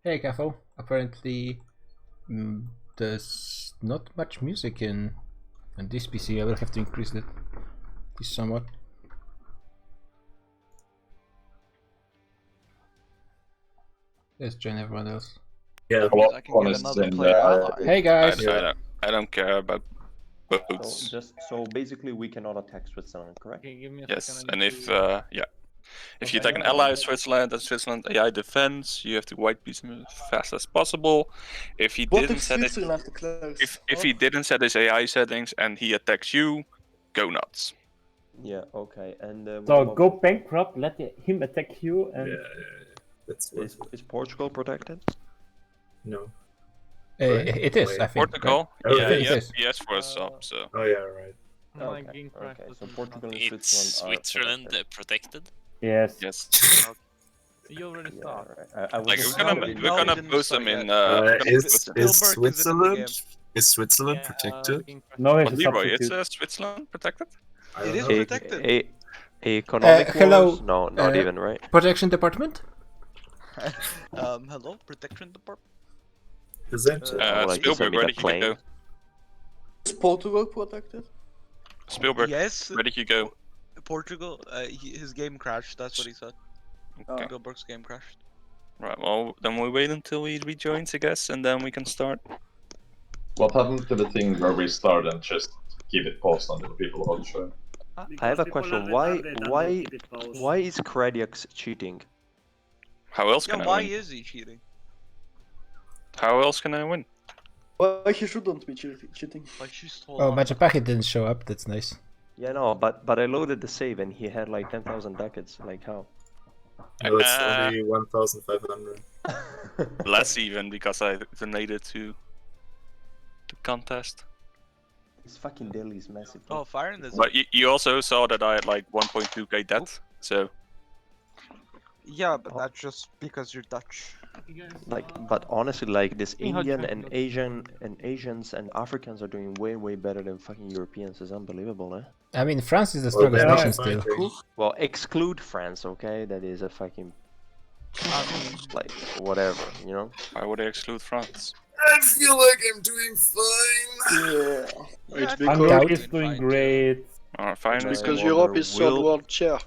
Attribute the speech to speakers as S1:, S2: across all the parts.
S1: Hey, Caffo. Apparently, there's not much music in this PC. I will have to increase it somewhat. Let's join everyone else.
S2: Yeah,
S3: I can get another player ally.
S1: Hey guys.
S4: I don't care about boats.
S5: So basically we cannot attack Switzerland, correct?
S3: Okay, give me a
S4: Yes,
S3: second.
S4: and if you take an ally of Switzerland and Switzerland AI defense, you have to wipe peace as fast as possible. If he didn't set it, if he didn't set his AI settings and he attacks you, go nuts.
S5: Yeah, okay. And
S6: So go bankrupt, let him attack you, and
S2: that's
S5: is Portugal protected?
S2: no.
S1: It is, I think.
S4: Portugal,
S2: right?
S4: yeah,
S1: It
S4: yes,
S1: is.
S4: yes for a sub. So
S2: Oh yeah, right.
S3: My
S5: Okay,
S3: game crashed.
S5: okay. So
S3: doesn't
S5: Portugal and
S7: It's
S5: Switzerland
S7: Switzerland protected.
S6: yes.
S4: yes,
S3: matter. You already
S5: Yeah,
S3: saw.
S5: right. I
S4: like
S5: was
S4: we're gonna post them in.
S2: Is
S3: Spielberg is in the game.
S2: Switzerland
S3: Yeah,
S2: protected?
S3: game crashed.
S6: No,
S4: But
S6: it's a
S4: Leroy,
S6: substitute.
S4: it's Switzerland protected.
S2: I don't
S8: It is
S2: know.
S8: protected.
S5: economic
S1: hello,
S5: wars? No, not even, right?
S1: Protection department.
S8: Hello, protection department.
S2: Present.
S5: Like,
S4: Spielberg,
S5: me
S4: where
S5: the
S4: did you go?
S8: Is Portugal protected?
S4: Spielberg,
S8: Yes,
S4: where did you go?
S8: Portugal. His game crashed. That's what he said.
S4: Okay.
S8: Spielberg's game crashed.
S4: Right. Well, then we wait until he rejoins, I guess, and then we can start.
S9: What happened to the thing where we start and just keep it paused until people hold show?
S5: I have a question. Why is Krediax cheating?
S4: How else
S8: Yeah,
S4: can I
S8: why
S4: win?
S8: is he cheating?
S4: How else can I win?
S10: Well, he shouldn't be cheating.
S8: Like she's told.
S1: Oh, Majapahit didn't show up. That's nice.
S5: Yeah, no, but I loaded the save and he had like 10,000 ducats. Like how?
S2: No, it's only 1,500.
S4: Less even because I donated to the contest.
S5: This fucking Delhi is massive.
S8: Oh, fire in this.
S4: But you also saw that I had like 1.2k debt, so
S8: Yeah, but that's just because you're Dutch.
S5: Like, but honestly, like this Indian and Asians and Africans are doing way better than fucking Europeans. It's unbelievable, eh?
S1: I mean, France is the
S2: Well,
S1: strongest
S2: they're
S1: nation
S2: not
S1: still.
S2: fighting.
S5: Well, exclude France, okay? That is a fucking like whatever, you know?
S4: why would I exclude France?
S2: I feel like I'm doing fine.
S10: Yeah. It's
S8: Yeah,
S10: because,
S6: Hungary is doing great.
S4: Alright, fine.
S5: Because
S10: because
S5: wonder,
S10: Europe is third
S5: will-
S10: world chair.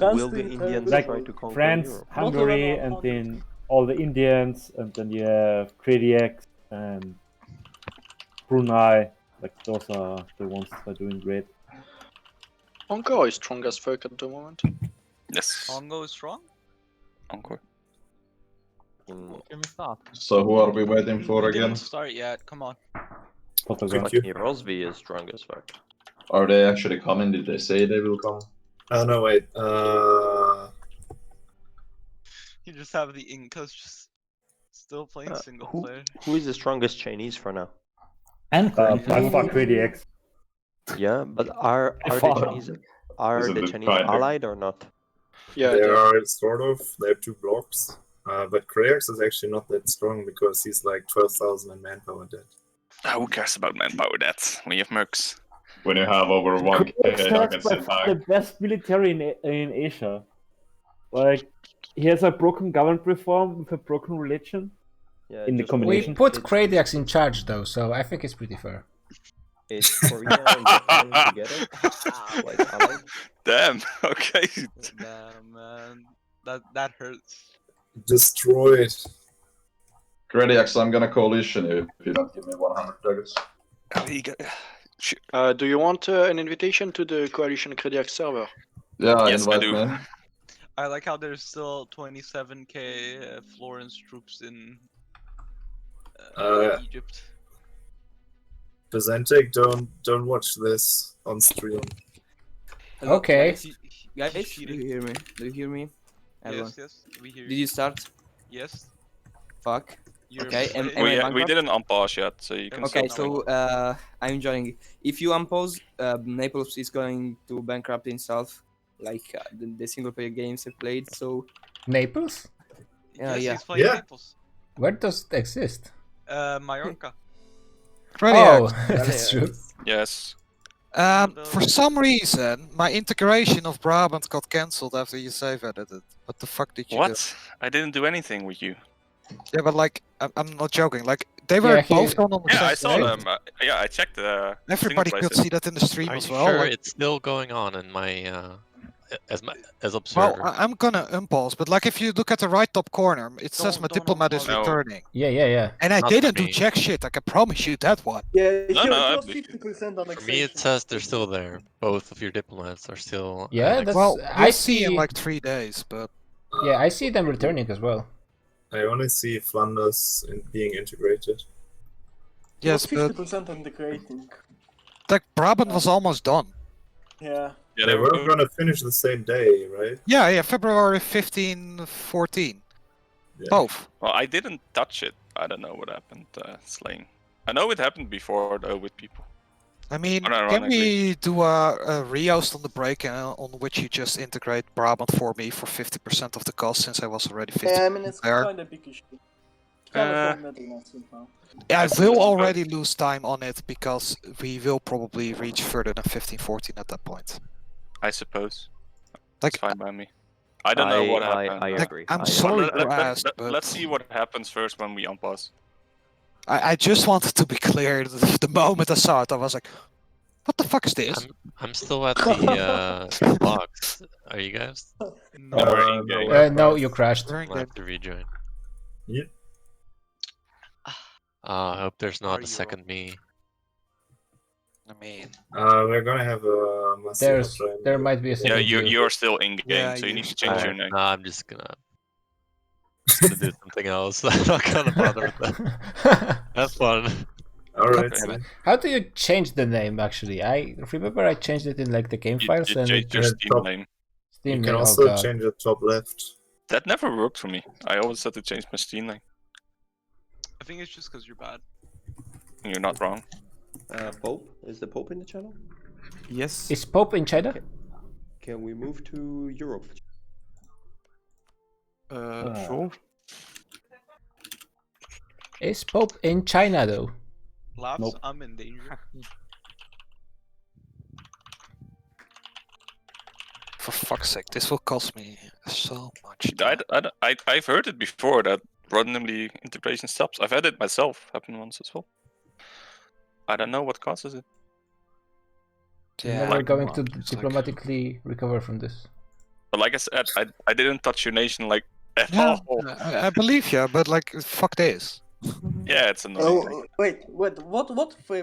S5: Will the Indians
S6: Like
S5: try to conquer
S6: France,
S5: Europe?
S6: Hungary, and then all the Indians, and then you have Krediax and Brunei. Like those are the ones that are doing great.
S10: Encore is strong as fuck at the moment.
S4: Yes.
S8: Congo is strong.
S4: Encore.
S5: Mm,
S3: Can we start?
S9: So who are we waiting for
S8: We
S9: again?
S8: didn't start yet. Come on.
S6: Photograph.
S2: Thank you.
S5: fucking Rosby is strong as fuck.
S9: Are they actually coming? Did they say they will come?
S2: Oh no, wait.
S8: You just have the Incas just still playing single player.
S5: Who is the strongest Chinese for now?
S6: And by far Krediax.
S5: Yeah, but are the
S6: Fuck.
S5: Chinese
S9: Isn't it
S5: Chinese
S9: China?
S5: allied or not?
S10: Yeah,
S2: they
S10: they
S2: are sort of. They have 2 blocks. But Krediax is actually not that strong because he's like 12,000 in manpower dead.
S4: Who cares about manpower debt when you have mercs?
S9: When you have over 1k
S6: Krediax
S9: nuggets
S6: has
S9: in
S6: by the
S9: bank.
S6: best military in Asia. Like, he has a broken government reform with a broken religion.
S5: Yeah,
S6: In the
S5: just
S6: combination.
S1: We put Krediax in charge though, so I think it's pretty fair.
S5: Is Korea and Japan together? Like allied?
S4: Damn. Okay.
S8: Damn, man. That hurts.
S2: Destroyed.
S9: Krediax, I'm gonna coalition you if you don't give me 100 nuggets.
S10: Do you want an invitation to the Coalition Krediax server?
S9: Yeah,
S4: Yes, I
S9: invite
S4: do.
S9: me.
S8: I like how there's still 27k Florence troops in Egypt.
S2: Presentec, don't watch this on stream.
S1: Okay.
S8: Guys,
S11: do you hear me? Do you hear me? Everyone.
S8: Yes, we hear
S11: Did
S8: you.
S11: you start?
S8: Yes.
S11: Fuck.
S8: You're
S11: Okay, am I
S4: We
S11: bankrupt?
S4: didn't unpause yet, so you can
S11: Okay,
S4: still
S11: so I'm joining. If you unpause, Naples is going to bankrupt himself, like the single player games I played. So
S1: Naples?
S11: Yeah,
S8: Yes,
S11: yeah.
S8: he's playing
S2: Yeah.
S8: Naples.
S1: Where does it exist?
S8: Mallorca.
S1: Oh, that's true.
S4: Yes.
S12: For some reason, my integration of Brabant got cancelled after you save edited. What the fuck did you do?
S4: What? I didn't do anything with you.
S12: Yeah, but like, I'm not joking. Like, they were
S1: Yeah,
S12: both done on the
S4: Yeah,
S12: same
S4: I saw
S12: day.
S4: them. Yeah, I checked the.
S12: Everybody
S4: single
S12: could
S4: prices.
S12: see that in the stream
S7: Are
S12: as
S7: you
S12: well.
S7: sure
S12: like-
S7: it's still going on in my as
S12: well,
S7: observer?
S12: I'm gonna impulse, but like if you look at the right top corner, it says my diplomat is
S4: No.
S12: returning.
S1: Yeah.
S12: And I
S7: Not for
S12: didn't do
S7: me.
S12: jack shit, I can promise you that one.
S13: Yeah,
S4: No,
S13: it
S4: no,
S13: was
S4: I-
S13: 50%
S7: For me,
S13: annexation.
S7: it says they're still there. Both of your diplomats are still.
S1: Yeah,
S7: annexed.
S1: that's.
S12: Well,
S1: I
S12: we'll see
S1: see.
S12: in like 3 days, but
S1: Yeah, I see them returning as well.
S2: I only see Flanders being integrated.
S12: yes,
S13: it was
S12: but
S13: 50% integrating.
S12: like Brabant was almost done.
S13: Yeah.
S4: Yeah,
S2: They were gonna finish the same day, right?
S12: Yeah, February 15, 14.
S2: Yeah.
S12: Both.
S4: Well, I didn't touch it. I don't know what happened. Slaying. I know it happened before though with people.
S12: I mean, can
S4: Unironically.
S12: we do a rehost on the break on which you just integrate Brabant for me for 50% of the cost since I was already 50%
S13: Yeah, I mean, it's
S12: there?
S13: kind of big issue. Can't afford Netherlands now.
S12: I
S4: That's
S12: will
S4: just-
S12: already lose time on it because we will probably reach further than 15, 14 at that point.
S4: I suppose.
S12: Like,
S4: It's fine by me. I don't know what happened.
S5: I
S12: Like,
S5: agree.
S12: I'm
S5: I
S12: sorry
S5: agree.
S12: to ask, but
S4: Let's see what happens first when we unpause.
S12: I just wanted to be clear. The moment I saw it, I was like, "What the fuck is this?"
S7: I'm still at the box. Are you guys?
S4: we're in game.
S1: No, you crashed.
S12: During
S7: I
S12: the
S7: have to rejoin.
S2: Yeah.
S7: I hope there's
S8: Are
S7: not
S8: you
S7: a second me.
S12: I mean,
S2: We're gonna have a massive
S1: There might be a second.
S4: Yeah,
S1: view.
S4: you're still in game,
S12: Yeah,
S4: so you
S12: you
S4: need to change your
S7: Alright,
S4: name.
S7: no, I'm just gonna do something else. I'm not gonna bother with that. Have fun.
S2: Alright.
S4: Okay.
S1: How do you change the name? Actually, I remember I changed it in like the game
S4: You
S1: files and
S4: changed your
S2: Yeah,
S4: Steam
S2: top-
S4: name.
S1: Steam
S2: You
S1: name.
S2: can
S1: Oh,
S2: also
S1: God.
S2: change the top left.
S4: That never worked for me. I always had to change my Steam name.
S8: I think it's just because you're bad.
S4: You're not wrong.
S5: Pope? Is the Pope in the channel?
S11: Yes.
S1: Is Pope in China?
S5: Can we move to Europe?
S11: Sure.
S1: Is Pope in China though?
S8: Laughs,
S1: Nope.
S8: I'm in danger.
S12: for fuck's sake, this will cost me so much.
S4: I've heard it before that randomly integration stops. I've had it myself happen once as well. I don't know what causes it.
S1: Yeah, we're going to diplomatically recover from this.
S4: But like I said, I didn't touch your nation like at
S12: Yeah,
S4: all.
S12: I believe you, but like, fuck this.
S4: Yeah, it's annoying.
S13: Oh, wait, what if we,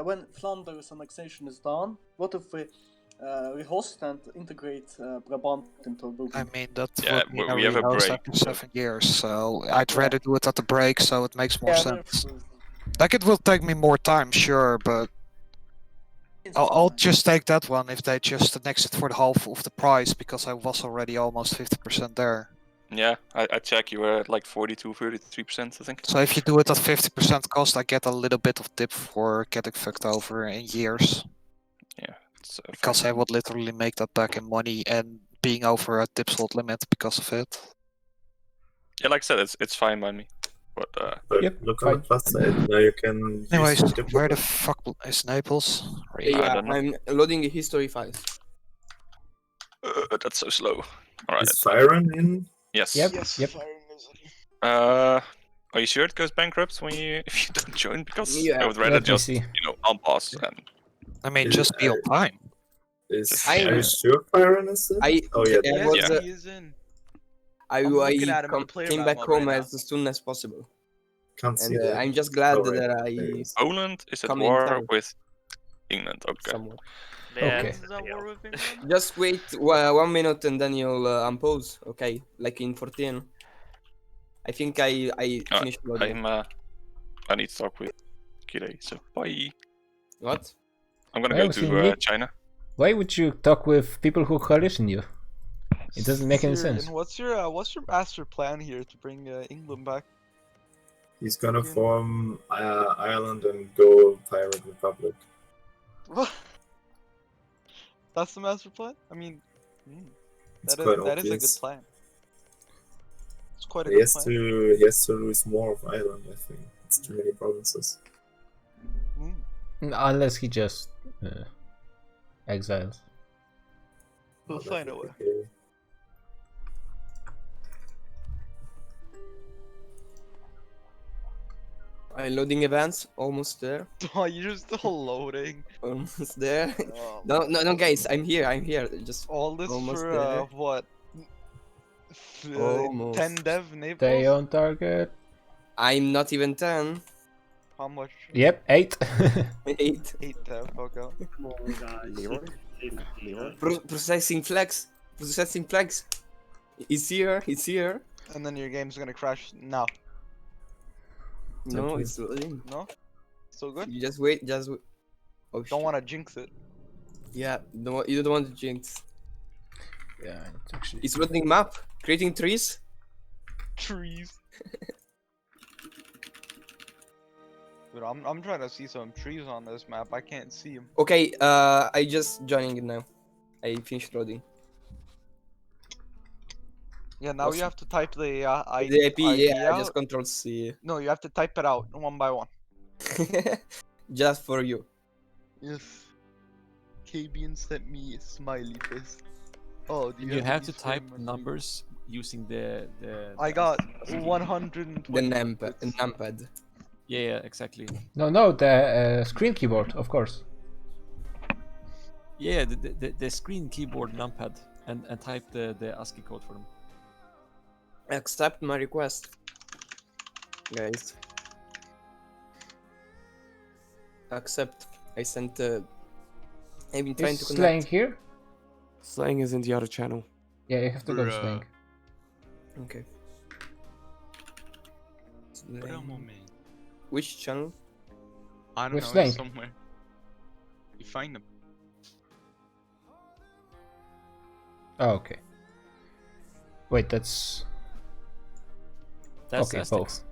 S13: when Flanders annexation is done, what if we rehost and integrate Brabant into Belgium?
S12: I mean, that
S4: Yeah,
S12: would mean
S4: we have a
S12: rehost
S4: break,
S12: after 7 years, so I'd rather do it at the break, so it makes more
S13: Yeah,
S12: sense.
S13: therefore-
S12: Like, it will take me more time, sure, but
S13: It's
S12: I'll
S13: fine.
S12: just take that one if they just annex it for the half of the price, because I was already almost 50% there.
S4: Yeah, I check you were at like 42, 33%, I think.
S12: So if you do it at 50% cost, I get a little bit of dip for getting fucked over in years.
S4: Yeah, it's
S12: Because I would literally make that back in money and being over a dip slot limit because of it.
S4: yeah, like I said, it's fine by me. But
S2: But
S1: Yep,
S2: look on the plus side, now you can use
S12: Anyways,
S2: the diplomat.
S12: where the fuck is Naples?
S11: Yeah,
S4: don't know.
S11: I'm loading the history files.
S4: that's so slow. All right.
S2: Is Fyron in?
S4: Yes.
S1: Yep. Yep.
S4: Are you sure it goes bankrupt when you if you don't join? Because
S11: Yeah.
S4: I would rather
S1: Let me
S4: just
S1: see.
S4: unpause and
S12: I mean,
S2: Is
S12: just
S2: it-
S12: be on time.
S13: Are you sure Byron is in?
S11: Oh
S13: yeah,
S11: I
S13: that-
S11: was,
S8: Yes, he is in.
S11: I,
S8: I'm looking at him in player
S11: came
S8: map
S11: back
S8: mode
S11: home
S8: right
S11: as soon as possible.
S13: Can't see
S11: And
S13: that.
S11: I'm just glad
S13: Oh, right.
S11: that
S13: There it
S11: I
S13: is.
S4: Poland is at
S11: come in
S4: war
S11: time.
S4: with England. Okay.
S11: somewhat.
S1: Okay.
S8: Is that war with England?
S11: Just wait 1 minute and then you'll unpause. Okay, like in 14. I think I finished loading.
S4: I need to talk with Kirei, so bye.
S11: What?
S4: I'm gonna
S1: Why
S4: go
S1: was he
S4: to
S1: need-
S4: China.
S1: Why would you talk with people who coalition you? It doesn't make any sense.
S8: Syrian, what's your master plan here to bring England back?
S13: He's gonna form Ireland and go Pirate Republic.
S8: What? That's the master plan? I mean,
S13: It's
S8: that
S13: quite
S8: is a good
S13: obvious.
S8: plan. It's quite a
S13: He
S8: good
S13: has
S8: plan.
S13: to. He has to lose more of Ireland. I think it's too many provinces.
S1: Unless he just exiles.
S8: We'll find a way.
S13: Okay.
S11: Loading events, almost there.
S8: Oh, you're still loading.
S11: Almost there.
S8: Oh,
S11: No, guys, I'm here. Just
S8: all this
S11: almost
S8: for
S11: there.
S8: what?
S11: Almost.
S8: 10 dev Naples?
S1: Stay on target.
S11: I'm not even 10.
S8: How much?
S1: Yep, 8.
S11: 8.
S8: 8 dev, okay.
S11: Processing flex. Processing flex. It's here.
S8: And then your game's gonna crash now.
S11: No, it's loading.
S8: No? Still good?
S11: You just wait. Oh,
S8: Don't want to jinx it.
S11: Yeah, you don't want to jinx.
S1: Yeah, it's actually.
S11: It's loading map. Creating trees.
S8: Trees. Dude, I'm trying to see some trees on this map. I can't see them.
S11: Okay, I just joining it now. I finished loading.
S8: Yeah, now you have to type the
S11: The IP, yeah, I
S8: out.
S11: just control C.
S8: No, you have to type it out one by one.
S11: Just for you.
S8: Yes. Kabian sent me a smiley face. Oh, do
S14: You have to
S8: these
S14: type
S8: from-
S14: numbers using the.
S8: I got 120.
S11: The numpad.
S14: Yeah, exactly.
S1: No, the screen keyboard, of course.
S14: Yeah, the screen keyboard numpad and type the ASCII code for them.
S11: Accept my request, guys. Accept. I sent. I've been trying
S1: Is
S11: to
S1: Slang
S11: connect.
S1: here?
S15: Slang is in the other channel.
S1: Yeah, you have to go to Slang.
S11: Okay.
S8: Bra moment.
S11: Which channel?
S8: I don't
S1: With
S8: know,
S1: Slang.
S8: it's somewhere. You find them.
S1: Oh, okay. Wait, that's okay.
S14: Aztecs.
S1: Both.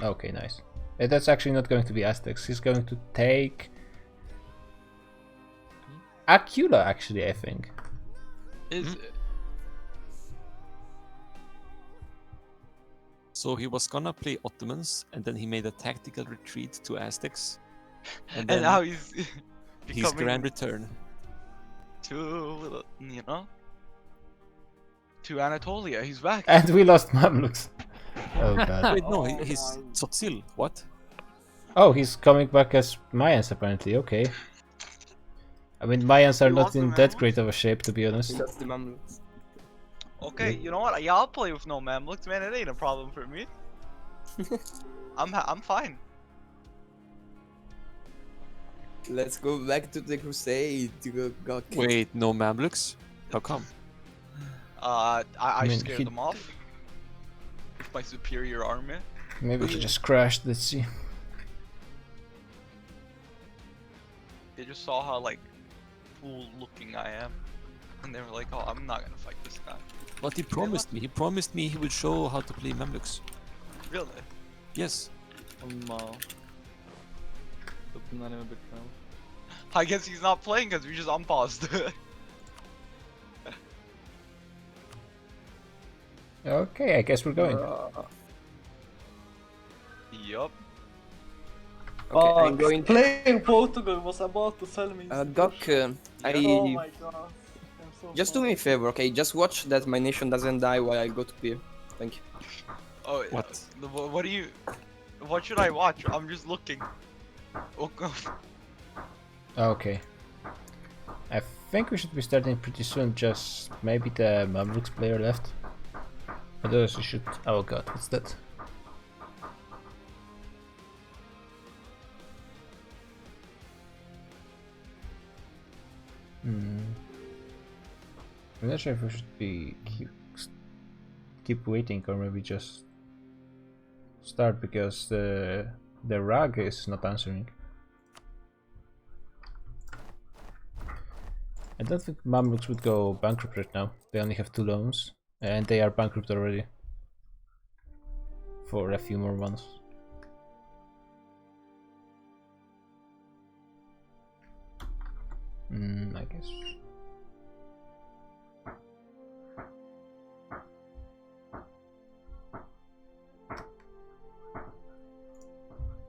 S1: Okay, nice. That's actually not going to be Aztecs. He's going to take Aquila, actually, I think.
S8: Is
S14: So he was gonna play Ottomans, and then he made a tactical retreat to Aztecs, and
S8: and
S14: then
S8: now he's
S14: his
S8: becoming
S14: grand return.
S8: to to Anatolia. He's back.
S1: And we lost Mamluks. Oh god.
S14: Wait, no, he's Tzotzil. What?
S1: Oh, he's coming back as Mayans apparently. Okay. I mean, Mayans are
S8: You
S1: not
S8: want
S1: in
S8: the
S1: that
S8: Mamluks?
S1: great of a shape, to be honest.
S11: Just the Mamluks.
S8: Okay, you know what? Yeah, I'll play with no Mamluks, man. It ain't a problem for me. I'm fine.
S11: Let's go back to the crusade. God.
S14: Wait, no Mamluks? How come?
S8: I
S1: mean,
S8: scared
S1: he-
S8: them off with my superior army.
S1: Maybe he just crashed. Let's see.
S8: They just saw how like cool looking I am, and they were like, "Oh, I'm not gonna fight this guy."
S14: But he promised me. He promised me he would show how to play Mamluks.
S8: Really?
S14: Yes.
S8: I guess he's not playing because we just unpaused.
S1: Okay, I guess we're going.
S8: Yup.
S11: Okay, I'm going.
S13: Playing Portugal was about to sell me.
S11: Doc,
S13: Oh my god. I'm so
S11: just do me a favor, okay? Just watch that my nation doesn't die while I go to peer. Thank you.
S8: Oh,
S14: What?
S8: What do you? What should I watch? I'm just looking. Oh,
S1: Okay. I think we should be starting pretty soon. Just maybe the Mamluks player left. Otherwise, we should. Oh god, what's that? I'm not sure if we should be keep waiting or maybe just start because the RAG is not answering. I don't think Mamluks would go bankrupt right now. They only have 2 loans and they are bankrupt already for a few more months. I guess.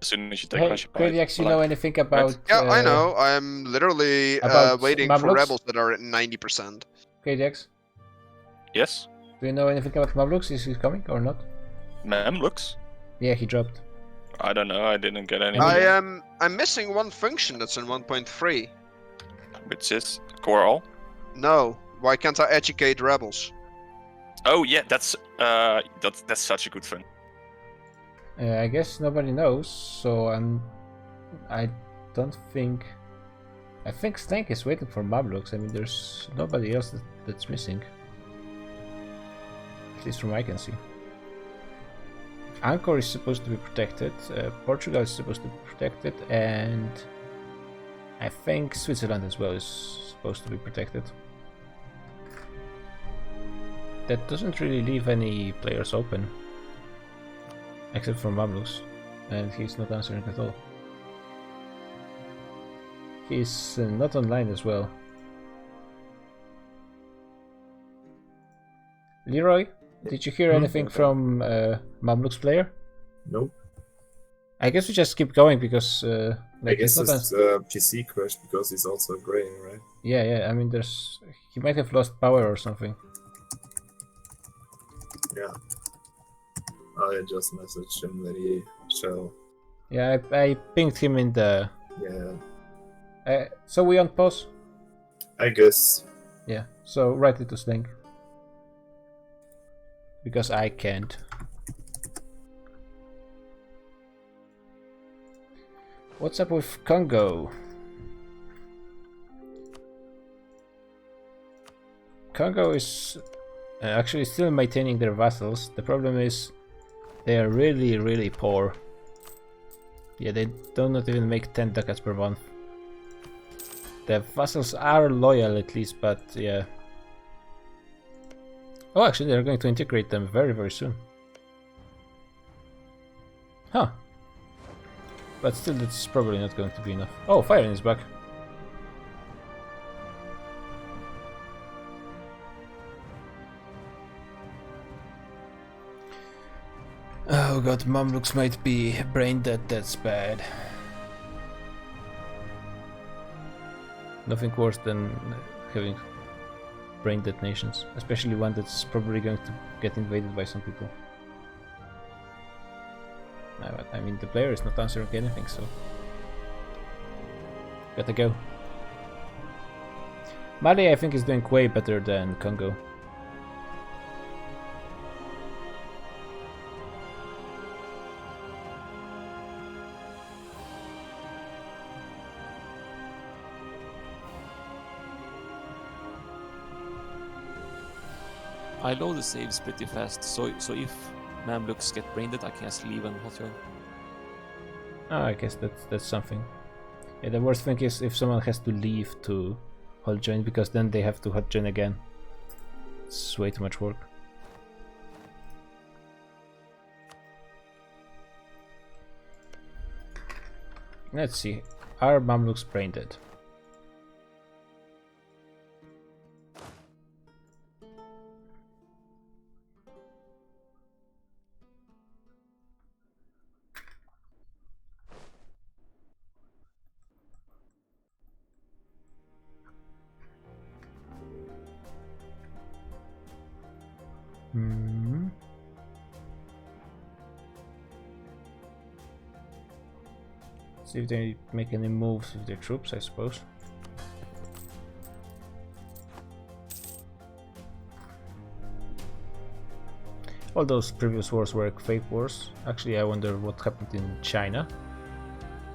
S4: As soon as you take
S1: Hey,
S4: Russia,
S1: Krediax, you know anything about?
S16: Yeah, I know. I'm literally
S1: about
S16: waiting for
S1: Mamluks?
S16: rebels that are at 90%.
S1: Krediax,
S4: Yes.
S1: do you know anything about Mamluks? Is he coming or not?
S4: Mamluks?
S1: Yeah, he dropped.
S4: I don't know. I didn't get any.
S16: I'm missing one function that's in 1.3.
S4: Which is core all.
S16: No. Why can't I educate rebels?
S4: Oh yeah, that's such a good thing.
S1: I guess nobody knows, so I don't think. I think Stank is waiting for Mamluks. I mean, there's nobody else that's missing. At least from what I can see. Angkor is supposed to be protected, Portugal is supposed to be protected, and I think Switzerland as well is supposed to be protected. That doesn't really leave any players open, except for Mamluks, and he's not answering at all. He's not online as well. Leroy, did you hear anything from Mamluks player?
S2: Nope.
S1: I guess we just keep going because
S2: I guess it's PC crash because he's also graying, right?
S1: Yeah. I mean, he might have lost power or something.
S2: Yeah. I just messaged him that he shall.
S1: Yeah, I pinged him in the.
S2: Yeah.
S1: So we on pause?
S2: I guess.
S1: Yeah. So write it to Sling. Because I can't. What's up with Congo? Congo is actually still maintaining their vassals. The problem is they are really, really poor. Yeah, they do not even make 10 ducats per month. The vassals are loyal at least, but yeah. Oh, actually, they're going to integrate them very, very soon. Huh. But still, that's probably not going to be enough. Oh, Firen is back. Oh god, Mamluks might be brain dead, that's bad. Nothing worse than having brain dead nations, especially one that's probably going to get invaded by some people. I mean, the player is not answering anything, so gotta go. Mali, I think, is doing way better than Congo.
S14: I load the saves pretty fast, so if Mamluks get brained, I can just leave and hot join.
S1: Oh, I guess that's something. Yeah, the worst thing is if someone has to leave to hot join, because then they have to hot join again. It's way too much work. Let's see. Are Mamluks brain dead? See if they make any moves with their troops, I suppose. All those previous wars were fake wars. Actually, I wonder what happened in China.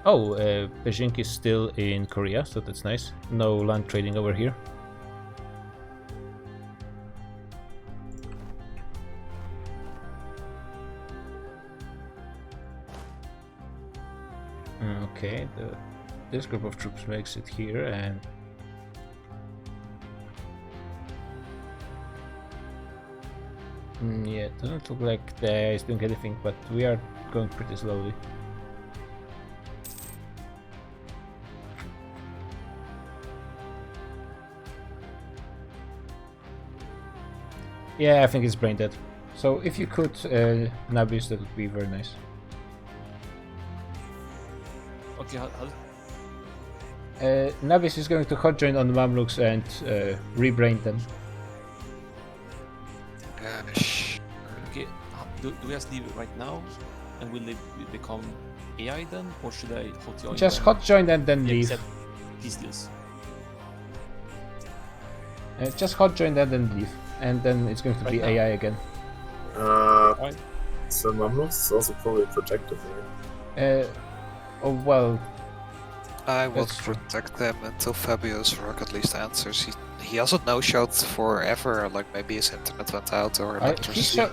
S1: Oh, Beijing is still in Korea, so that's nice. No land trading over here. Okay, this group of troops makes it here, and yeah, it doesn't look like the AI is doing anything, but we are going pretty slowly. Yeah, I think it's brain dead. So if you could, Nabius, that would be very nice.
S14: Okay,
S1: Navis is going to hot join on the Mamluks and rebrain them.
S14: Okay, do we just leave it right now? And will they become AI then, or should I hot join?
S1: Just
S14: them?
S1: hot join and then
S14: Yeah,
S1: leave.
S14: accept these deals.
S1: Just hot join and then leave, and then it's going to be
S14: Right now.
S1: AI again.
S2: So Mamlux is also probably protected, right?
S1: Oh well.
S12: I will
S1: That's true.
S12: protect them until Fabio's work at least answers. He also no-showed forever, like maybe his internet went out or electricity.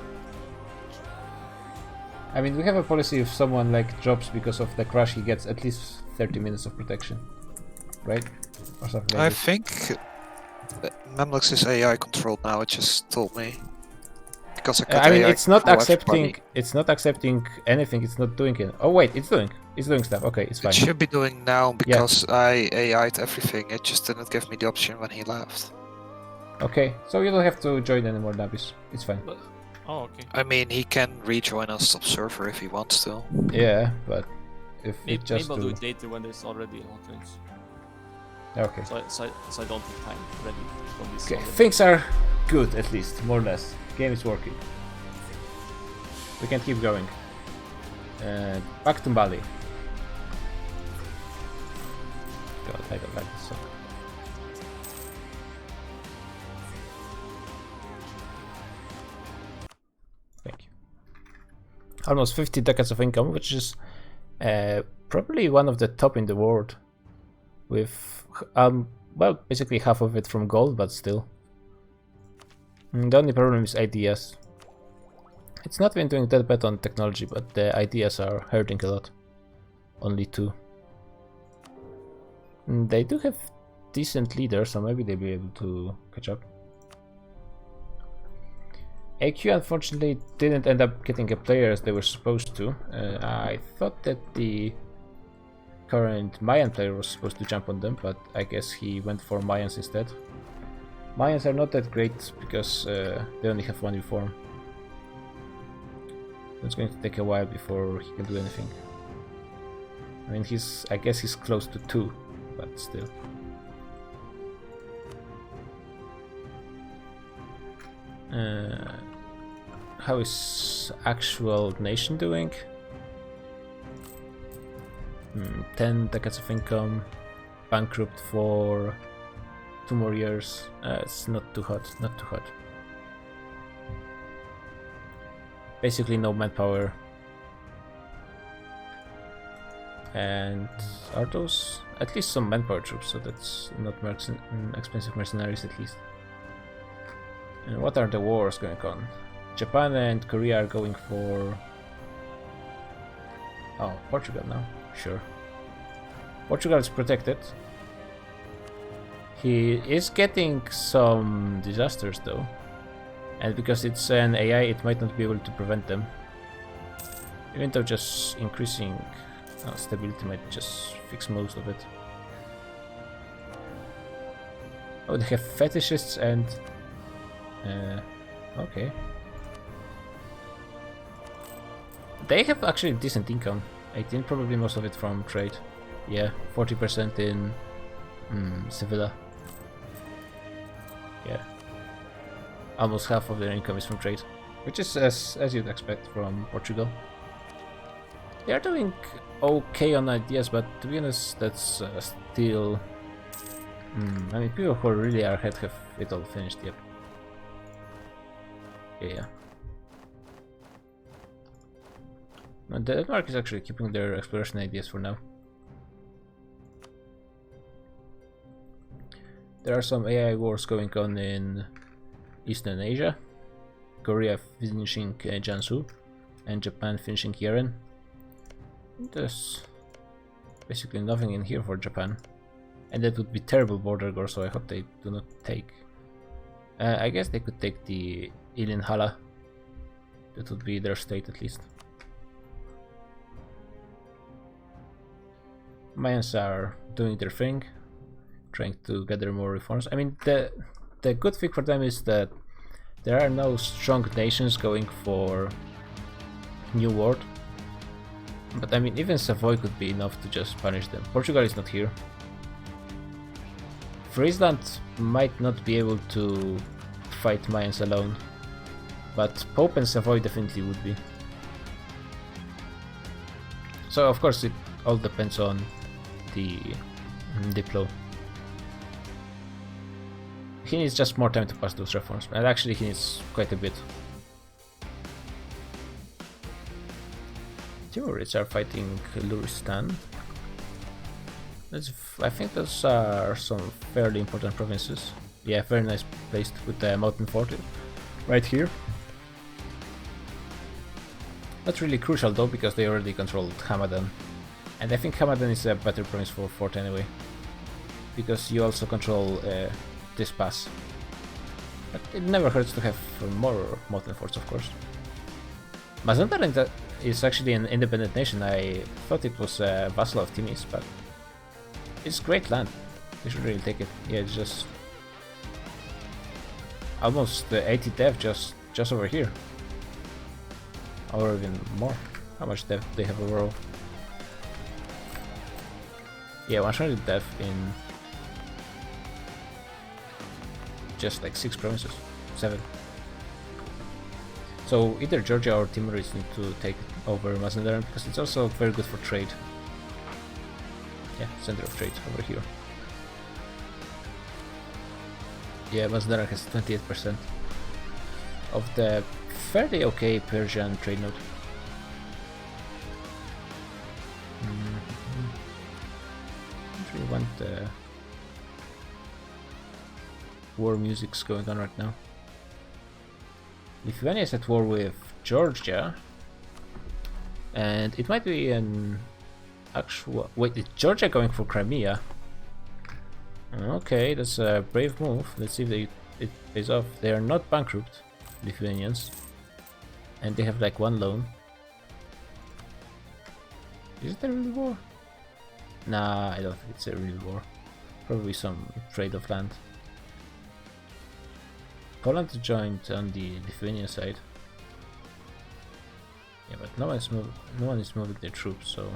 S1: I mean, we have a policy if someone like drops because of the crash, he gets at least 30 minutes of protection, right? Or something
S12: I
S1: like that.
S12: think Memlux is AI controlled now, it just told me. Because
S1: I mean, it's not
S12: control
S1: accepting.
S12: everybody.
S1: It's not accepting anything. It's not doing it. Oh wait, it's doing. It's doing stuff. Okay, it's fine.
S12: It should be doing now because I AI'd everything, it just didn't give me the option when he left.
S1: Okay, so you don't have to join anymore, Nabis. It's fine.
S14: Oh, okay.
S12: I mean, he can rejoin us observer if he wants to.
S1: Yeah, but if
S14: Maybe,
S1: it just
S14: maybe I'll do
S1: to...
S14: it later when there's already hot joins.
S1: Okay.
S14: So I don't have time ready from this.
S1: Okay,
S14: already.
S1: things are good at least, more or less. Game is working. We can keep going. Back to Bali. God, I don't like this song. Thank you. Almost 50 decades of income, which is probably one of the top in the world. With, well, basically half of it from gold, but still. The only problem is ideas. It's not been doing that bad on technology, but the ideas are hurting a lot. Only 2. They do have decent leaders, so maybe they'll be able to catch up. AQ unfortunately didn't end up getting a player as they were supposed to. I thought that the current Mayan player was supposed to jump on them, but I guess he went for Mayans instead. Mayans are not that great because they only have 1 reform. It's going to take a while before he can do anything. I mean, I guess he's close to 2, but still. How is actual nation doing? 10 decades of income, bankrupt for 2 more years. It's not too hot, not too hot. Basically no manpower. And are those at least some manpower troops, so that's not expensive mercenaries at least. And what are the wars going on? Japan and Korea are going for... Oh, Portugal now, sure. Portugal is protected. He is getting some disasters though. And because it's an AI, it might not be able to prevent them. Even though just increasing stability might just fix most of it. Oh, they have fetishists and... okay. They have actually decent income. 18, probably most of it from trade. Yeah, 40% in Sevilla. Yeah. Almost half of their income is from trade, which is as you'd expect from Portugal. They are doing okay on ideas, but to be honest, that's still... I mean, people who really are ahead have it all finished, yep. Yeah. And Denmark is actually keeping their exploration ideas for now. There are some AI wars going on in Eastern Asia. Korea finishing Jiangsu and Japan finishing Yeren. There's basically nothing in here for Japan. And that would be terrible border gore, so I hope they do not take. I guess they could take the Ilin Hala. That would be their state at least. Mayans are doing their thing, trying to gather more reforms. I mean, the good thing for them is that there are no strong nations going for New World. But I mean, even Savoy could be enough to just punish them. Portugal is not here. Friesland might not be able to fight Mayans alone, but Pope and Savoy definitely would be. So of course it all depends on the Diplo. He needs just more time to pass those reforms, and actually he needs quite a bit. Timurids are fighting Luristan. I think those are some fairly important provinces. Yeah, very nice placed with the mountain fort right here. Not really crucial though, because they already controlled Hamadan. And I think Hamadan is a better province for fort anyway, because you also control this pass. But it never hurts to have more mountain forts, of course. Mazandaran is actually an independent nation. I thought it was a vassal of Timis, but it's great land. You should really take it. Yeah, it's just almost 80 dev just over here, or even more. How much dev they have overall? Yeah, 100 dev in just like 6 provinces, 7. So either Georgia or Timurids need to take over Mazandaran, because it's also very good for trade. Yeah, center of trade over here. Yeah, Mazandaran has 28% of the fairly okay Persian trade node. Don't really want the war music's going on right now. Lithuania is at war with Georgia, and it might be an actual... Wait, is Georgia going for Crimea? Okay, that's a brave move. Let's see if it pays off. They are not bankrupt, Lithuanians, and they have like 1 loan. Is it a real war? Nah, I don't think it's a real war. Probably some trade of land. Poland joined on the Lithuanian side. Yeah, but no one is moving their troops, so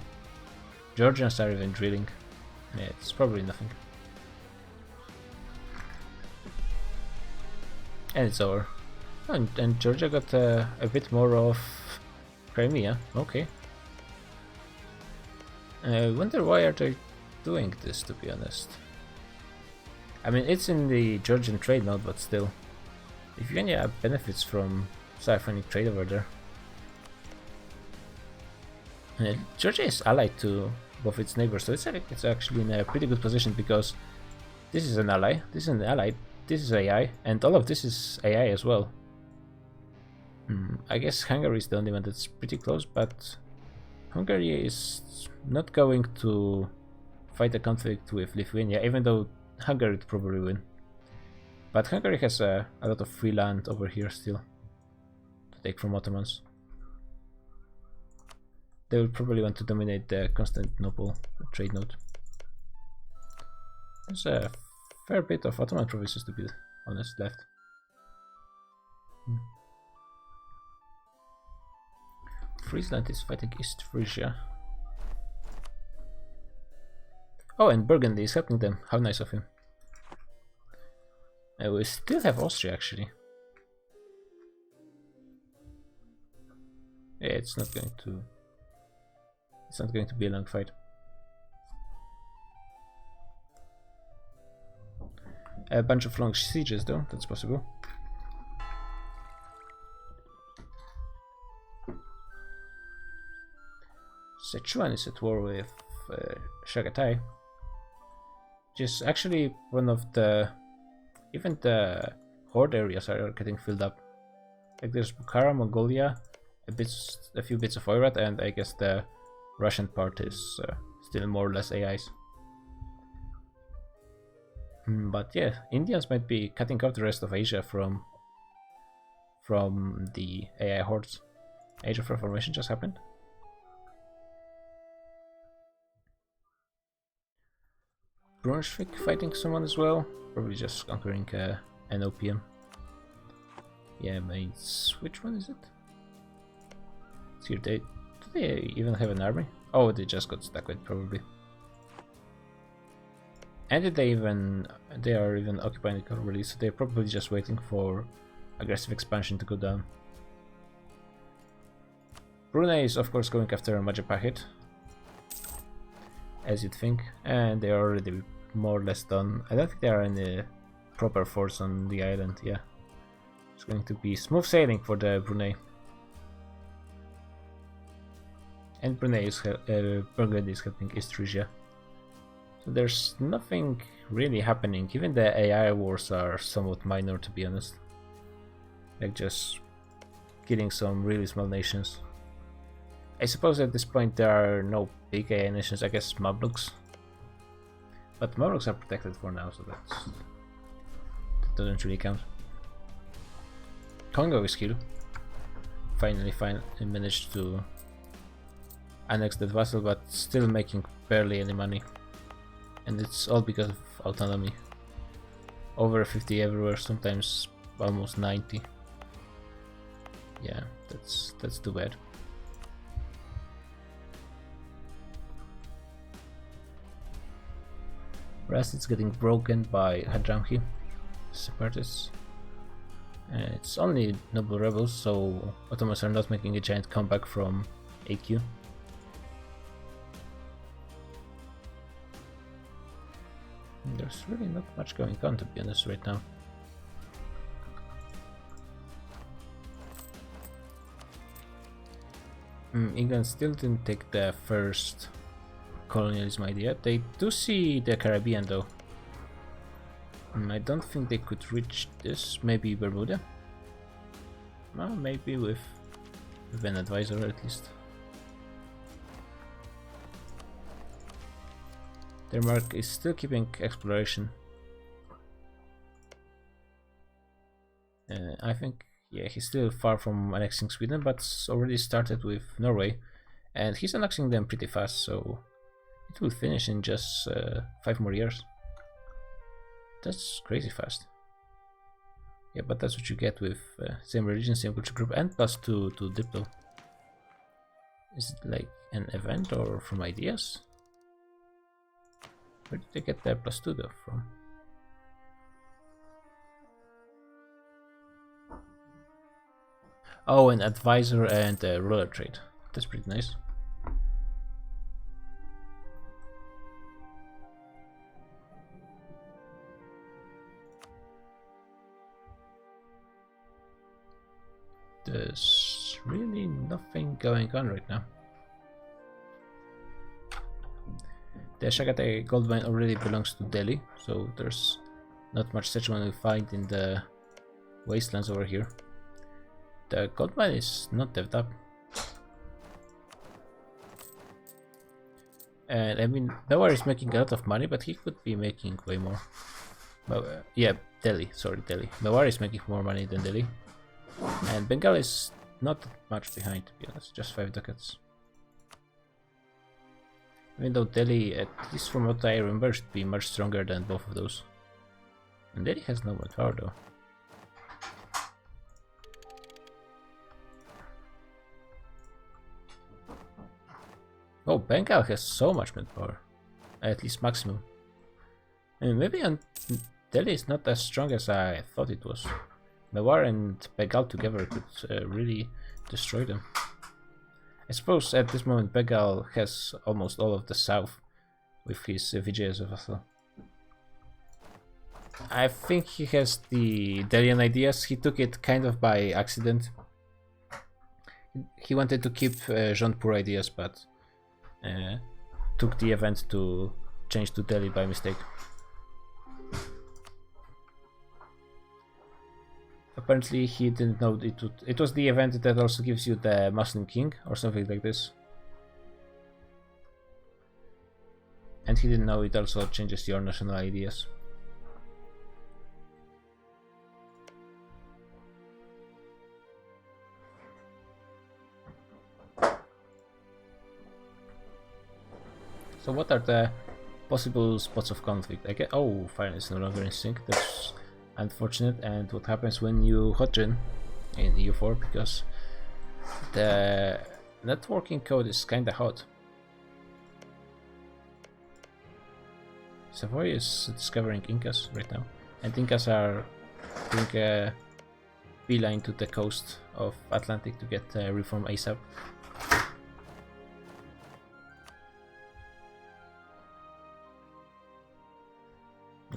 S1: Georgians are even drilling. Yeah, it's probably nothing. And it's over. Oh, and Georgia got a bit more of Crimea. Okay. I wonder why are they doing this, to be honest. I mean, it's in the Georgian trade node, but still. Lithuania benefits from siphoning trade over there. Georgia is allied to both its neighbors, so it's actually in a pretty good position, because this is an ally, this is an ally, this is AI, and all of this is AI as well. I guess Hungary is the only one that's pretty close, but Hungary is not going to fight a conflict with Lithuania, even though Hungary would probably win. But Hungary has a lot of free land over here still to take from Ottomans. They will probably want to dominate the Constantinople trade node. There's a fair bit of Ottoman provinces, to be honest, left. Friesland is fighting East Frisia. Oh, and Burgundy is helping them. How nice of him. We still have Austria, actually. Yeah, it's not going to be a long fight. A bunch of long sieges, though. That's possible. Sichuan is at war with Chagatai, which is actually one of the... Even the horde areas are getting filled up. Like there's Bukhara, Mongolia, a few bits of Oirat, and I guess the Russian part is still more or less AIs. But yeah, Indians might be cutting off the rest of Asia from the AI hordes. Age of Reformation just happened. Brunswick fighting someone as well. Probably just conquering an opium. Yeah, mates. Which one is it? It's here. Do they even have an army? Oh, they just got stuck with probably. And they are even occupying the already, so they're probably just waiting for aggressive expansion to go down. Brunei is of course going after Majapahit. as you'd think, and they are already more or less done. I don't think there are any proper forts on the island. Yeah, it's going to be smooth sailing for the Brunei. And Brunei is Burgundy is helping East Frisia. So there's nothing really happening. Even the AI wars are somewhat minor, to be honest. Like just killing some really small nations. I suppose at this point there are no big AI nations. I guess Mamluks. But Mamluks are protected for now, so that doesn't really count. Congo is here. Finally managed to annex that vassal, but still making barely any money. And it's all because of autonomy. Over 50 everywhere, sometimes almost 90. Yeah, that's too bad. Rest it's getting broken by Hadramhi separatists. It's only noble rebels, so Ottomans are not making a giant comeback from AQ. There's really not much going on, to be honest, right now. England still didn't take the first colonialism idea. They do see the Caribbean though. I don't think they could reach this. Maybe Bermuda? Well, maybe with an advisor at least. Denmark is still keeping exploration. I think, yeah, he's still far from annexing Sweden, but already started with Norway, and he's annexing them pretty fast, so it will finish in just 5 more years. That's crazy fast. Yeah, but that's what you get with same religion, same culture group, and +2 to Diplo. Is it like an event or from ideas? Where did they get their +2 though from? Oh, an advisor and a ruler trade. That's pretty nice. There's really nothing going on right now. The Shagatai gold mine already belongs to Delhi, so there's not much settlement we find in the wastelands over here. The gold mine is not devved up. And I mean, Mewar is making a lot of money, but he could be making way more. Well, yeah, Delhi, sorry, Delhi. Mewar is making more money than Delhi. And Bengal is not much behind, to be honest, just 5 ducats. Even though Delhi, at least from what I remember, should be much stronger than both of those. And Delhi has no manpower though. Oh, Bengal has so much manpower. At least maximum. And maybe Delhi is not as strong as I thought it was. Mewar and Bengal together could really destroy them. I suppose at this moment Bengal has almost all of the south with his Vijay as a vassal. I think he has the Delian ideas. He took it kind of by accident. He wanted to keep Jaunpur ideas, but took the event to change to Delhi by mistake. Apparently he didn't know it was the event that also gives you the Muslim king or something like this. And he didn't know it also changes your national ideas. So what are the possible spots of conflict? I get, oh, fire is no longer in sync. That's unfortunate. And what happens when you hotgen in EU4, because the networking code is kinda hot. Savoy is discovering Incas right now, and Incas are doing a beeline to the coast of Atlantic to get reform ASAP.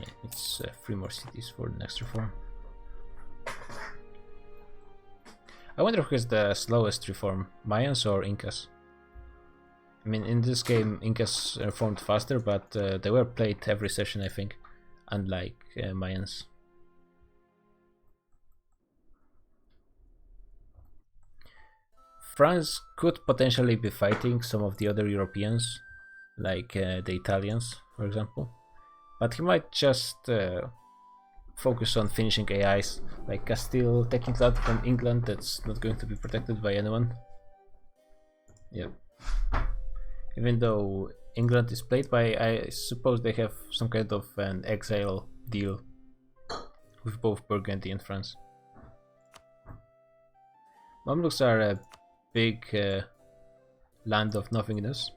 S1: Yeah, it's 3 more cities for the next reform. I wonder who is the slowest reform, Mayans or Incas? I mean, in this game, Incas reformed faster, but they were played every session, I think, unlike Mayans. France could potentially be fighting some of the other Europeans, like the Italians, for example. But he might just focus on finishing AIs, like Castile taking that from England, that's not going to be protected by anyone. Yep. Even though England is played by, I suppose they have some kind of an exile deal with both Burgundy and France. Mamluks are a big land of nothingness.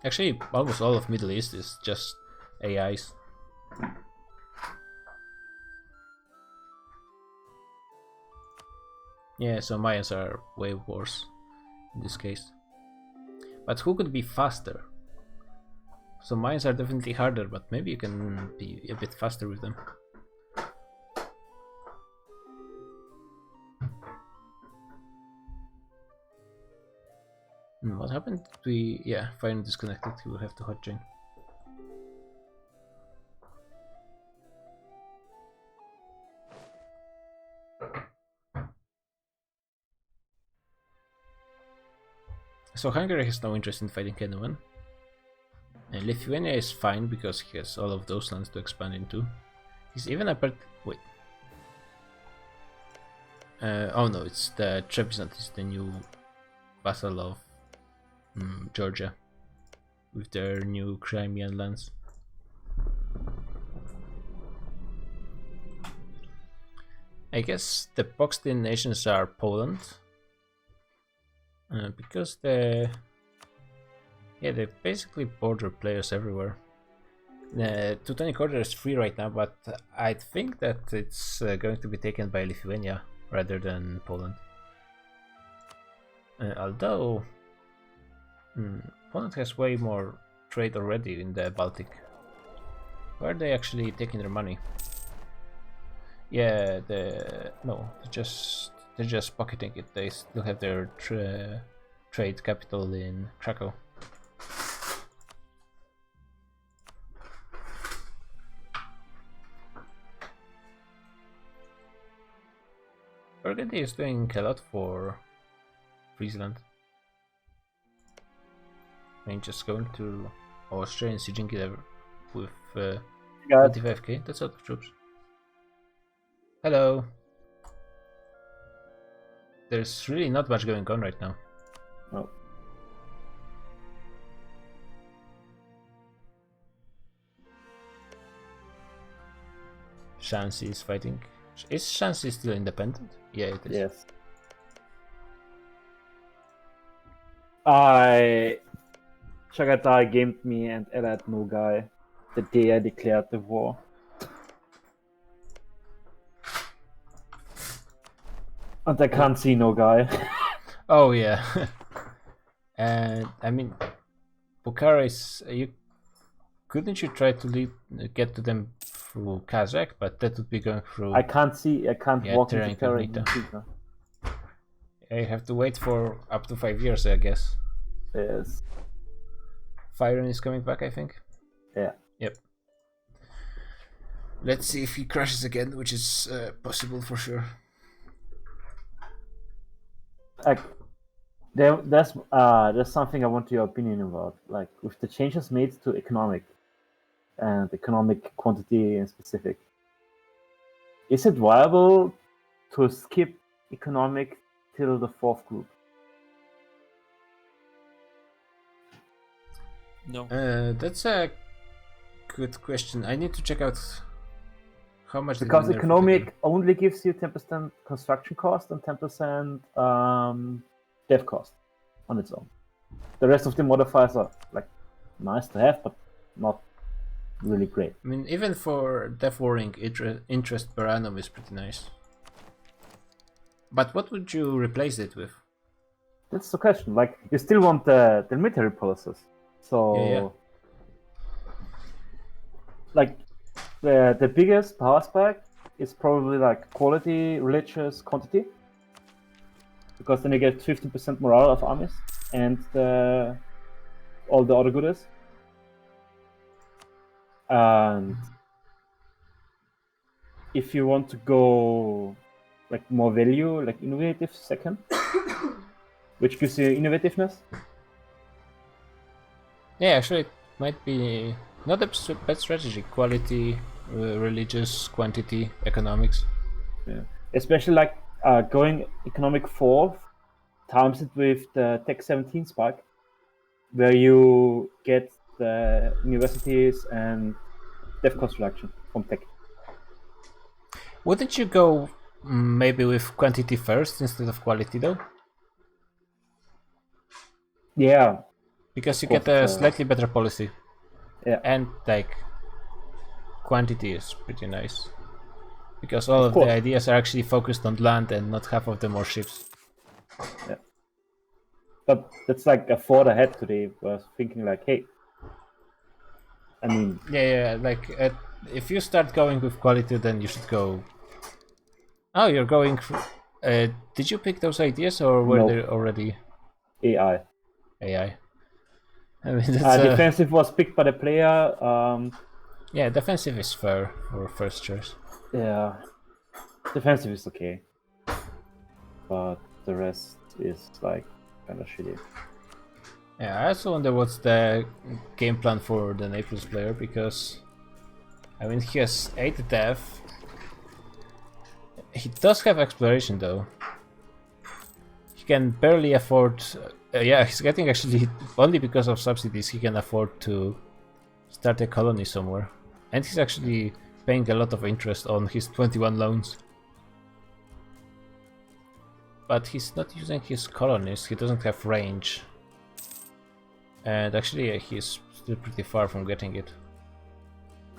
S1: Actually, almost all of Middle East is just AIs. Yeah, so Mayans are way worse in this case. But who could be faster? So Mayans are definitely harder, but maybe you can be a bit faster with them. What happened? Yeah, finally disconnected. He will have to hot join. So Hungary has no interest in fighting anyone. And Lithuania is fine because he has all of those lands to expand into. He's even a part. Wait. Oh no, it's the Trebizond is the new vassal of Georgia with their new Crimean lands. I guess the boxed in nations are Poland. Because they're basically border players everywhere. Teutonic Order is free right now, but I think that it's going to be taken by Lithuania rather than Poland. Although Poland has way more trade already in the Baltic. Where are they actually taking their money? Yeah, they're just pocketing it. They still have their trade capital in Krakow. Burgundy is doing a lot for Friesland. I mean, just going to Austria and sieging it with 25k. That's a lot of troops. Hello. There's really not much going on right now.
S6: No.
S1: Shanxi is fighting. Is Shanxi still independent? Yeah, it is.
S6: Yes. Chagatai gamed me and allied Nogai the day I declared the war. And I can't see Nogai.
S1: Oh yeah. And I mean, Bukhara is couldn't you try to get to them through Kazakh, but that would be going through.
S6: I can't walk
S1: Terra
S6: into Terra
S1: Incognita.
S6: Incognita.
S1: I have to wait for up to 5 years, I guess.
S6: Yes.
S1: Fyron is coming back, I think.
S6: Yeah.
S1: Yep. Let's see if he crashes again, which is possible for sure.
S6: Like, there's something I want your opinion about. Like, with the changes made to economic and economic quantity in specific, is it viable to skip economic till the fourth group?
S14: No.
S1: That's a good question. I need to check out how much.
S6: Because economic only gives you 10% construction cost and 10% dev cost on its own. The rest of the modifiers are like nice to have, but not really great.
S1: I mean, even for dev warring, interest per annum is pretty nice. But what would you replace it with?
S6: That's the question. Like, you still want the military policies. So,
S1: Yeah.
S6: like, the biggest power spike is probably like quality, religious, quantity. Because then you get 50% morale of armies and all the other goodies. And if you want to go like more value, like innovative second, which gives you innovativeness.
S1: Yeah, actually, it might be not a bad strategy. Quality, religious, quantity, economics.
S6: Yeah, especially like going economic 4 times it with the Tech 17 spike, where you get the universities and dev construction from Tech.
S1: Wouldn't you go maybe with quantity first instead of quality though?
S6: Yeah.
S1: Because you get a slightly better policy.
S6: Yeah.
S1: And like quantity is pretty nice. Because all of the ideas are actually focused on land and not half of them are ships.
S6: Yeah. But that's like a thought I had today. I was thinking like, hey, I mean...
S1: Yeah, like if you start going with quality, then you should go... Oh, you're going... did you pick those ideas or were they already...
S6: AI.
S1: I mean, that's,
S6: defensive was picked by the player.
S1: Yeah, defensive is fair for first choice.
S6: Yeah, defensive is okay, but the rest is like kind of shitty.
S1: Yeah, I also wonder what's the game plan for the Naples player, because I mean he has 8 death. He does have exploration though. He can barely afford. Yeah, he's getting actually only because of subsidies he can afford to start a colony somewhere, and he's actually paying a lot of interest on his 21 loans. But he's not using his colonies. He doesn't have range, and actually he's still pretty far from getting it.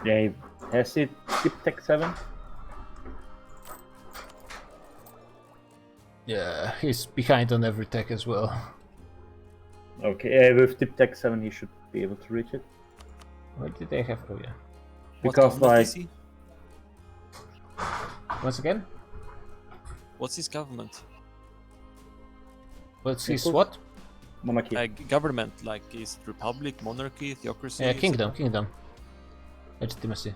S6: Yeah, has it skipped Tech 7?
S1: Yeah, he's behind on every tech as well.
S6: Okay, with Tip Tech 7 he should be able to reach it.
S1: What did they have? Oh yeah.
S6: Because like...
S1: Once again?
S14: What's his government?
S1: What's his what?
S6: Monarchy.
S14: Government, like is it republic, monarchy, theocracy?
S1: Yeah, kingdom. Legitimacy.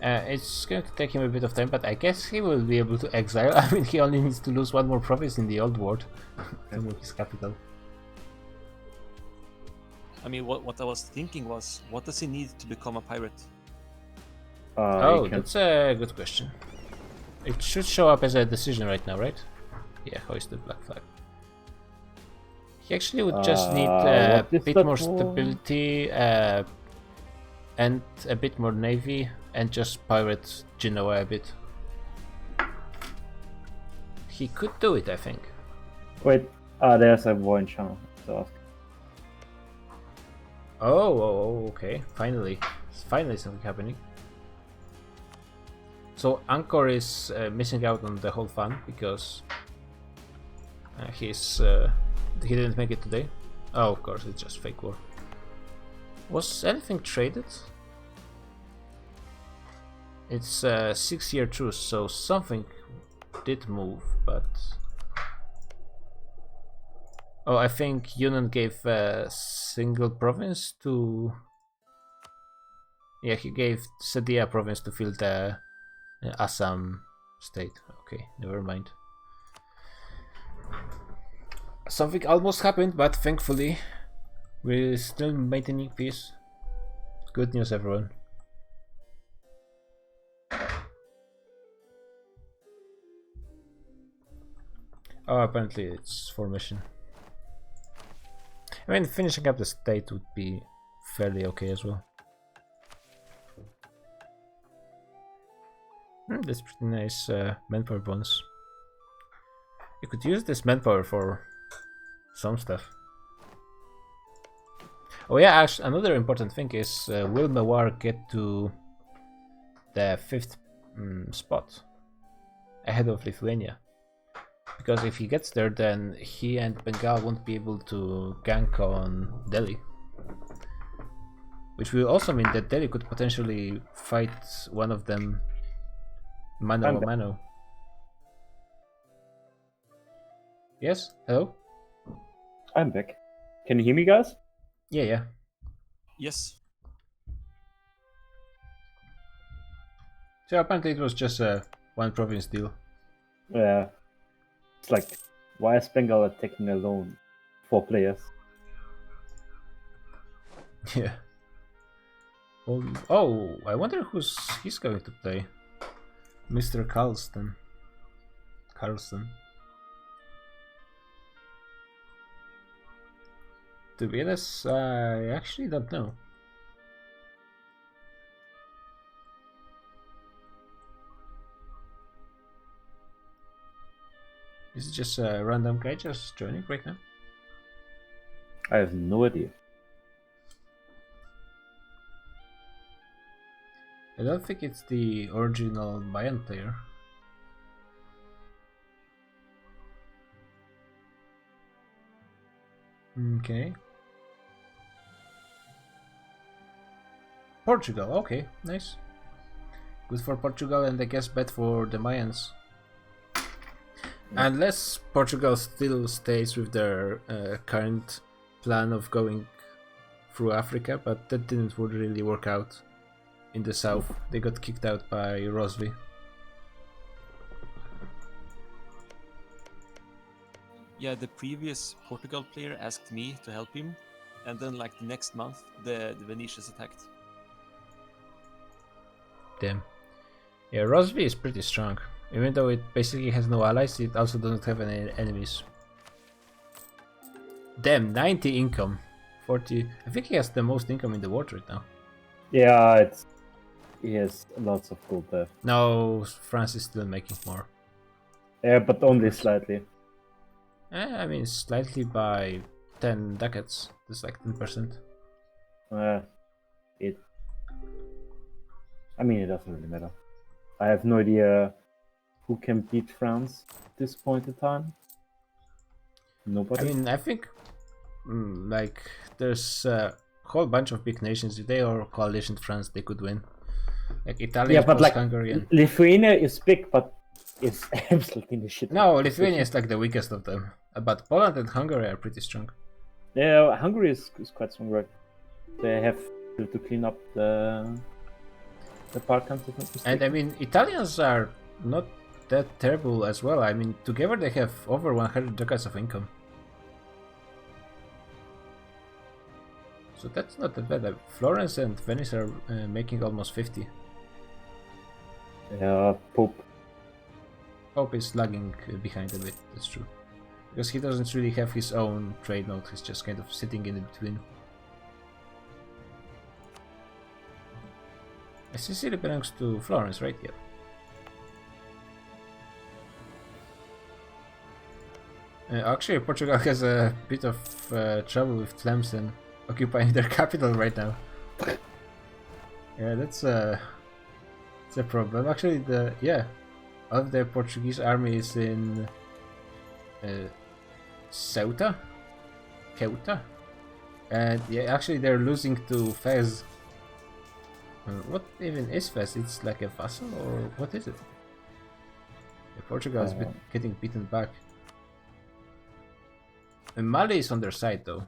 S1: It's going to take him a bit of time, but I guess he will be able to exile. I mean, he only needs to lose 1 more province in the old world to move his capital.
S14: I mean, what I was thinking was, what does he need to become a pirate?
S1: That's a good question. It should show up as a decision right now, right? Yeah, hoist the black flag. He actually would just need a bit more stability and a bit more navy, and just pirate Genoa a bit. He could do it, I think.
S6: Wait, there's a war in China. So.
S1: Oh, okay. Finally something happening. So Angkor is missing out on the whole fun because he didn't make it today. Oh, of course, it's just fake war. Was anything traded? It's a 6-year truce, so something did move, but... Oh, I think Yunnan gave a single province to... Yeah, he gave Sadia province to fill the Assam state. Okay, never mind. Something almost happened, but thankfully we're still maintaining peace. Good news, everyone. Oh, apparently it's formation. I mean, finishing up the state would be fairly okay as well. That's pretty nice manpower bonus. You could use this manpower for some stuff. Oh yeah, actually, another important thing is will Mewar get to the 5th spot ahead of Lithuania? Because if he gets there, then he and Bengal won't be able to gank on Delhi. Which will also mean that Delhi could potentially fight one of them mano a mano. Yes? Hello?
S6: I'm back. Can you hear me, guys?
S1: Yeah, yeah.
S14: Yes.
S1: So apparently it was just a one province deal.
S6: Yeah. It's like, why is Bengal attacking alone 4 players?
S1: Yeah. Oh, I wonder he's going to play. Mr. Carlston. To be honest, I actually don't know. Is it just a random guy just joining right now?
S6: I have no idea.
S1: I don't think it's the original Mayan player. Okay. Portugal, okay, nice. Good for Portugal, and I guess bad for the Mayans. Unless Portugal still stays with their current plan of going through Africa, but that didn't really work out in the south. They got kicked out by Rosby.
S14: Yeah, the previous Portugal player asked me to help him, and then like the next month, the Venetians attacked.
S1: Damn. Yeah, Rosby is pretty strong. Even though it basically has no allies, it also doesn't have any enemies. Damn, 90 income. 40. I think he has the most income in the world right now.
S6: Yeah, he has lots of gold there.
S1: No, France is still making more.
S6: Yeah, but only slightly.
S1: I mean, slightly by 10 ducats. That's like 10%.
S6: I mean, it doesn't really matter. I have no idea who can beat France at this point in time. Nobody.
S1: I mean, I think like there's a whole bunch of big nations. If they are coalition France, they could win. Like Italy,
S6: yeah, but like
S1: Hungary.
S6: Lithuania is big, but it's absolutely in the shit.
S1: No, Lithuania is like the weakest of them. But Poland and Hungary are pretty strong.
S6: Yeah, Hungary is quite strong, right? They have to clean up the Balkans.
S1: And I mean, Italians are not that terrible as well. I mean, together they have over 100 ducats of income. So that's not that bad. Florence and Venice are making almost 50.
S6: Yeah, Pope
S1: is lagging behind a bit, that's true. Because he doesn't really have his own trade node, he's just kind of sitting in between. Sicily belongs to Florence, right? Yeah. Actually, Portugal has a bit of trouble with Tlemcen occupying their capital right now. Yeah, that's a problem. Actually, all of the Portuguese army is in Ceuta, and yeah, actually they're losing to Fez. What even is Fez? It's like a vassal, or what is it? Yeah, Portugal is getting beaten back. And Mali is on their side though.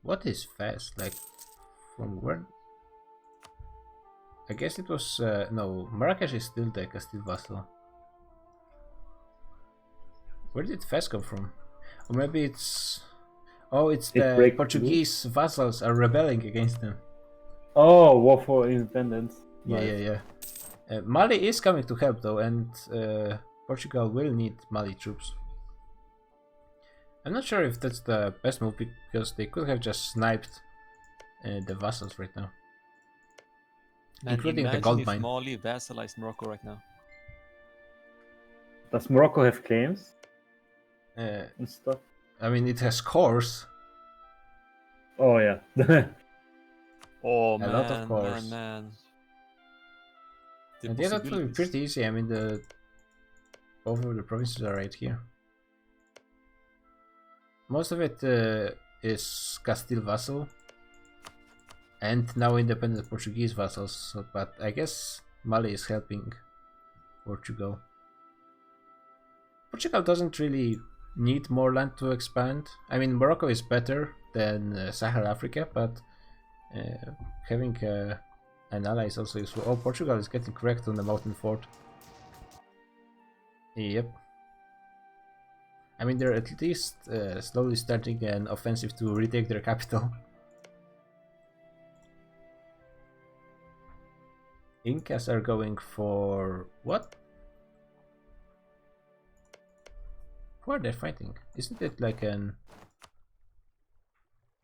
S1: What is Fez? Like, from where? I guess it was no, Marrakesh is still the Castile vassal. Where did Fez come from? Or maybe it's the Portuguese vassals are rebelling against them.
S6: Oh, War for Independence.
S1: Yeah. Mali is coming to help though, and Portugal will need Mali troops. I'm not sure if that's the best move because they could have just sniped the vassals right now.
S14: And
S1: including the
S14: imagine
S1: gold
S14: if
S1: mine.
S14: Mali vassalized Morocco right now.
S6: Does Morocco have claims?
S1: And stuff. I mean, it has cores.
S6: Oh yeah.
S14: Oh
S1: a
S14: man,
S1: lot of cores.
S14: man. The
S1: And yeah, that will be
S14: possibilities.
S1: pretty easy. I mean, both of the provinces are right here. most of it is Castile vassal, and now independent Portuguese vassals. So, but I guess Mali is helping Portugal. Portugal doesn't really need more land to expand. I mean, Morocco is better than Sahara Africa, but having an ally is also useful. Oh, Portugal is getting wrecked on the mountain fort. Yep. I mean, they're at least slowly starting an offensive to retake their capital. Incas are going for what? Who are they fighting? Isn't it like an...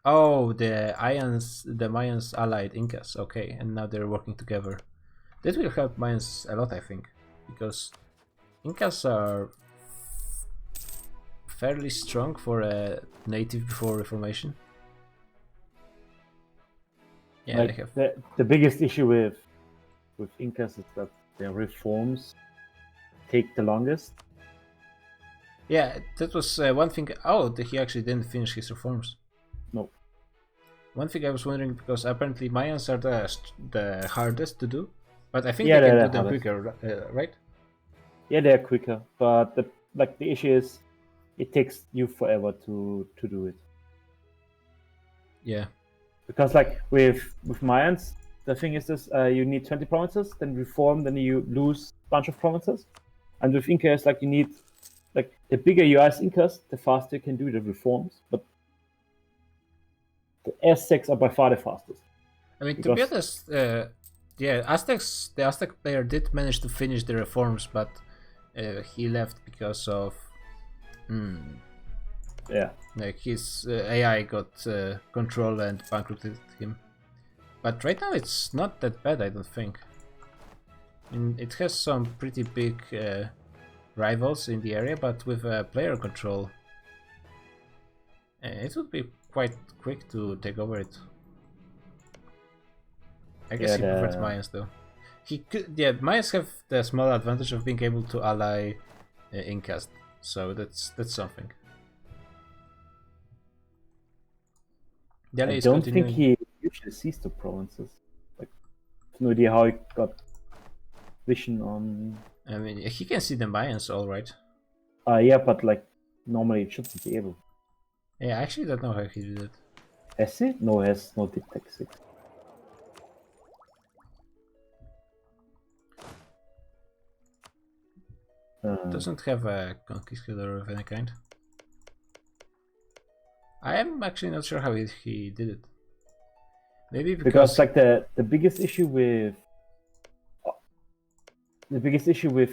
S1: Oh, the Mayans allied Incas. Okay, and now they're working together. That will help Mayans a lot, I think, because Incas are fairly strong for a native before Reformation. Yeah,
S6: like
S1: they have.
S6: The biggest issue with Incas is that their reforms take the longest.
S1: Yeah, that was one thing. Oh, he actually didn't finish his reforms.
S6: No.
S1: One thing I was wondering, because apparently Mayans are the hardest to do, but I think
S6: Yeah,
S1: they can
S6: they're
S1: do them
S6: hardest.
S1: quicker, right?
S6: Yeah, they're quicker, but the issue is it takes you forever to do it.
S1: Yeah.
S6: Because like with Mayans, the thing is this: you need 20 provinces, then reform, then you lose a bunch of provinces. And with Incas, like you need, like the bigger you are as Incas, the faster you can do the reforms. But the Aztecs are by far the fastest.
S1: I mean, to be honest, yeah, the Aztec player did manage to finish the reforms, but he left because of
S6: yeah,
S1: like his AI got control and bankrupted him. But right now it's not that bad, I don't think. I mean, it has some pretty big rivals in the area, but with player control, it would be quite quick to take over it. I guess he prefers Mayans though. He could, yeah, Mayans have the small advantage of being able to ally Incas, so that's something.
S6: I don't think he usually sees the provinces. Like, no idea how he got vision on.
S1: I mean, he can see the Mayans, all right.
S6: Yeah, but like normally it shouldn't be able.
S1: Yeah, I actually don't know how he did it.
S6: Has he? No, he has no Tic Tac 6.
S1: Doesn't have a conquistador of any kind. I am actually not sure how he did it. Maybe
S6: because like the biggest issue with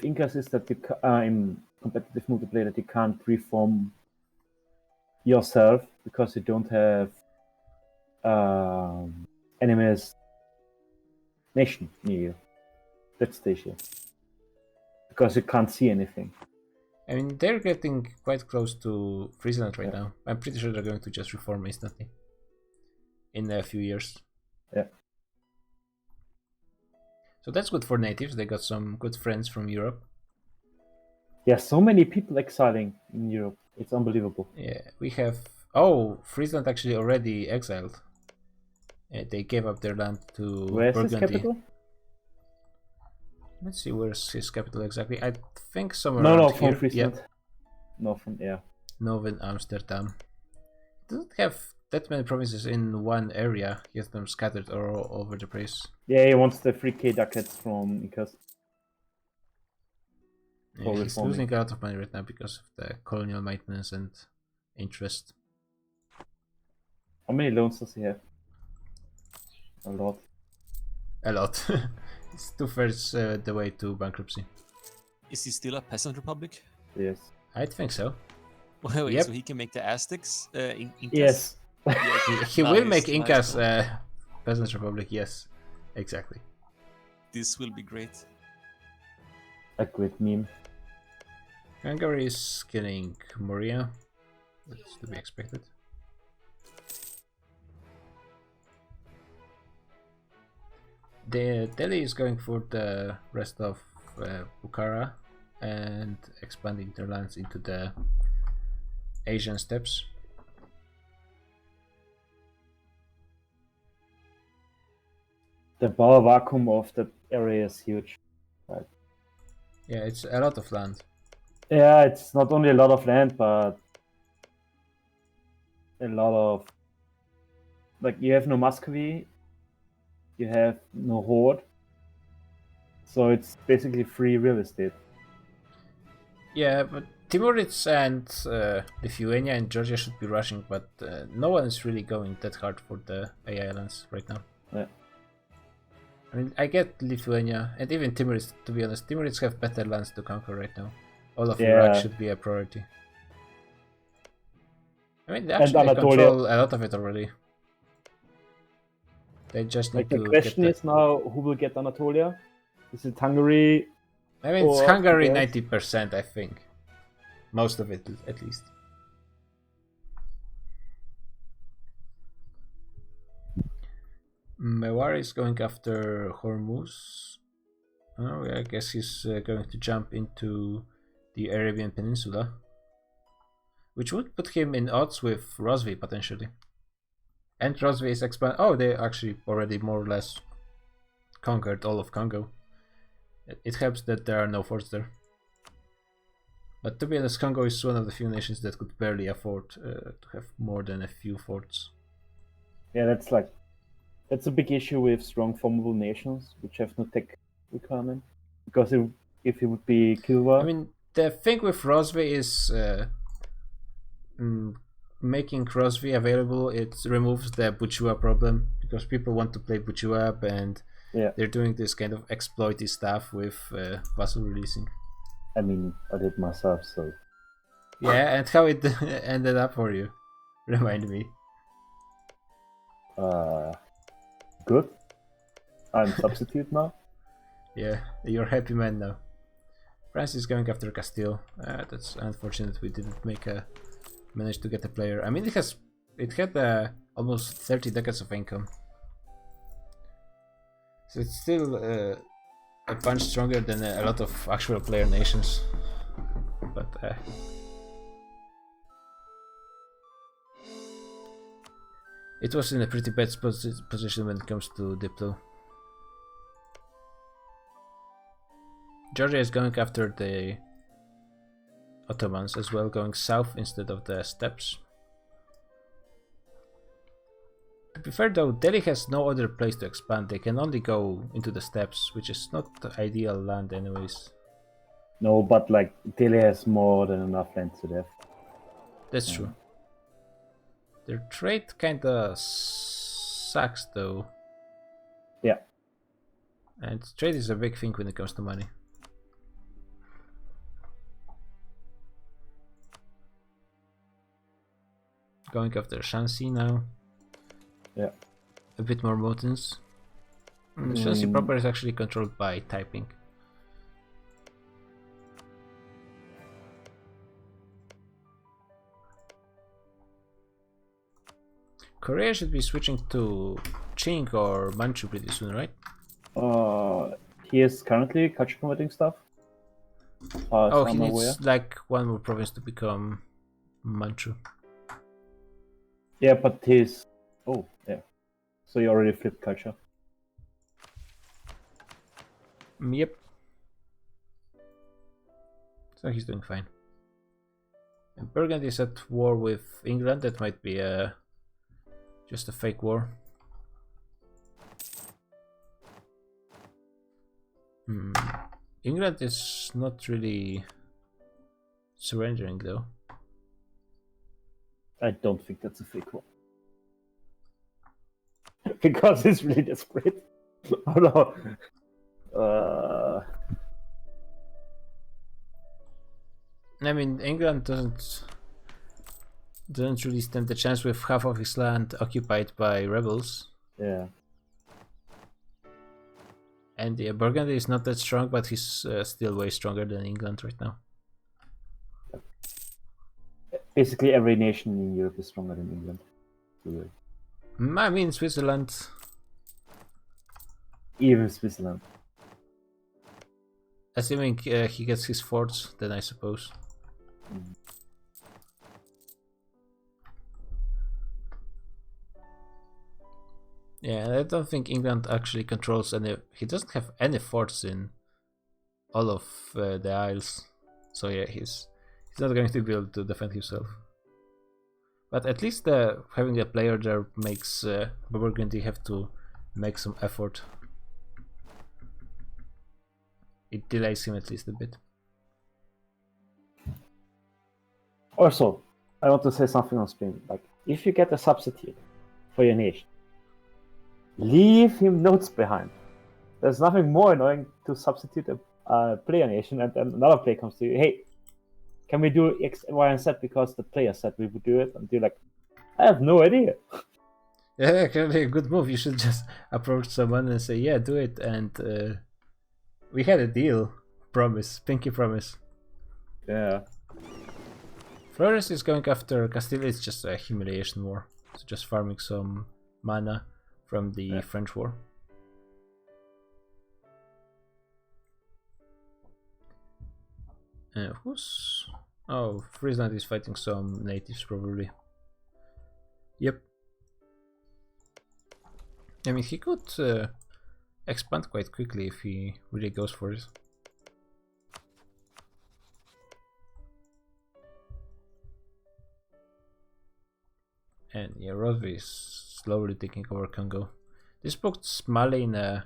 S6: Incas is that you in competitive multiplayer that you can't reform yourself because you don't have enemy's nation near you. That's the issue. Because you can't see anything.
S1: I mean, they're getting quite close to Friesland right now. I'm pretty sure they're going to just reform instantly in a few years.
S6: Yeah.
S1: So that's good for natives. They got some good friends from Europe.
S6: Yeah, so many people exiling in Europe. It's unbelievable.
S1: Yeah, we have... Oh, Friesland actually already exiled. They gave up their land to
S6: Where's
S1: Burgundy.
S6: his capital?
S1: Let's see, where's his capital exactly? I think somewhere
S6: No,
S1: around
S6: from
S1: here.
S6: Friesland.
S1: Yeah.
S6: No, from, yeah.
S1: Noven Amsterdam. It doesn't have that many provinces in one area. He has them scattered all over the place.
S6: Yeah, he wants the 3k ducats from Incas.
S1: Yeah, he's losing a lot of money right now because of the colonial maintenance and interest.
S6: How many loans does he have? A lot.
S1: A lot. It's 2/3 the way to bankruptcy.
S14: Is he still a peasant republic?
S6: Yes.
S1: I think so.
S14: Wait,
S1: Yep.
S14: so he can make the Aztecs Incas?
S6: Yes.
S1: He will make
S14: Nice,
S1: Incas
S14: nice.
S1: Peasant Republic, yes. Exactly.
S14: This will be great.
S6: A great meme.
S1: Hungary is killing Moria. That's to be expected. Delhi is going for the rest of Bukhara and expanding their lands into the Asian steppes.
S6: the power vacuum of that area is huge. Right?
S1: Yeah, it's a lot of land.
S6: Yeah, it's not only a lot of land, but a lot of, like, you have no Muscovy, you have no Horde, so it's basically free real estate.
S1: Yeah, but Timurids and Lithuania and Georgia should be rushing, but no one is really going that hard for the AI lands right now.
S6: Yeah.
S1: I mean, I get Lithuania and even Timurids, to be honest. Timurids have better lands to conquer right now. All of Iraq should be a priority. I mean, they actually control a lot of it already. They just need
S6: to
S1: get
S6: the question is now, who will get Anatolia? Is it Hungary?
S1: I mean, it's Hungary 90%, I think. Most of it, at least. Mewar is going after Hormuz. Oh, yeah, I guess he's going to jump into the Arabian Peninsula, which would put him in odds with Rosvi potentially. And Rosvi is expand. Oh, they actually already more or less conquered all of Congo. It helps that there are no forts there. But to be honest, Congo is one of the few nations that could barely afford to have more than a few forts.
S6: Yeah, that's a big issue with strong formable nations which have no tech requirement. Because if it would be Kilwa.
S1: I mean, the thing with Rosvi is making Rosvi available. It removes the Buchua problem because people want to play Buchua and they're doing this kind of exploity stuff with vassal releasing.
S6: I mean, I did myself, so.
S1: Yeah, and how it ended up for you? Remind me.
S6: Good. I'm substitute now.
S1: Yeah, you're a happy man now. France is going after Castile. That's unfortunate. We didn't manage to get a player. I mean, it had almost 30 decades of income, so it's still a bunch stronger than a lot of actual player nations. But it was in a pretty bad position when it comes to Diplo. Georgia is going after the Ottomans as well, going south instead of the steppes. To be fair though, Delhi has no other place to expand. They can only go into the steppes, which is not the ideal land anyways.
S6: No, but like Delhi has more than enough land to live.
S1: That's true. Their trade kinda sucks though.
S6: Yeah.
S1: And trade is a big thing when it comes to money. Going after Shanxi now.
S6: Yeah.
S1: A bit more mountains. Shanxi proper is actually controlled by typing. Korea should be switching to Qing or Manchu pretty soon, right?
S6: He is currently culture converting stuff.
S1: Oh, he needs like one more province to become Manchu.
S6: Yeah, but he's... Oh, yeah. So you already flipped culture.
S1: Yep. So he's doing fine. And Burgundy is at war with England. That might be just a fake war. England is not really surrendering though.
S6: I don't think that's a fake one. Because it's really desperate. Oh no.
S1: I mean, England doesn't really stand a chance with half of his land occupied by rebels.
S6: Yeah.
S1: And yeah, Burgundy is not that strong, but he's still way stronger than England right now.
S6: Basically, every nation in Europe is stronger than England. So,
S1: I mean, Switzerland.
S6: Even Switzerland.
S1: Assuming he gets his forts, then I suppose. Yeah, I don't think England actually controls any. He doesn't have any forts in all of the Isles, so yeah, he's not going to be able to defend himself. But at least having a player there makes Burgundy have to make some effort. It delays him at least a bit.
S6: Also, I want to say something on stream. Like, if you get a substitute for your nation, leave him notes behind. There's nothing more annoying to substitute a player nation and then another player comes to you, hey, can we do X, Y, and Z because the player said we would do it? And you're like, I have no idea.
S1: Yeah, actually a good move. You should just approach someone and say, yeah, do it. And we had a deal. Promise. Pinky promise.
S6: Yeah.
S1: Flores is going after Castile. It's just a humiliation war. So just farming some mana from the French war. Who's... Oh, Friesland is fighting some natives probably. Yep. I mean, he could expand quite quickly if he really goes for it. And yeah, Rosby is slowly taking over Congo. This puts Mali in a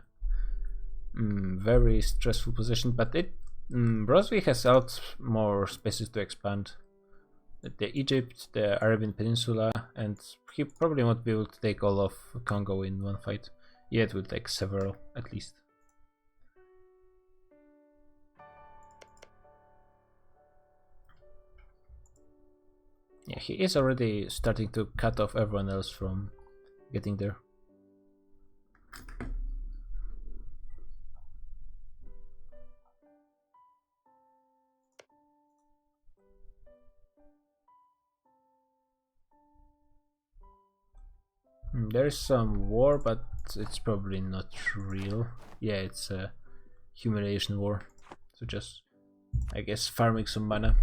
S1: very stressful position, but Rosby has out more spaces to expand. The Egypt, the Arabian Peninsula, and he probably won't be able to take all of Congo in one fight. Yeah, it will take several at least. Yeah, he is already starting to cut off everyone else from getting there. There is some war, but it's probably not real. Yeah, it's a humiliation war. So just, I guess, farming some mana.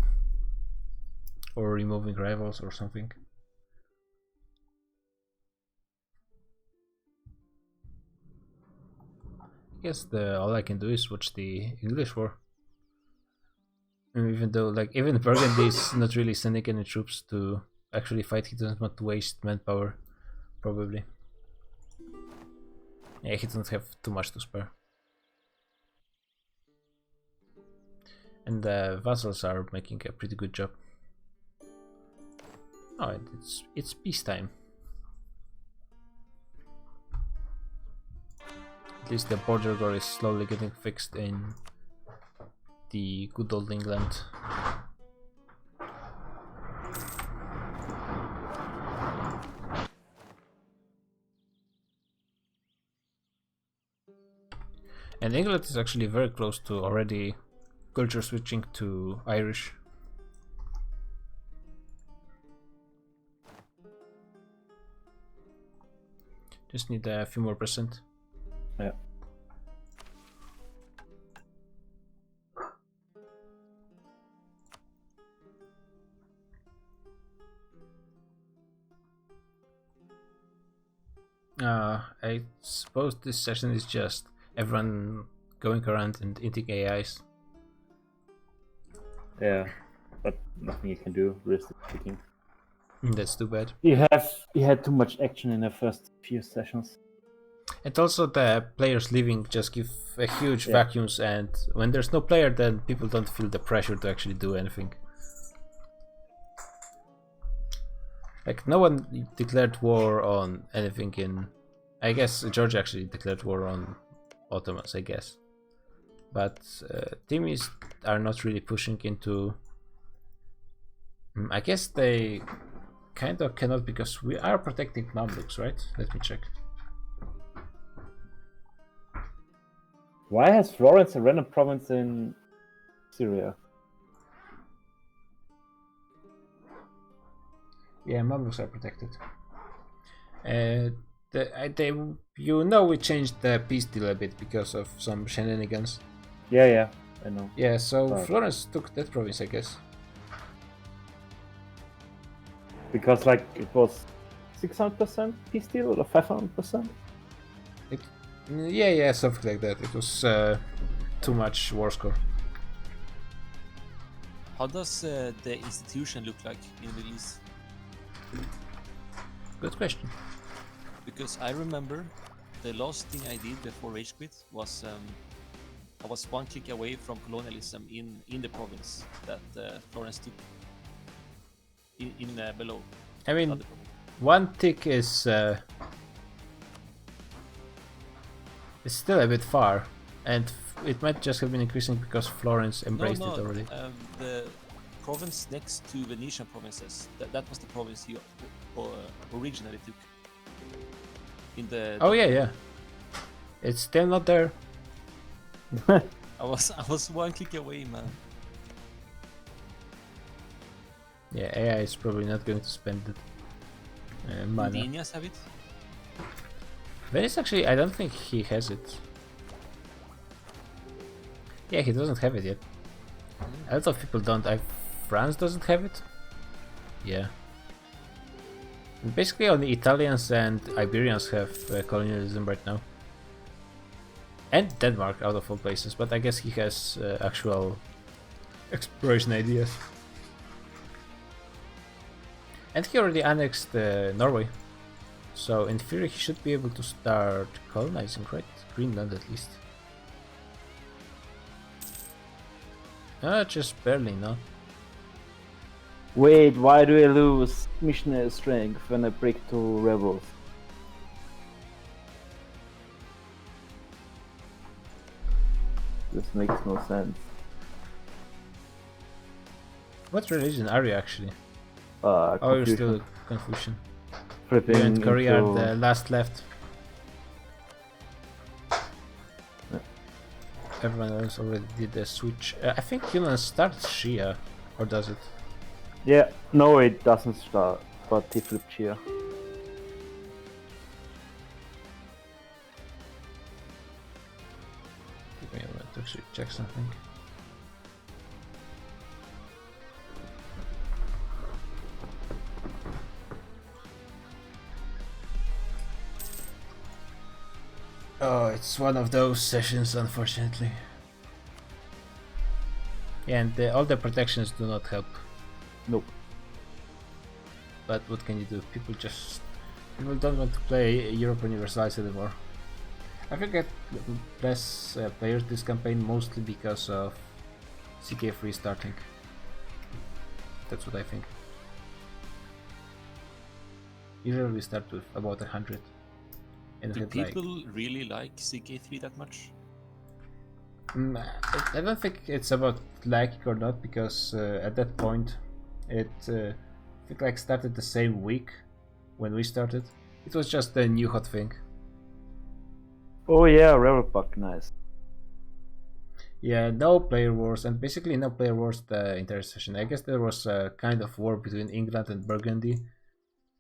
S1: Or removing rivals or something. I guess all I can do is watch the English war. Even though, like, even Burgundy is not really sending any troops to actually fight, he doesn't want to waste manpower. Probably. Yeah, he doesn't have too much to spare. And the vassals are making a pretty good job. Oh, it's peacetime. At least the border war is slowly getting fixed in the good old England. And England is actually very close to already culture switching to Irish. Just need a few more percent.
S6: Yeah.
S1: I suppose this session is just everyone going around and eating AIs.
S6: Yeah, but nothing you can do, realistically speaking.
S1: That's too bad.
S6: You had too much action in the first few sessions.
S1: And also the players leaving just give a huge vacuums, and when there's no player, then people don't feel the pressure to actually do anything. Like, no one declared war on anything in... I guess Georgia actually declared war on Ottomans, I guess. But teams are not really pushing into... I guess they kind of cannot, because we are protecting Mamluks, right? Let me check.
S6: Why has Florence a random province in Syria?
S1: Yeah, Mamluks are protected. You know, we changed the peace deal a bit because of some shenanigans.
S6: Yeah, I know.
S1: Yeah, so Florence took that province, I guess.
S6: Because, like, it was 600% peace deal or 500%?
S1: Yeah, something like that. It was too much war score.
S14: How does the institution look like in the East?
S1: Good question.
S14: Because I remember the last thing I did before Rage Quit was I was one click away from colonialism in the province that Florence took in below.
S1: I mean, one tick is still a bit far, and it might just have been increasing because Florence embraced it already.
S14: The province next to Venetian provinces, that was the province he originally took. In the
S1: oh yeah. It's still not there.
S14: I was one click away, man.
S1: Yeah, AI is probably not going to spend it. Mana.
S14: Indians have it?
S1: Venice actually, I don't think he has it. Yeah, he doesn't have it yet. A lot of people don't. France doesn't have it. Yeah. Basically only Italians and Iberians have colonialism right now. And Denmark, out of all places, but I guess he has actual exploration ideas. And he already annexed Norway, so in theory he should be able to start colonizing, right? Greenland at least. Just barely, no?
S6: Wait, why do I lose missionary strength when I break to rebels? This makes no sense.
S1: What religion are you actually?
S6: Oh,
S1: you're still Confucian.
S6: Flipping
S1: you and Korea
S6: into...
S1: are the last left. Everyone else already did the switch. I think Yunnan starts Shia, or does it?
S6: Yeah, no, it doesn't start, but he flipped Shia.
S1: Give me a minute to actually check something. Oh, it's one of those sessions, unfortunately. Yeah, and all the protections do not help.
S6: Nope.
S1: But what can you do? People don't want to play Europe Universalis anymore. I think I get less players this campaign mostly because of CK3 starting. That's what I think. Usually we start with about 100. And
S14: do people really like CK3 that much?
S1: I don't think it's about liking or not, because at that point it I think like started the same week when we started. It was just a new hot thing.
S6: Oh yeah, Rebel Pack, nice.
S1: Yeah, no player wars, and basically no player wars the entire session. I guess there was a kind of war between England and Burgundy,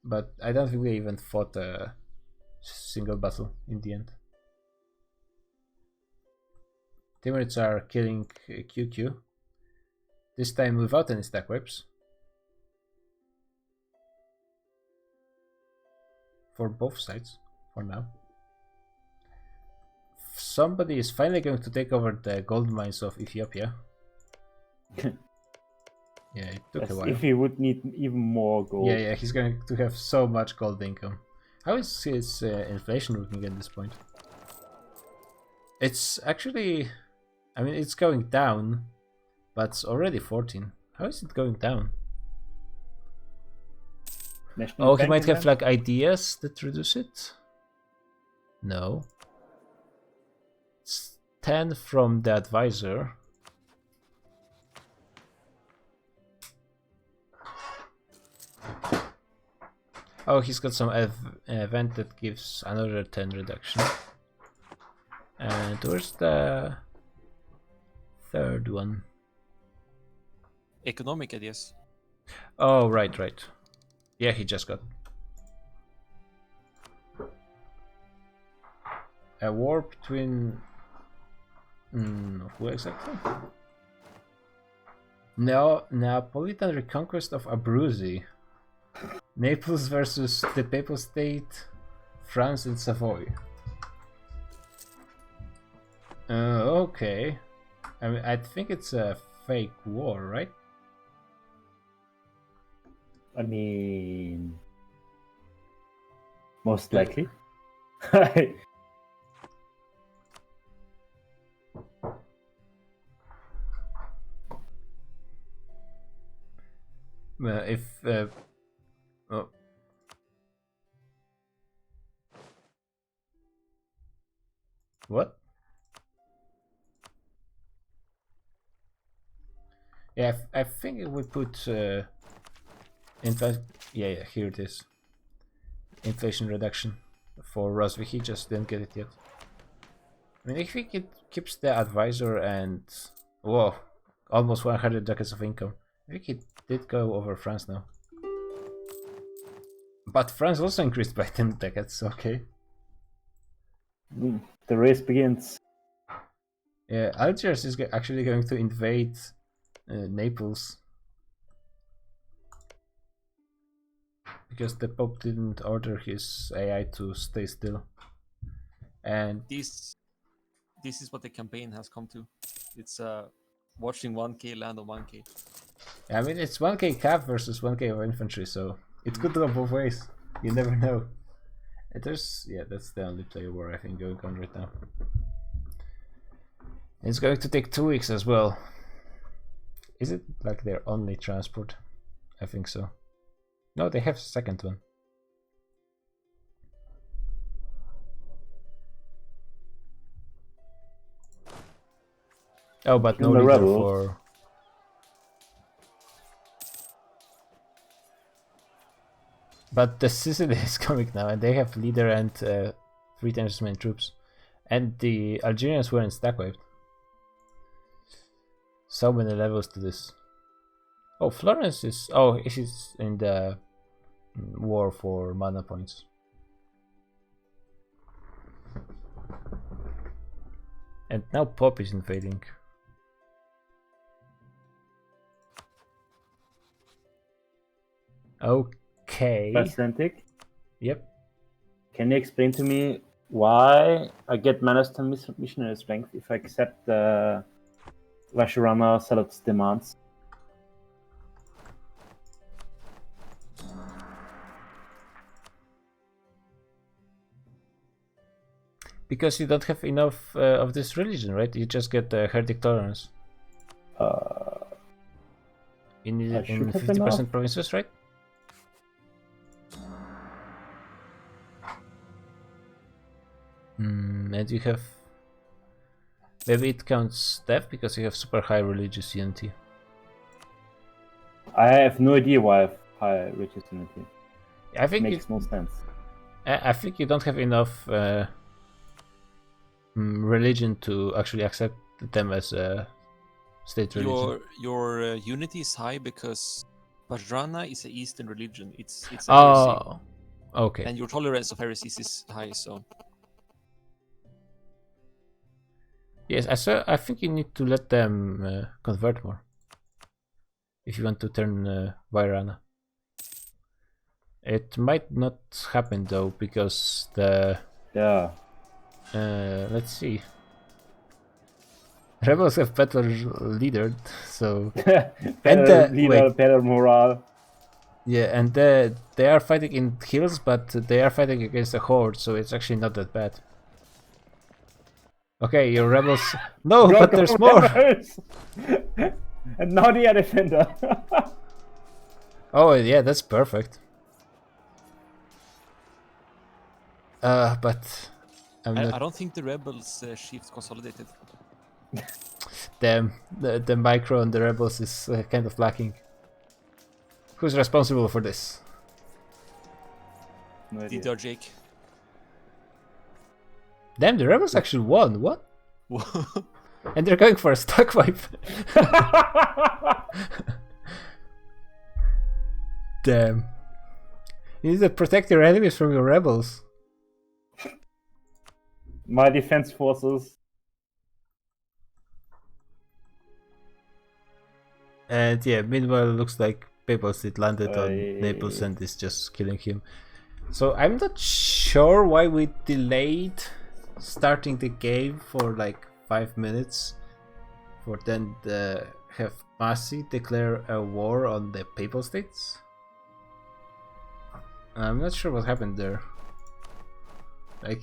S1: but I don't think they even fought a single battle in the end. Timurids are killing QQ, this time without any stack wipes. For both sides, for now. Somebody is finally going to take over the gold mines of Ethiopia. Yeah, it took a while.
S6: If he would need even more gold.
S1: Yeah, he's going to have so much gold income. How is his inflation looking at this point? It's actually, I mean, it's going down, but it's already 14. How is it going down?
S6: National
S1: he might have
S6: event?
S1: like ideas that reduce it? No. It's 10 from the advisor. Oh, he's got some event that gives another 10 reduction. And where's the third one?
S14: Economic ideas.
S1: Oh, right. Yeah, he just got a war between who exactly? Neapolitan reconquest of Abruzzi. Naples versus the Papal State, France and Savoy. Okay. I mean, I think it's a fake war, right?
S6: I mean, most likely.
S1: If oh. What? Yeah, I think it would put in fact, yeah, here it is. Inflation reduction for Rosvik. He just didn't get it yet. I mean, I think it keeps the advisor and whoa, almost 100 ducats of income. I think it did go over France now. But France also increased by 10 ducats, okay.
S6: The race begins.
S1: Yeah, Algiers is actually going to invade Naples. Because the Pope didn't order his AI to stay still. And
S14: this is what the campaign has come to. It's watching 1k land on 1k.
S1: I mean, it's 1k cap versus 1k of infantry, so it could go both ways. You never know. There's, yeah, that's the only player war I think going on right now. It's going to take 2 weeks as well. Is it like their only transport? I think so. No, they have a second one. Oh, but no leader for... But the Sicily is coming now, and they have leader and 3 times as many troops. And the Algerians were in stack wiped. So many levels to this. Oh, Florence is... Oh, she's in the war for mana points. And now Pop is invading. Okay.
S6: Atlantic?
S1: Yep.
S6: Can you explain to me why I get minus 10 missionary strength if I accept the Vashurana Salad's demands?
S1: Because you don't have enough of this religion, right? You just get the heretic tolerance. In 50% provinces, right? And you have... Maybe it counts death because you have super high religious unity.
S6: I have no idea why I have high religious unity.
S1: I think
S6: it makes no sense.
S1: I think you don't have enough religion to actually accept them as a state religion.
S14: Your unity is high because Vajrana is an Eastern religion. It's a heresy.
S1: Oh, okay.
S14: And your tolerance of heresies is high, so.
S1: Yes, I think you need to let them convert more if you want to turn Vairana. It might not happen though because the let's see. Rebels have better leader, so
S6: better leader, better morale.
S1: Yeah, and they are fighting in hills, but they are fighting against a horde, so it's actually not that bad. Okay, your rebels. No, but there's more.
S6: And now they are defender.
S1: Oh yeah, that's perfect. But
S14: I don't think the rebels shift consolidated.
S1: the micro on the rebels is kind of lacking. Who's responsible for this?
S6: No
S14: DDR Jake.
S1: Damn, the rebels actually won. What? And they're going for a stock wipe. Damn. You need to protect your enemies from your rebels.
S6: My defense forces.
S1: And yeah, meanwhile, it looks like Papal State landed on Naples and is just killing him. So I'm not sure why we delayed starting the game for like 5 minutes for then have Masi declare a war on the Papal States. I'm not sure what happened there. Like,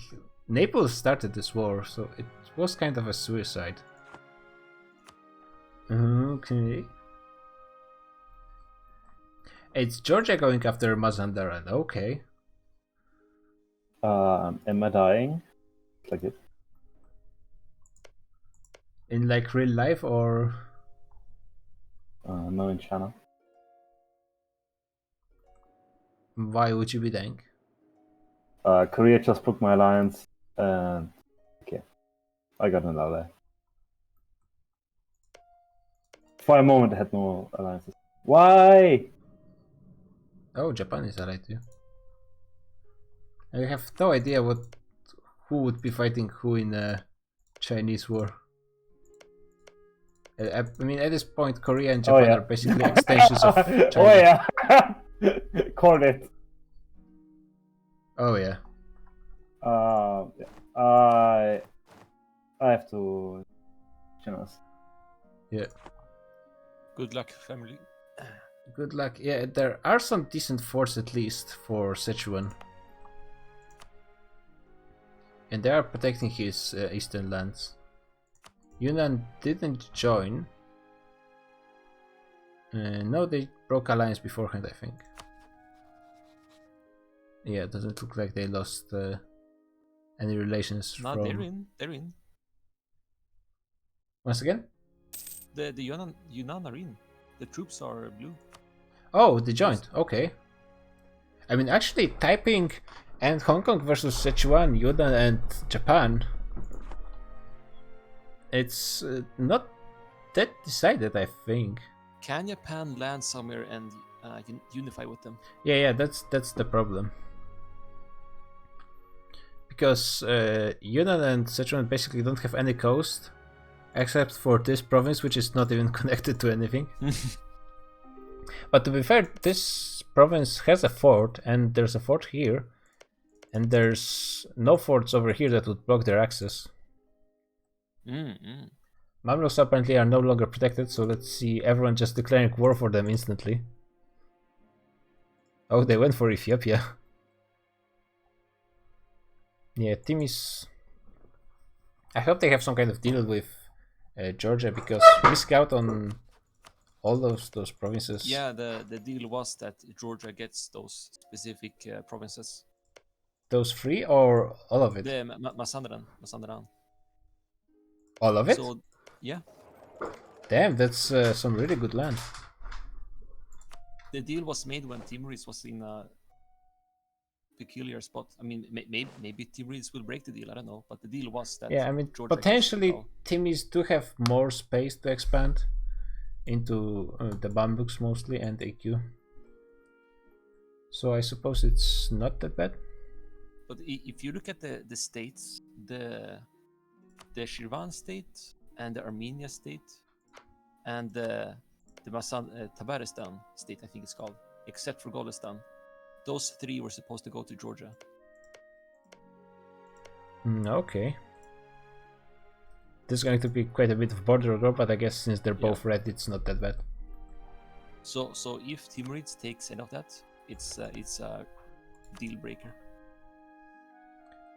S1: Naples started this war, so it was kind of a suicide. Okay. It's Georgia going after Mazandaran, okay.
S6: Am I dying? Like it.
S1: In like real life or?
S6: No, in channel.
S1: Why would you be dying?
S6: Korea just broke my alliance, and okay, I got an ally. For a moment, I had no alliances. Why?
S1: Oh, Japan is allied too. I have no idea who would be fighting who in a Chinese war. I mean, at this point, Korea and Japan are basically extensions of China.
S6: Oh yeah, called it.
S1: Oh yeah.
S6: I have to channels.
S1: Yeah.
S14: Good luck, family.
S1: Good luck. Yeah, there are some decent forts at least for Sichuan. And they are protecting his eastern lands. Yunnan didn't join. No, they broke alliance beforehand, I think. Yeah, it doesn't look like they lost any relations
S14: No,
S1: from...
S14: they're in.
S1: Once again?
S14: The Yunnan are in. The troops are blue.
S1: Oh, they joined. Okay. I mean, actually, Taiping and Hong Kong versus Sichuan, Yunnan and Japan. It's not that decided, I think.
S14: Can Japan land somewhere and unify with them?
S1: Yeah, that's the problem. Because Yunnan and Sichuan basically don't have any coast, except for this province, which is not even connected to anything. But to be fair, this province has a fort, and there's a fort here, and there's no forts over here that would block their access. Mamluks apparently are no longer protected, so let's see everyone just declaring war for them instantly. Oh, they went for Ethiopia. Yeah, Timis. I hope they have some kind of deal with Georgia, because missing out on all those provinces.
S14: Yeah, the deal was that Georgia gets those specific provinces.
S1: Those three or all of it?
S14: The Mazandaran.
S1: All of it?
S14: So, yeah.
S1: Damn, that's some really good land.
S14: The deal was made when Timurids was in a peculiar spot. I mean, maybe Timurids will break the deal. I don't know, but the deal was that.
S1: Yeah, I mean,
S14: Georgia
S1: potentially Timis do have more space to expand into the Bambuks mostly and AQ. So I suppose it's not that bad.
S14: But if you look at the states, the Shirvan state and the Armenia state and the Tabaristan state, I think it's called, except for Golestan, those three were supposed to go to Georgia.
S1: Okay. There's going to be quite a bit of border war, but I guess since they're both red, it's not that bad.
S14: So if Timurids takes any of that, it's a deal breaker.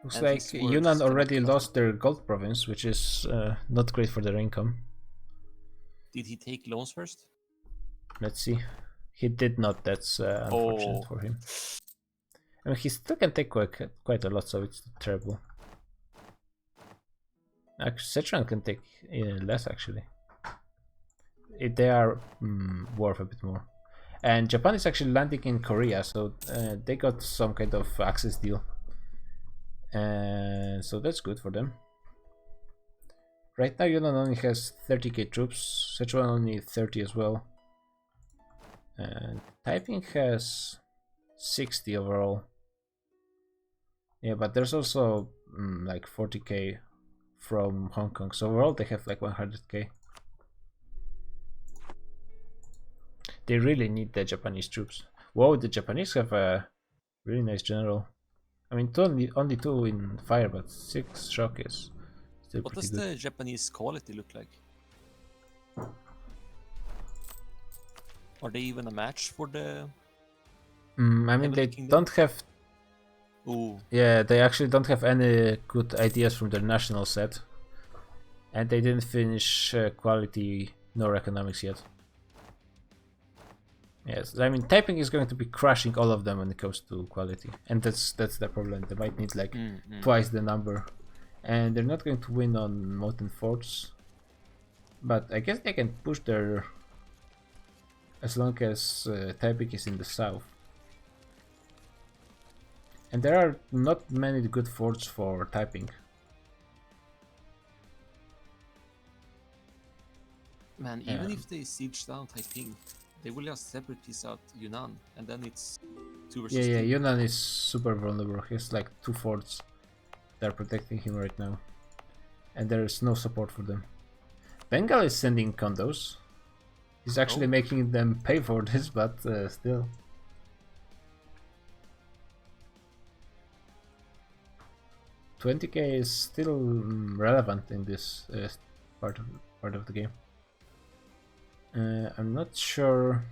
S1: Looks
S14: And
S1: like
S14: his words
S1: Yunnan
S14: cannot
S1: already
S14: be
S1: lost their gold province, which is not great for their income.
S14: Did he take loans first?
S1: Let's see. He did not. That's unfortunate for him. I mean, he still can take quite a lot, so it's not terrible. Actually, Sichuan can take less, actually. They are worth a bit more. And Japan is actually landing in Korea, so they got some kind of access deal. So that's good for them. Right now, Yunnan only has 30k troops, Sichuan only 30 as well. And Taiping has 60 overall. Yeah, but there's also like 40k from Hong Kong, so overall they have like 100k. They really need the Japanese troops. Whoa, the Japanese have a really nice general. I mean, only 2 in fire, but 6 shock is Still
S14: What
S1: pretty
S14: does
S1: good.
S14: the Japanese quality look like? Are they even a match for the?
S1: I mean,
S14: Heavenly
S1: they
S14: Kingdom?
S1: don't have.
S14: Ooh.
S1: Yeah, they actually don't have any good ideas from their national set, and they didn't finish quality nor economics yet. Yes, I mean typing is going to be crushing all of them when it comes to quality, and that's the problem. They might need like twice the number, and they're not going to win on Molten Forts. But I guess they can push their, as long as typing is in the south. And there are not many good forts for typing.
S14: Man, even if they siege down Taiping, they will just separate piece out Yunnan, and then it's 2 versus 2.
S1: Yeah, Yunnan is super vulnerable. He has like 2 forts that are protecting him right now, and there is no support for them. Bengal is sending condos. He's actually making them pay for this, but still. $20k is still relevant in this part of the game. I'm not sure.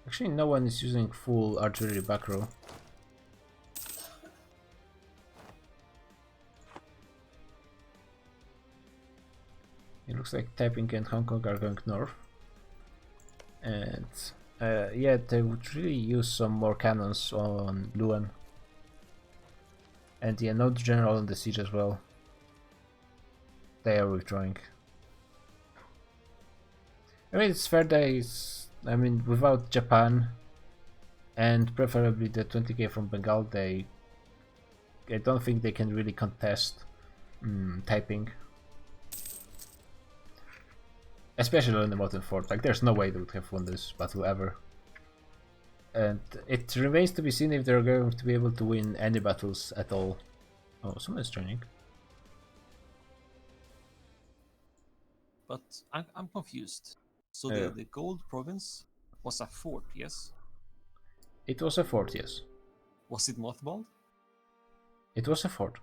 S1: Actually, no one is using full artillery back row. It looks like Taiping and Hong Kong are going north. And yeah, they would really use some more cannons on Luan. And yeah, no general on the siege as well. They are withdrawing. I mean, it's fair days. I mean, without Japan and preferably the 20k from Bengal, I don't think they can really contest Taiping. Especially on the Molten Fort. Like, there's no way they would have won this battle ever. And it remains to be seen if they're going to be able to win any battles at all. Oh, someone's joining.
S14: But I'm confused. So the gold province was a fort, yes?
S1: It was a fort, yes.
S14: Was it mothballed?
S1: It was a fort.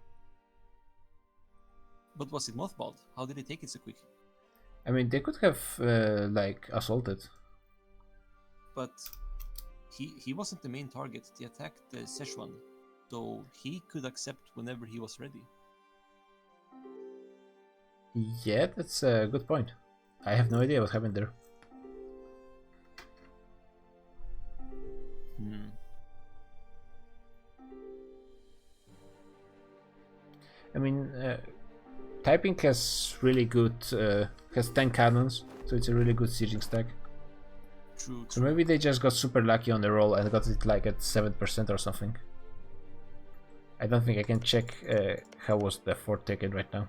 S14: But was it mothballed? How did they take it so quick?
S1: I mean, they could have like assaulted.
S14: But he wasn't the main target. They attacked Szechuan, so he could accept whenever he was ready.
S1: Yeah, that's a good point. I have no idea what happened there. I mean, Taiping has really good, has 10 cannons, so it's a really good sieging stack.
S14: True.
S1: So maybe they just got super lucky on the roll and got it like at 7% or something. I don't think I can check how was the fort taken right now.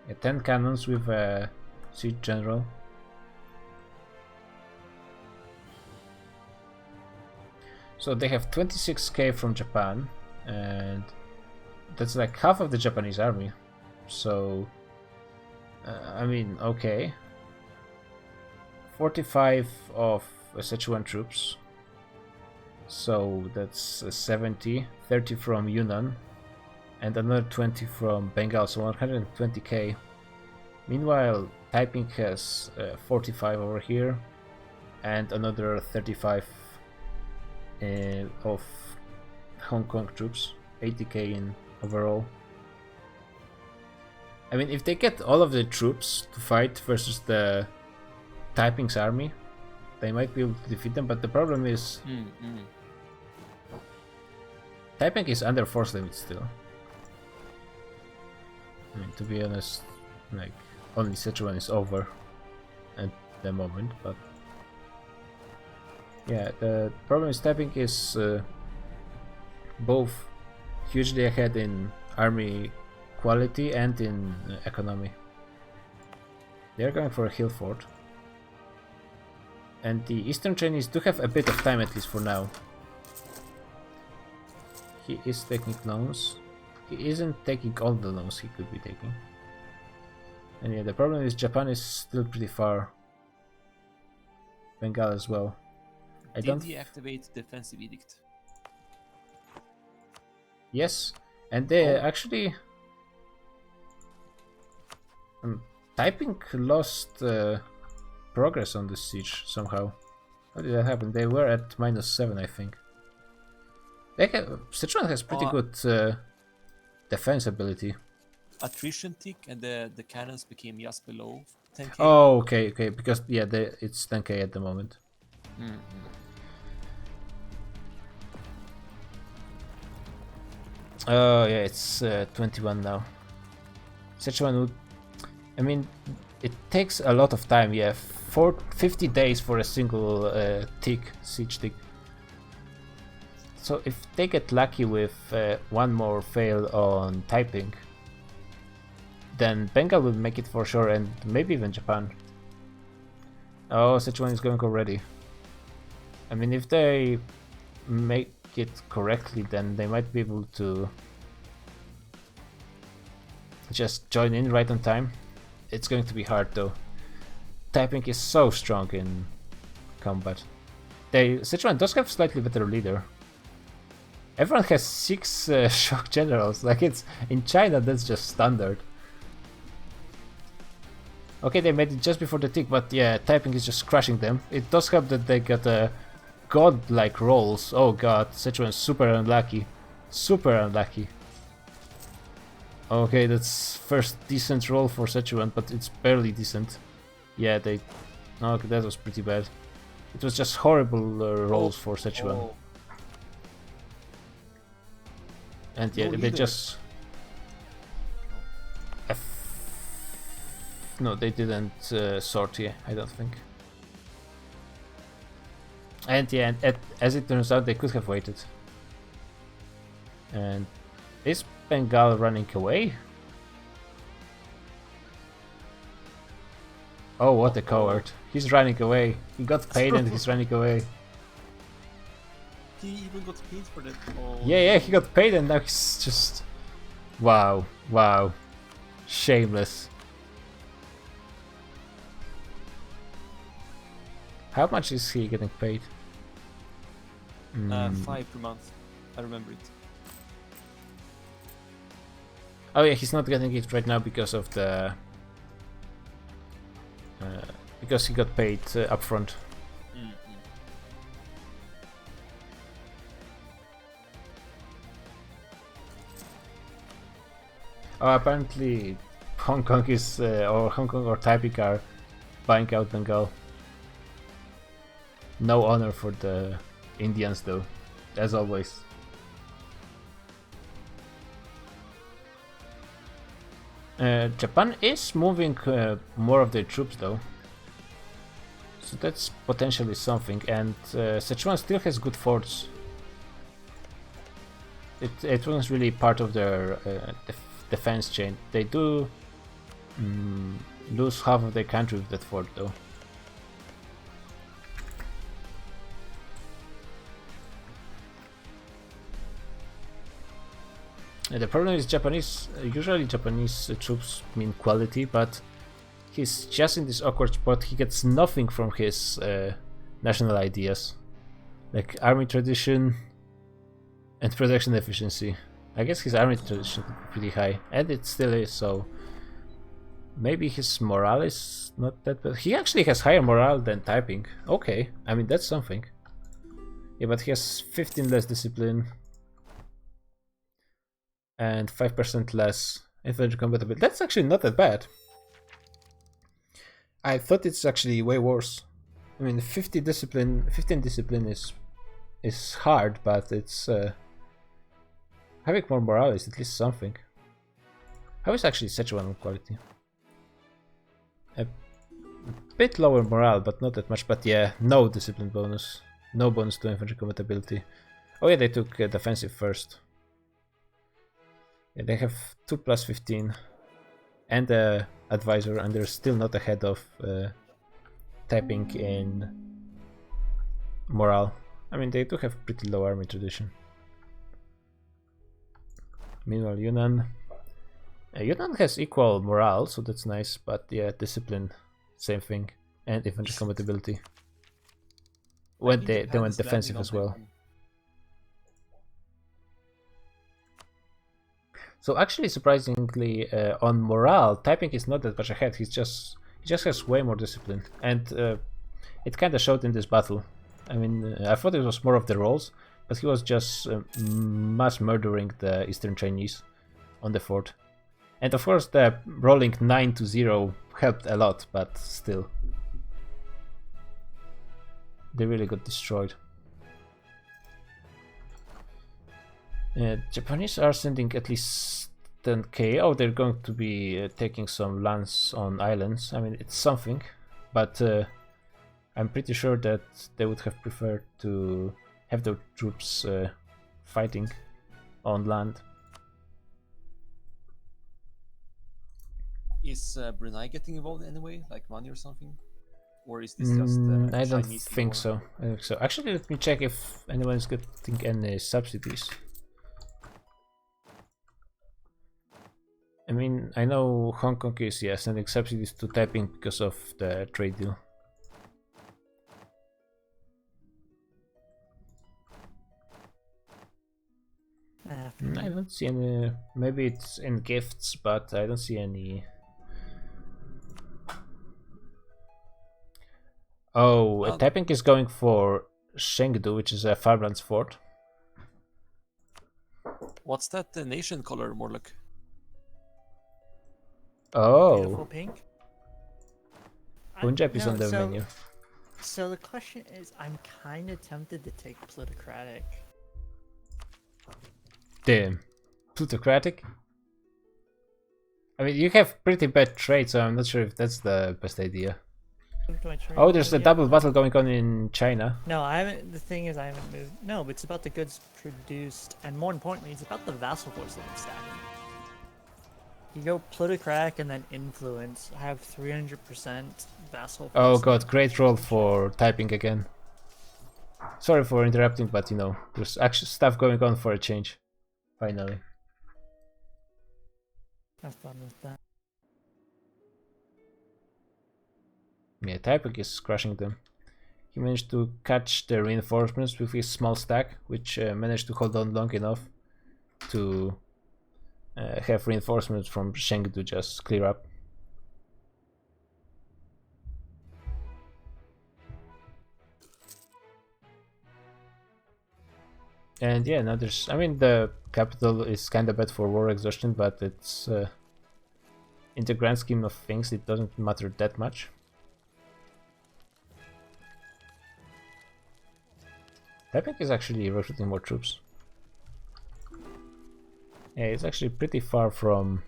S1: Yeah, 10 cannons with a siege general. So they have 26k from Japan, and that's like half of the Japanese army. So, I mean, okay. 45 of Szechuan troops. So that's 70. 30 from Yunnan, and another 20 from Bengal, so 120k. Meanwhile, Taiping has 45 over here, and another 35 of Hong Kong troops, 80k in overall. I mean, if they get all of the troops to fight versus the Taiping's army, they might be able to defeat them, but the problem is Taiping is under force limit still. I mean, to be honest, like, only Sichuan is over at the moment, but yeah, the problem is Taiping is both hugely ahead in army quality and in economy. They're going for a hill fort. And the Eastern Chinese do have a bit of time, at least for now. He is taking loans. He isn't taking all the loans he could be taking. And yeah, the problem is Japan is still pretty far. Bengal as well.
S14: Did he activate defensive edict?
S1: Yes, and they actually Taiping lost progress on this siege somehow. How did that happen? They were at -7, I think. Sichuan has pretty good defense ability.
S14: Attrition tick and the cannons became just below 10k.
S1: Oh, okay, because yeah, it's 10k at the moment. Oh yeah, it's 21 now. Sichuan would, I mean, it takes a lot of time. Yeah, 50 days for a single siege tick. So if they get lucky with one more fail on Taiping, then Bengal will make it for sure, and maybe even Japan. Oh, Sichuan is going already. I mean, if they make it correctly, then they might be able to just join in right on time. It's going to be hard though. Taiping is so strong in combat. Sichuan does have slightly better leader. Everyone has 6 shock generals. Like, it's in China, that's just standard. Okay, they made it just before the tick, but yeah, Taiping is just crushing them. It does help that they got godlike rolls. Oh god, Sichuan is super unlucky. Super unlucky. Okay, that's first decent roll for Sichuan, but it's barely decent. Yeah, okay, that was pretty bad. It was just horrible rolls for Sichuan. And yeah, they just... No, they didn't sort here, I don't think. And yeah, as it turns out, they could have waited. And is Bengal running away? Oh, what a coward. He's running away. He got paid and he's running away.
S14: He even got paid for that. Oh.
S1: Yeah, he got paid and now he's just... Wow. Shameless. How much is he getting paid?
S14: 5 per month. I remember it.
S1: Oh yeah, he's not getting it right now because of the... because he got paid upfront. Oh, apparently Hong Kong is, or Hong Kong or Taiping are buying out Bengal. No honor for the Indians though, as always. Japan is moving more of their troops though, so that's potentially something, and Sichuan still has good forts. It wasn't really part of their defense chain. They do lose half of their country with that fort though. The problem is usually Japanese troops mean quality, but he's just in this awkward spot. He gets nothing from his national ideas, like army tradition and production efficiency. I guess his army tradition is pretty high, and it still is, so maybe his morale is not that bad. He actually has higher morale than Taiping. Okay, I mean, that's something. Yeah, but he has 15 less discipline and 5% less infantry compatibility. That's actually not that bad. I thought it's actually way worse. I mean, 15 discipline is hard, but it's having more morale is at least something. How is actually Sichuan quality? A bit lower morale, but not that much. But yeah, no discipline bonus, no bonus to infantry compatibility. Oh yeah, they took defensive first. Yeah, they have 2 + 15 and advisor, and they're still not ahead of Taiping in morale. I mean, they do have pretty low army tradition. Meanwhile, Yunnan has equal morale, so that's nice, but yeah, discipline, same thing, and infantry compatibility. They went defensive as well. So actually, surprisingly, on morale, Typing is not that much ahead. He just has way more discipline, and it kind of showed in this battle. I mean, I thought it was more of the rolls, but he was just mass murdering the Eastern Chinese on the fort. And of course, the rolling 9-0 helped a lot, but still, they really got destroyed. Japanese are sending at least 10k. Oh, they're going to be taking some lands on islands. I mean, it's something, but I'm pretty sure that they would have preferred to have their troops fighting on land.
S14: Is Brunei getting involved anyway, like money or something? Or is this just
S1: I don't
S14: Chinese
S1: think
S14: war?
S1: so. I think so. Actually, let me check if anyone is getting any subsidies. I mean, I know Hong Kong is sending subsidies to Taiping because of the trade deal. I don't see any. Maybe it's in gifts, but I don't see any. Oh, Taiping is going for Chengdu, which is a farmlands fort.
S14: What's that nation color, Morlock?
S17: Beautiful
S1: Oh,
S17: pink.
S1: Punjab is
S17: No,
S1: on the
S17: so-
S1: menu.
S17: So the question is, I'm kind of tempted to take plutocratic.
S1: Damn, plutocratic. I mean, you have pretty bad trade, so I'm not sure if that's the best idea. Oh, there's a double battle going on in China.
S17: No, I haven't. The thing is, I haven't moved. No, but it's about the goods produced, and more importantly, it's about the vassal force that I'm stacking. You go plutocratic and then influence. I have 300% vassal force.
S1: Oh god, great roll for Typing again. Sorry for interrupting, but you know, there's actually stuff going on for a change. Finally.
S17: Have fun with that.
S1: Yeah, Typing is crushing them. He managed to catch the reinforcements with his small stack, which managed to hold on long enough to have reinforcements from Chengdu just clear up. And yeah, now there's, I mean, the capital is kind of bad for war exhaustion, but it's in the grand scheme of things, it doesn't matter that much. Taiping is actually recruiting more troops. Yeah, it's actually pretty far from...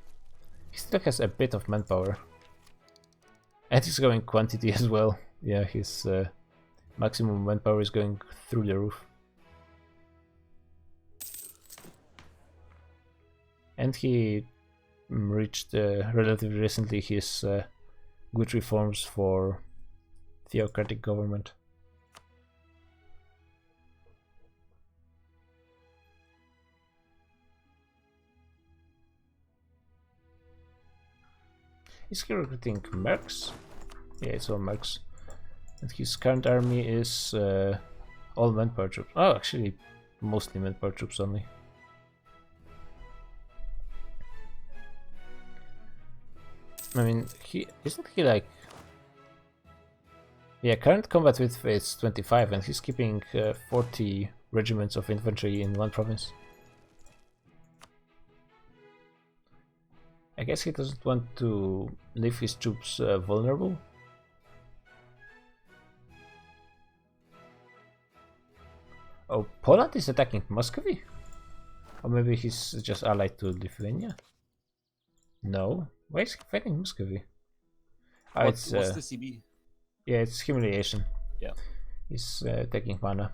S1: He still has a bit of manpower. And he's going quantity as well. Yeah, his maximum manpower is going through the roof. And he reached relatively recently his good reforms for theocratic government. Is he recruiting mercs? Yeah, it's all mercs. And his current army is all manpower troops. Oh, actually, mostly manpower troops only. I mean, isn't he like... Yeah, current combat width is 25 and he's keeping 40 regiments of infantry in one province. I guess he doesn't want to leave his troops vulnerable. Oh, Poland is attacking Muscovy? Or maybe he's just allied to Lithuania? No. Why is he fighting Muscovy? Oh,
S14: What's the CB?
S1: Yeah, it's humiliation.
S14: Yeah.
S1: He's taking mana.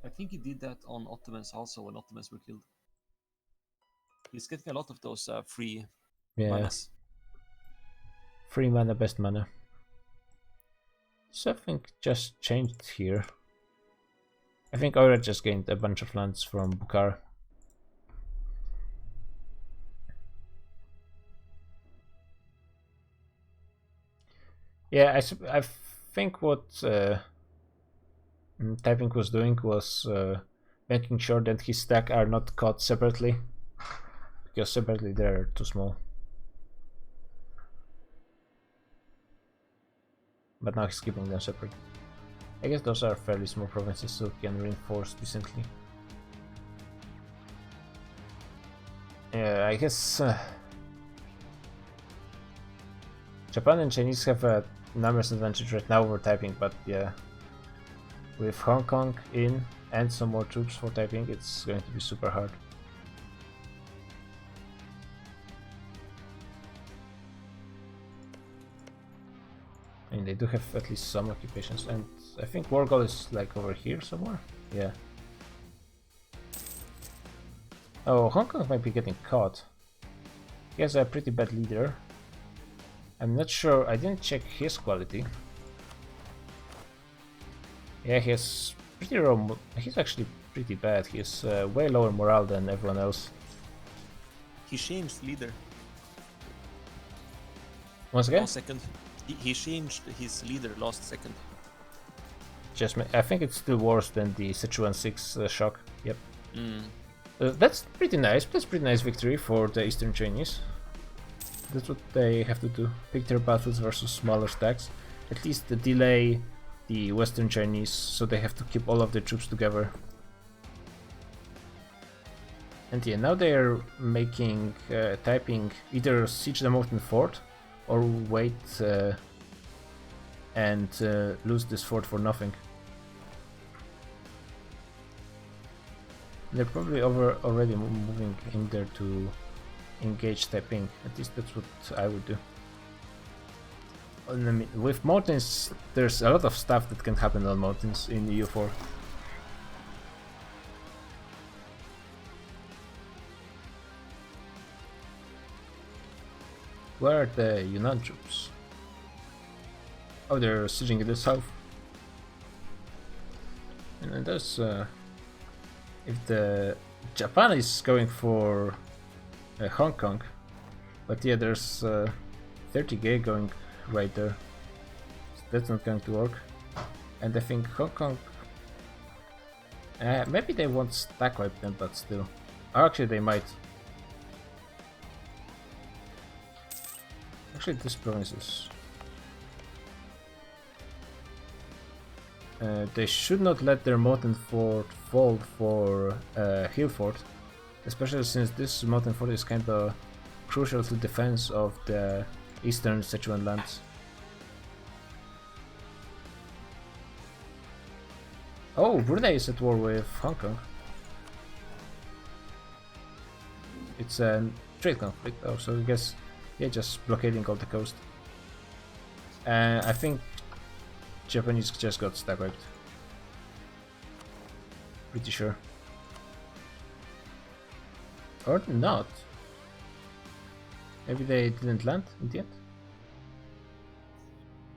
S14: I think he did that on Ottomans also when Ottomans were killed. He's getting a lot of those free manas.
S1: Free mana, best mana. Something just changed here. I think Aura just gained a bunch of lands from Bukhara. Yeah, I think what Typing was doing was making sure that his stack are not caught separately. because separately they're too small. But now he's keeping them separate. I guess those are fairly small provinces, so he can reinforce decently. Yeah, I guess Japan and Chinese have a numbers advantage right now over typing, but yeah, with Hong Kong in and some more troops for typing, it's going to be super hard. I mean, they do have at least some occupations, and I think Wargol is like over here somewhere. Yeah. Oh, Hong Kong might be getting caught. He has a pretty bad leader. I'm not sure, I didn't check his quality. Yeah, he has pretty low, he's actually pretty bad. He has way lower morale than everyone else.
S14: He changed leader.
S1: Once again?
S14: Last second. He changed his leader last second.
S1: Just, I think it's still worse than the Sichuan 6 shock. Yep.
S14: Mm.
S1: That's pretty nice. That's pretty nice victory for the Eastern Chinese. That's what they have to do. Pick their battles versus smaller stacks. At least delay the Western Chinese, so they have to keep all of their troops together. And yeah, now they are making typing either siege the mountain fort or wait and lose this fort for nothing. They're probably already moving in there to engage typing. At least that's what I would do. With mountains, there's a lot of stuff that can happen on mountains in EU4. Where are the Yunnan troops? Oh, they're sieging the south. And there's if the Japan is going for Hong Kong, but yeah, there's 30k going right there. So that's not going to work. And I think Hong Kong, maybe they won't stack wipe them, but still. Or actually, they might. Actually, this province is. They should not let their mountain fort fall for hill fort, especially since this mountain fort is kind of crucial to defense of the eastern Sichuan lands. Oh, Brunei is at war with Hong Kong. It's a trade conflict. Oh, so I guess yeah, just blockading all the coast. I think Japanese just got stack wiped. Pretty sure. Or not. Maybe they didn't land in the end?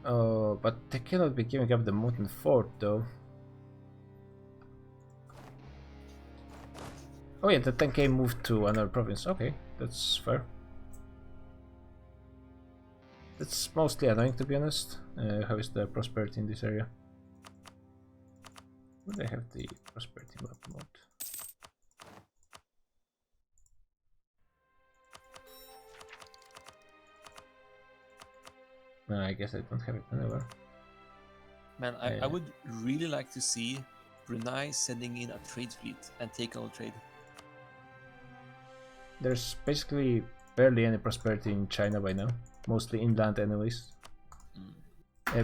S1: Oh, but they cannot be giving up the mountain fort though. Oh yeah, the 10k moved to another province. Okay, that's fair. That's mostly annoying, to be honest. How is the prosperity in this area? Would I have the prosperity map mode? No, I guess I don't have it anywhere.
S14: Man, I would really like to see Brunei sending in a trade fleet and take all trade.
S1: There's basically barely any prosperity in China by now. Mostly inland anyways.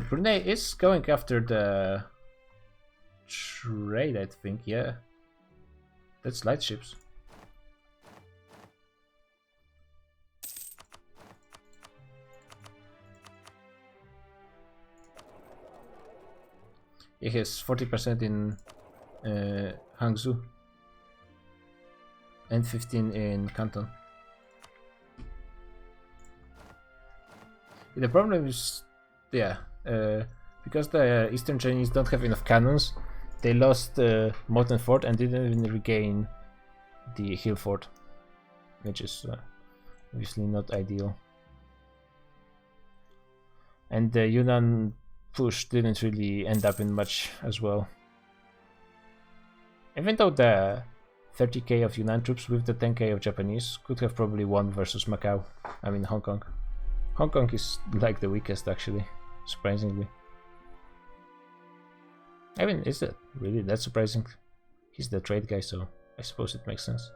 S1: Brunei is going after the trade, I think, yeah. That's light ships. It has 40% in Hangzhou and 15 in Canton. The problem is, yeah, because the Eastern Chinese don't have enough cannons, they lost Mountain Fort and didn't even regain the hill fort, which is obviously not ideal. And the Yunnan push didn't really end up in much as well. Even though the 30k of Yunnan troops with the 10k of Japanese, could have probably won versus Macau. I mean Hong Kong. Hong Kong is like the weakest actually, surprisingly. I mean, is that really that surprising? He's the trade guy, so I suppose it makes sense.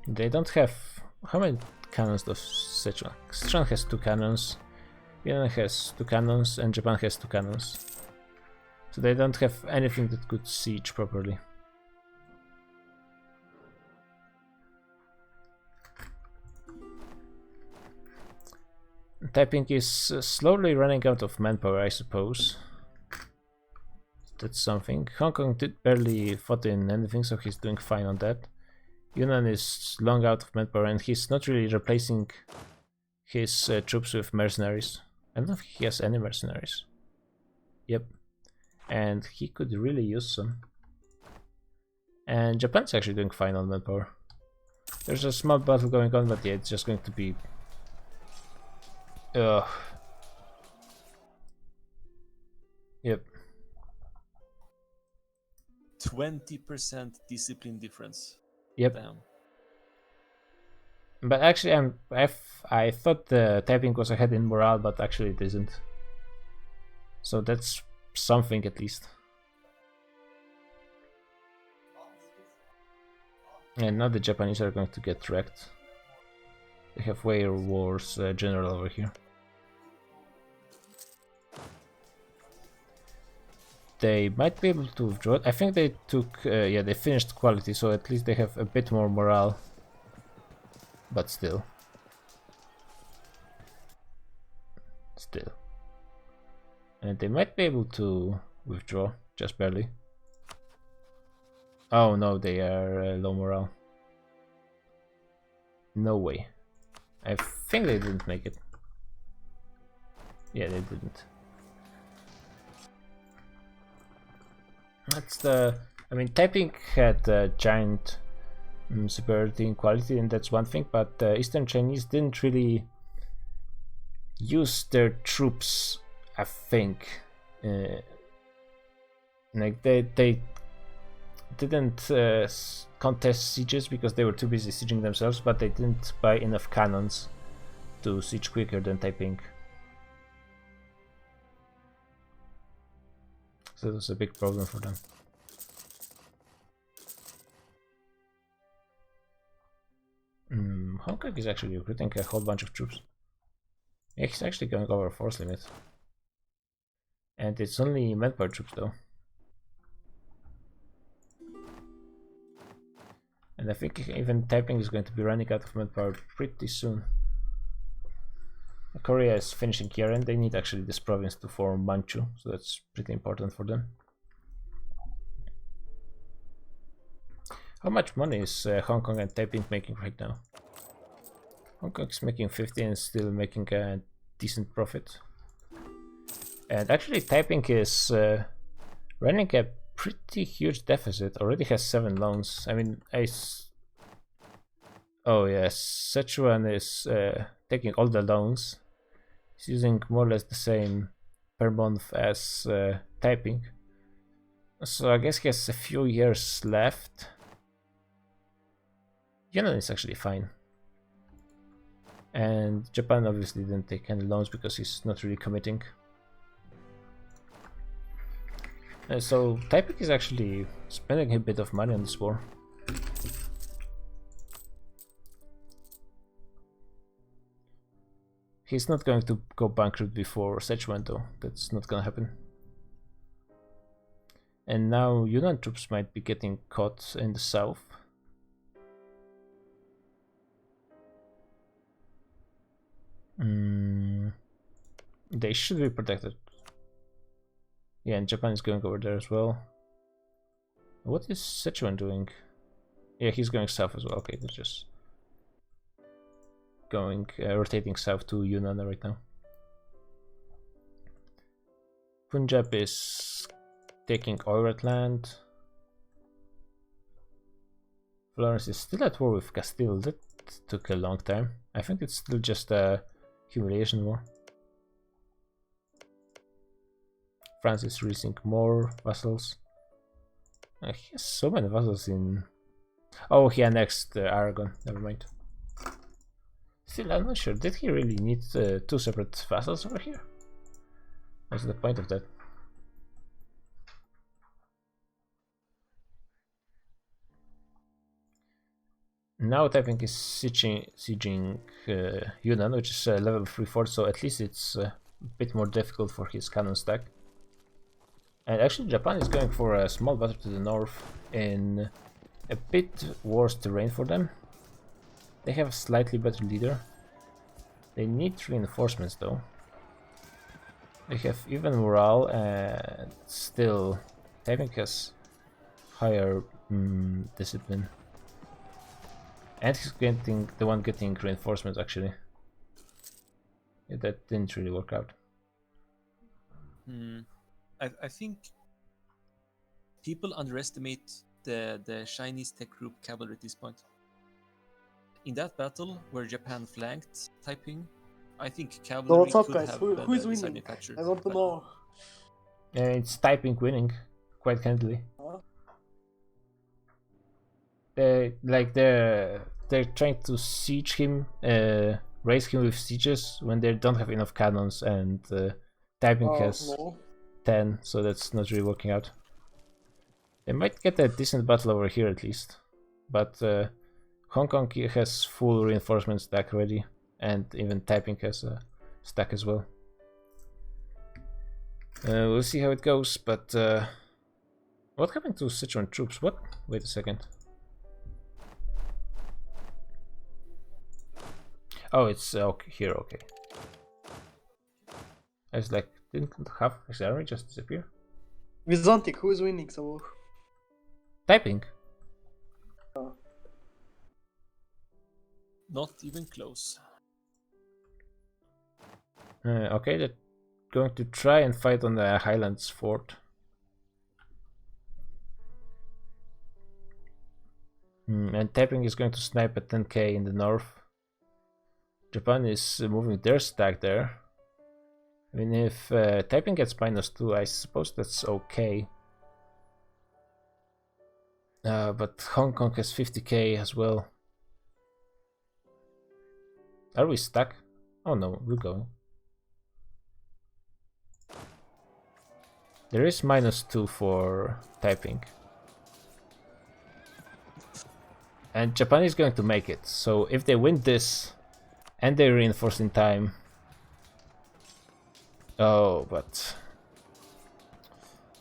S1: They don't have... How many cannons does Sichuan? Sichuan has 2 cannons, Yunnan has 2 cannons, and Japan has 2 cannons. So they don't have anything that could siege properly. Taiping is slowly running out of manpower, I suppose. That's something. Hong Kong did barely fought in anything, so he's doing fine on that. Yunnan is long out of manpower, and he's not really replacing his troops with mercenaries. I don't think he has any mercenaries. Yep. And he could really use some. And Japan's actually doing fine on manpower. There's a small battle going on, but yeah, it's just going to be... Yep.
S14: 20% discipline difference.
S1: Yep.
S14: Damn.
S1: But actually, I thought the Taiping was ahead in morale, but actually it isn't. So that's something at least. And now the Japanese are going to get wrecked. They have way worse general over here. They might be able to withdraw. I think they took, yeah, they finished quality, so at least they have a bit more morale. But still. And they might be able to withdraw, just barely. Oh no, they are low morale. No way. I think they didn't make it. Yeah, they didn't. That's the... I mean, Taiping had a giant superiority in quality, and that's one thing, but Eastern Chinese didn't really use their troops, I think. Like, they didn't contest sieges because they were too busy sieging themselves, but they didn't buy enough cannons to siege quicker than Taiping. So it was a big problem for them. Hong Kong is actually recruiting a whole bunch of troops. Yeah, he's actually going over force limit. And it's only manpower troops though. And I think even Taiping is going to be running out of manpower pretty soon. Korea is finishing here, and they need actually this province to form Manchu, so that's pretty important for them. How much money is Hong Kong and Taiping making right now? Hong Kong is making 50 and still making a decent profit. And actually Taiping is running a pretty huge deficit, already has 7 loans. I mean, oh yes, Sichuan is taking all the loans. He's using more or less the same per month as Taiping. So I guess he has a few years left. Yunnan is actually fine. And Japan obviously didn't take any loans because he's not really committing. So Taiping is actually spending a bit of money on this war. He's not going to go bankrupt before Sichuan though, that's not gonna happen. And now Yunnan troops might be getting caught in the south. They should be protected. Yeah, and Japan is going over there as well. What is Sichuan doing? Yeah, he's going south as well. Okay, they're just going, rotating south to Yunnan right now. Punjab is taking Oirat land. Florence is still at war with Castile. That took a long time. I think it's still just a humiliation war. France is releasing more vassals. He has so many vassals in... Oh, he annexed Aragon, never mind. Still, I'm not sure, did he really need 2 separate vassals over here? What's the point of that? Now Taiping is sieging Yunnan, which is level 3 fort, so at least it's a bit more difficult for his cannon stack. And actually Japan is going for a small battle to the north in a bit worse terrain for them. They have a slightly better leader. They need reinforcements though. They have even morale and still Taiping has higher discipline. And he's getting the one getting reinforcements actually. Yeah, that didn't really work out.
S14: I think people underestimate the Chinese tech group cavalry at this point. In that battle where Japan flanked Taiping, I think cavalry
S13: what's up,
S14: could
S13: guys?
S14: have
S13: Who is
S14: the
S13: winning?
S14: deciding factor.
S13: I want to know.
S1: It's Taiping winning quite handily.
S13: Huh?
S1: They're trying to siege him, raise him with sieges when they don't have enough cannons, and Taiping has 10, so that's not really working out. They might get a decent battle over here at least, but Hong Kong has full reinforcement stack ready, and even Taiping has a stack as well. We'll see how it goes, but what happened to Sichuan troops? What? Wait a second. Oh, it's okay, here, okay. I was like, didn't half his army just disappear?
S13: Byzantic, who is winning, so?
S1: Taiping.
S14: Not even close.
S1: Okay, they're going to try and fight on the Highlands fort. And Taiping is going to snipe at 10k in the north. Japan is moving their stack there. I mean, if Taiping gets -2, I suppose that's okay. But Hong Kong has 50k as well. Are we stuck? Oh no, we're going. There is -2 for Taiping. And Japan is going to make it. So if they win this and they reinforce in time. Oh, but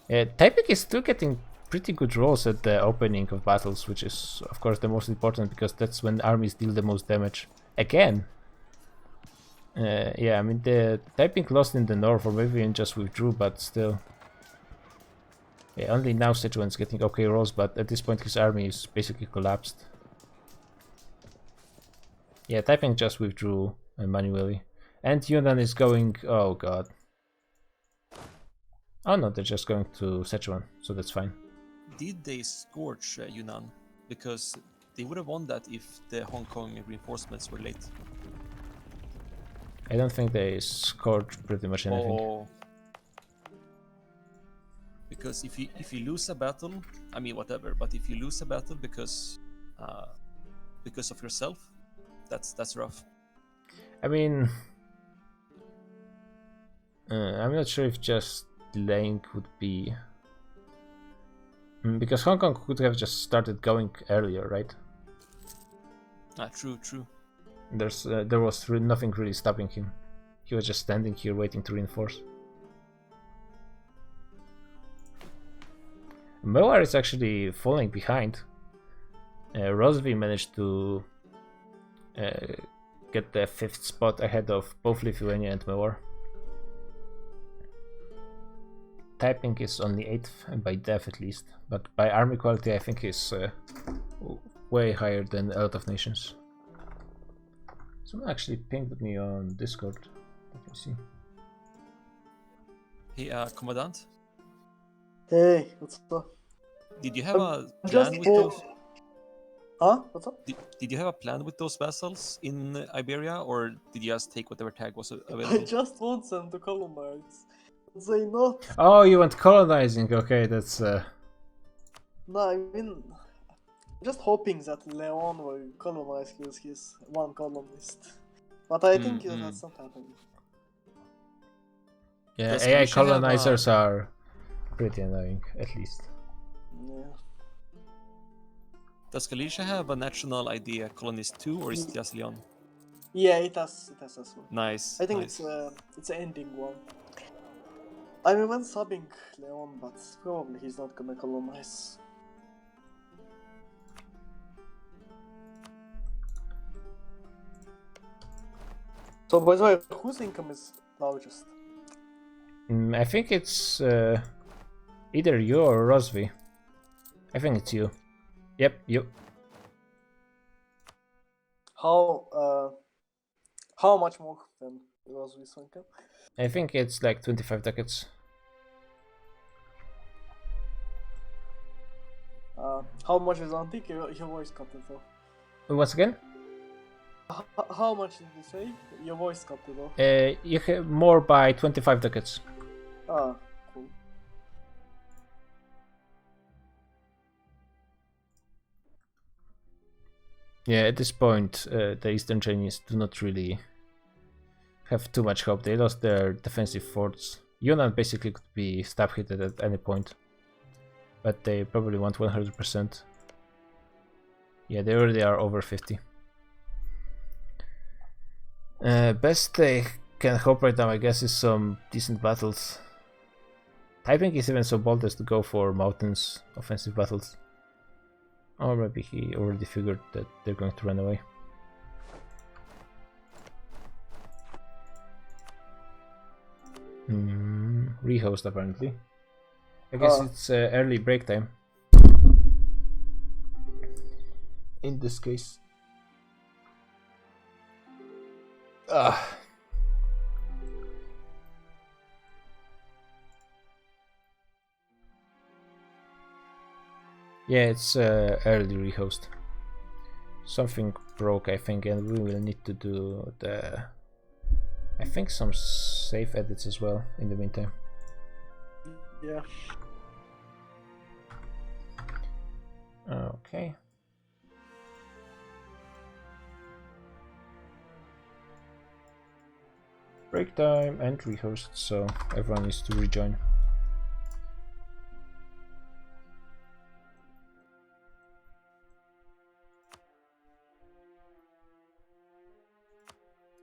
S1: Taiping is still getting pretty good rolls at the opening of battles, which is of course the most important because that's when armies deal the most damage. Again. Yeah, I mean the Taiping lost in the north, or maybe even just withdrew, but still. Yeah, only now Sichuan's getting okay rolls, but at this point his army is basically collapsed. Yeah, Taiping just withdrew manually. And Yunnan is going... oh god. Oh no, they're just going to Sichuan, so that's fine.
S14: Did they scorch Yunnan? Because they would have won that if the Hong Kong reinforcements were late.
S1: I don't think they scored pretty much anything.
S14: Oh. Because if you lose a battle, I mean whatever, but if you lose a battle because of yourself, that's rough.
S1: I mean, I'm not sure if just delaying would be because Hong Kong could have just started going earlier, right?
S14: True.
S1: There was nothing really stopping him. He was just standing here waiting to reinforce. Mewar is actually falling behind. Rosby managed to get the 5th spot ahead of both Lithuania and Mewar. Taiping is only 8th, by def at least, but by army quality I think he's way higher than a lot of nations. Someone actually pinged me on Discord. Let me see.
S14: Hey, Commandant?
S13: Hey, what's up?
S14: Did you have a plan with those?
S13: Huh? What's up?
S14: Did you have a plan with those vessels in Iberia, or did you just take whatever tag was available?
S13: I just want them to colonize. They not.
S1: Oh, you want colonizing? Okay, that's.
S13: No, I mean, just hoping that Leon will colonize his one colonist. But I think that's not happening.
S1: Yeah,
S14: Does
S1: AI
S14: Galicia have,
S1: colonizers are pretty annoying, at least.
S13: Yeah.
S14: Does Galicia have a national idea colonist too, or is it just Leon?
S13: Yeah, it has as well.
S14: Nice.
S13: I think
S14: nice.
S13: it's an ending one. I mean, when subbing Leon, but probably he's not gonna colonize. So, by the way, whose income is largest?
S1: I think it's either you or Rosvi. I think it's you. Yep, you.
S13: How much more than Rosvi's income?
S1: I think it's like 25 ducats.
S13: How much is Antique? Your voice cut it off.
S1: Once again?
S13: How much did you say? Your voice cut it off.
S1: You have more by 25 ducats.
S13: Ah, cool.
S1: Yeah, at this point, the Eastern Chinese do not really have too much hope. They lost their defensive forts. Yunnan basically could be stab hit at any point, but they probably want 100%. Yeah, they already are over 50. Best they can hope right now, I guess, is some decent battles. Taiping is even so bold as to go for mountains offensive battles. Or maybe he already figured that they're going to run away. Rehost apparently. I guess it's early break time. In this case. Yeah, it's early rehost. Something broke, I think, and we will need to do the... I think some save edits as well in the meantime.
S13: Yeah.
S1: Okay. Break time and rehost, so everyone needs to rejoin.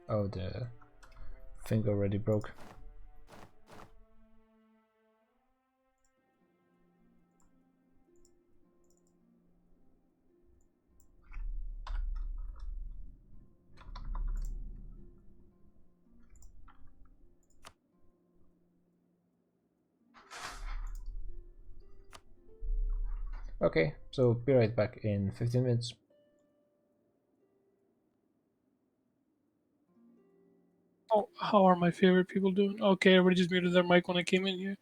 S1: Oh, the thing already broke. Okay, so be right back in 15 minutes.
S18: Oh, how are my favorite people doing? Okay, everybody just muted their mic when I came in here.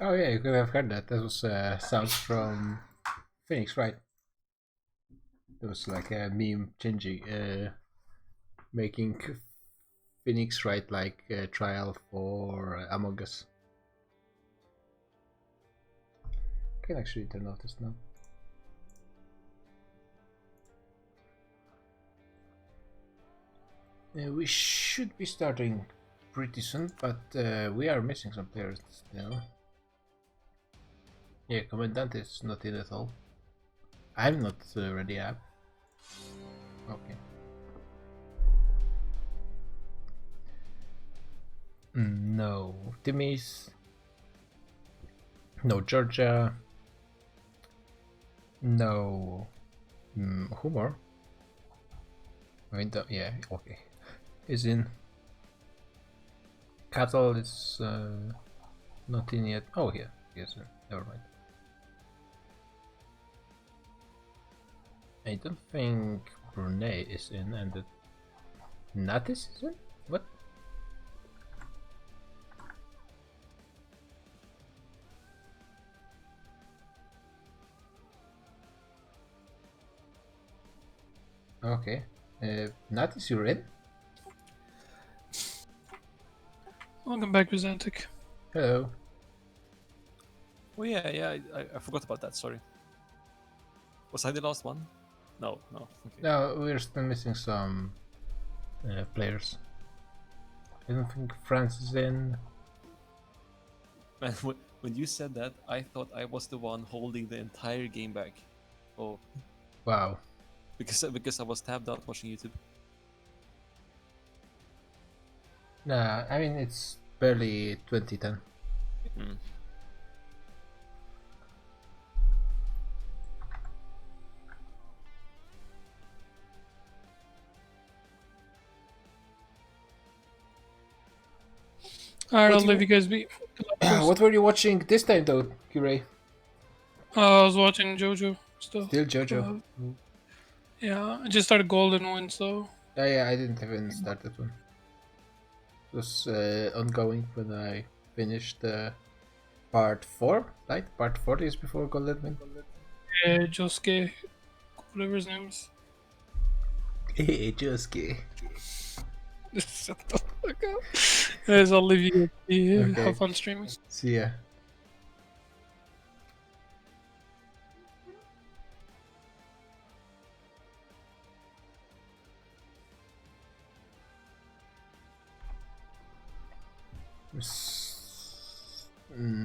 S1: Oh yeah, you could have heard that. That was sounds from Phoenix, right? It was like a meme changing, making Phoenix Wright like a trial for Among Us. I can actually turn off this now. We should be starting pretty soon, but we are missing some players still. Yeah, Commandant is not in at all. I'm not ready up. Okay. No, Timmy's. No, Georgia. No. Who more? I mean, yeah, okay. Is in. Cattle is not in yet. Oh, yeah, yes, never mind. I don't think Brunei is in, and the Natis is in? What? Okay. Natis, you're in?
S18: Welcome back, Byzantic.
S1: Hello.
S14: Oh yeah, I forgot about that, sorry. Was I the last one? No. Okay.
S1: No, we're still missing some players. I don't think France is in.
S14: Man, when you said that, I thought I was the one holding the entire game back. Oh.
S1: Wow.
S14: Because I was tabbed out watching YouTube.
S1: Nah, I mean it's barely 2010.
S18: Alright, I'll leave you guys be.
S1: What were you watching this time though, Kirei?
S18: I was watching JoJo still.
S1: Still JoJo.
S18: Yeah, I just started Golden Wind, so.
S1: Yeah, I didn't even start that one. It was ongoing when I finished part 4, right? Part 4 is before Golden Wind.
S18: Yeah, Josuke, whatever his name is.
S1: Hey, Josuke.
S18: Shut the fuck up. Guys, I'll leave you be.
S1: Okay.
S18: Have fun streaming.
S1: See ya.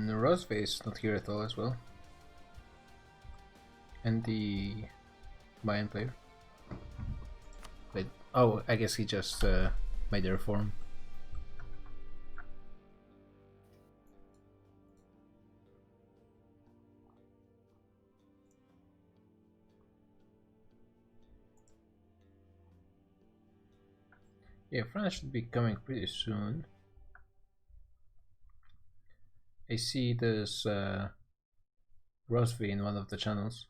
S1: Rosve is not here at all as well. And the Mayan player. Wait, oh, I guess he just made a reform. Yeah, France should be coming pretty soon. I see there's Rosvi in one of the channels.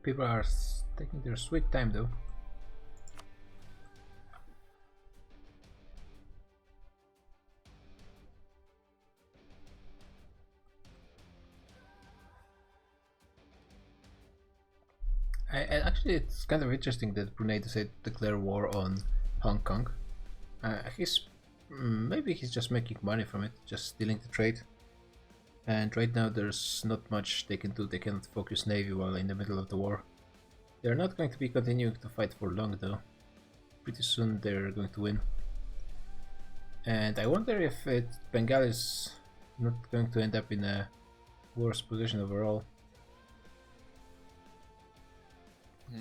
S1: People are taking their sweet time though. Actually, it's kind of interesting that Brunei decided to declare war on Hong Kong. Maybe he's just making money from it, just stealing the trade. And right now there's not much they can do. They cannot focus Navy while in the middle of the war. They're not going to be continuing to fight for long though. Pretty soon they're going to win. And I wonder if Bengal is not going to end up in a worse position overall.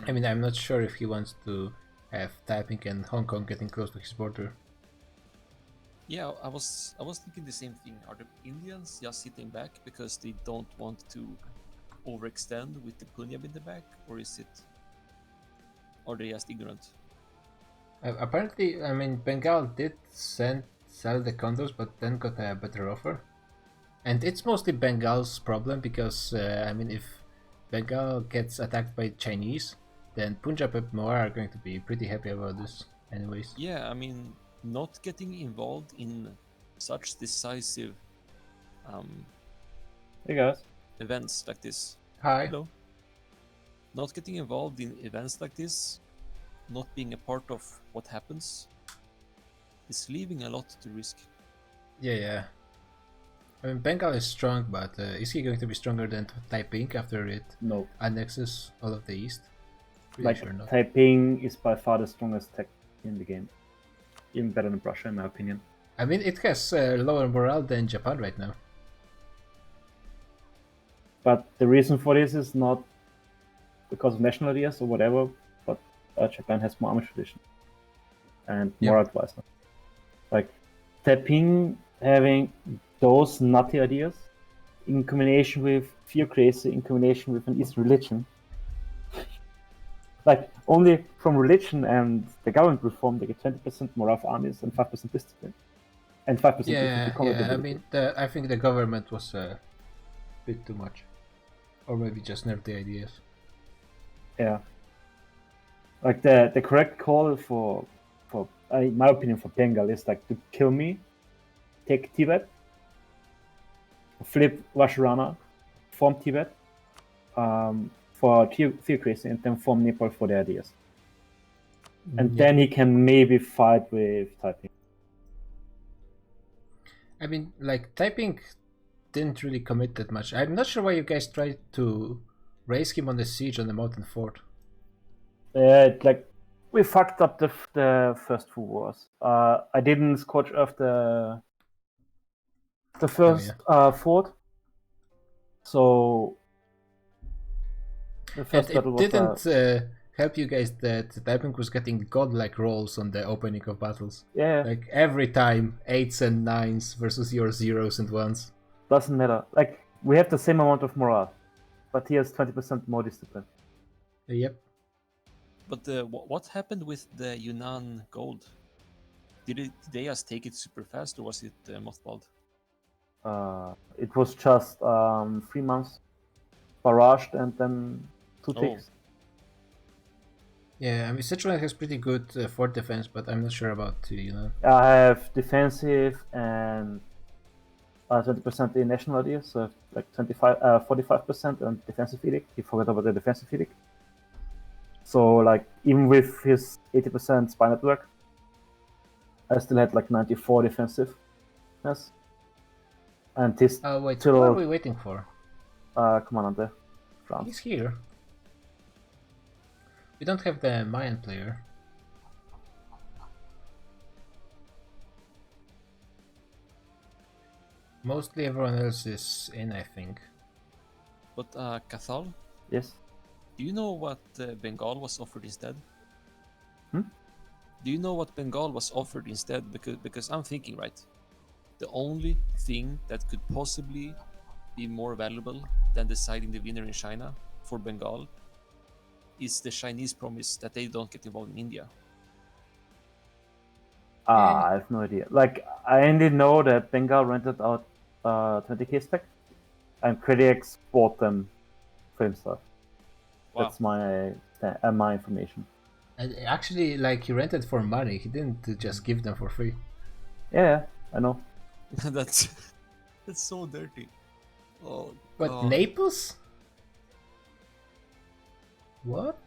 S1: I mean, I'm not sure if he wants to have Taiping and Hong Kong getting close to his border.
S14: Yeah, I was thinking the same thing. Are the Indians just sitting back because they don't want to overextend with the Punjab in the back, or is it? Or are they just ignorant?
S1: Apparently, I mean, Bengal did sell the condos, but then got a better offer. And it's mostly Bengal's problem because, I mean, if Bengal gets attacked by Chinese, then Punjab and Mewar are going to be pretty happy about this anyways.
S14: Yeah, I mean, not getting involved in such decisive
S6: hey guys,
S14: events like this.
S1: Hi.
S14: Hello. Not getting involved in events like this, not being a part of what happens, is leaving a lot to risk.
S1: Yeah. I mean, Bengal is strong, but is he going to be stronger than Taiping after it annexes all of the east? Pretty
S6: like
S1: sure not.
S6: Taiping is by far the strongest tech in the game, even better than Russia in my opinion.
S1: I mean, it has lower morale than Japan right now.
S6: But the reason for this is not because of national ideas or whatever, but Japan has more army tradition and more advice. Like Taiping having those nutty ideas in combination with theocracy, in combination with an Eastern religion. Like only from religion and the government reform, they get 20% more of armies and 5% discipline, and 5%
S1: Yeah. I mean, I think the government was a bit too much, or maybe just nerdy ideas.
S6: Yeah. Like the correct call for in my opinion for Bengal is like to kill me, take Tibet, flip Vajrayana, form Tibet for theocracy, and then form Nepal for the ideas. And then he can maybe fight with Taiping.
S1: I mean, like, Taiping didn't really commit that much. I'm not sure why you guys tried to raise him on the siege on the mountain fort.
S6: Like, we fucked up the first 2 wars. I didn't scorch off the first fort. So the first battle was
S1: didn't help you guys that Taiping was getting godlike rolls on the opening of battles.
S6: Yeah.
S1: Like every time 8s and 9s versus your 0s and 1s.
S6: Doesn't matter. Like we have the same amount of morale, but he has 20% more discipline.
S1: Yep.
S14: But what happened with the Yunnan gold? Did they just take it super fast, or was it mothballed?
S6: It was just 3 months barraged and then 2 ticks.
S1: Yeah, I mean, Sichuan has pretty good fort defense, but I'm not sure about Yunnan.
S6: I have defensive and 20% in national ideas, so like 45% and defensive edict. He forgot about the defensive edict. So like even with his 80% spy network, I still had like 94 defensive. Yes. And this
S1: wait, who are we waiting for?
S6: Comandante. France.
S1: He's here. We don't have the Mayan player. Mostly everyone else is in, I think.
S14: But Cathal?
S6: Yes.
S14: Do you know what Bengal was offered instead?
S6: Hmm?
S14: Do you know what Bengal was offered instead? Because I'm thinking, right, the only thing that could possibly be more valuable than deciding the winner in China for Bengal is the Chinese promise that they don't get involved in India.
S6: I have no idea. Like, I only know that Bengal rented out 20k spec, and Critics bought them for himself.
S14: Wow.
S6: That's my information.
S1: And actually, like, he rented for money. He didn't just give them for free.
S6: Yeah, I know.
S14: that's so dirty. Oh,
S1: What,
S14: God.
S1: Naples? What?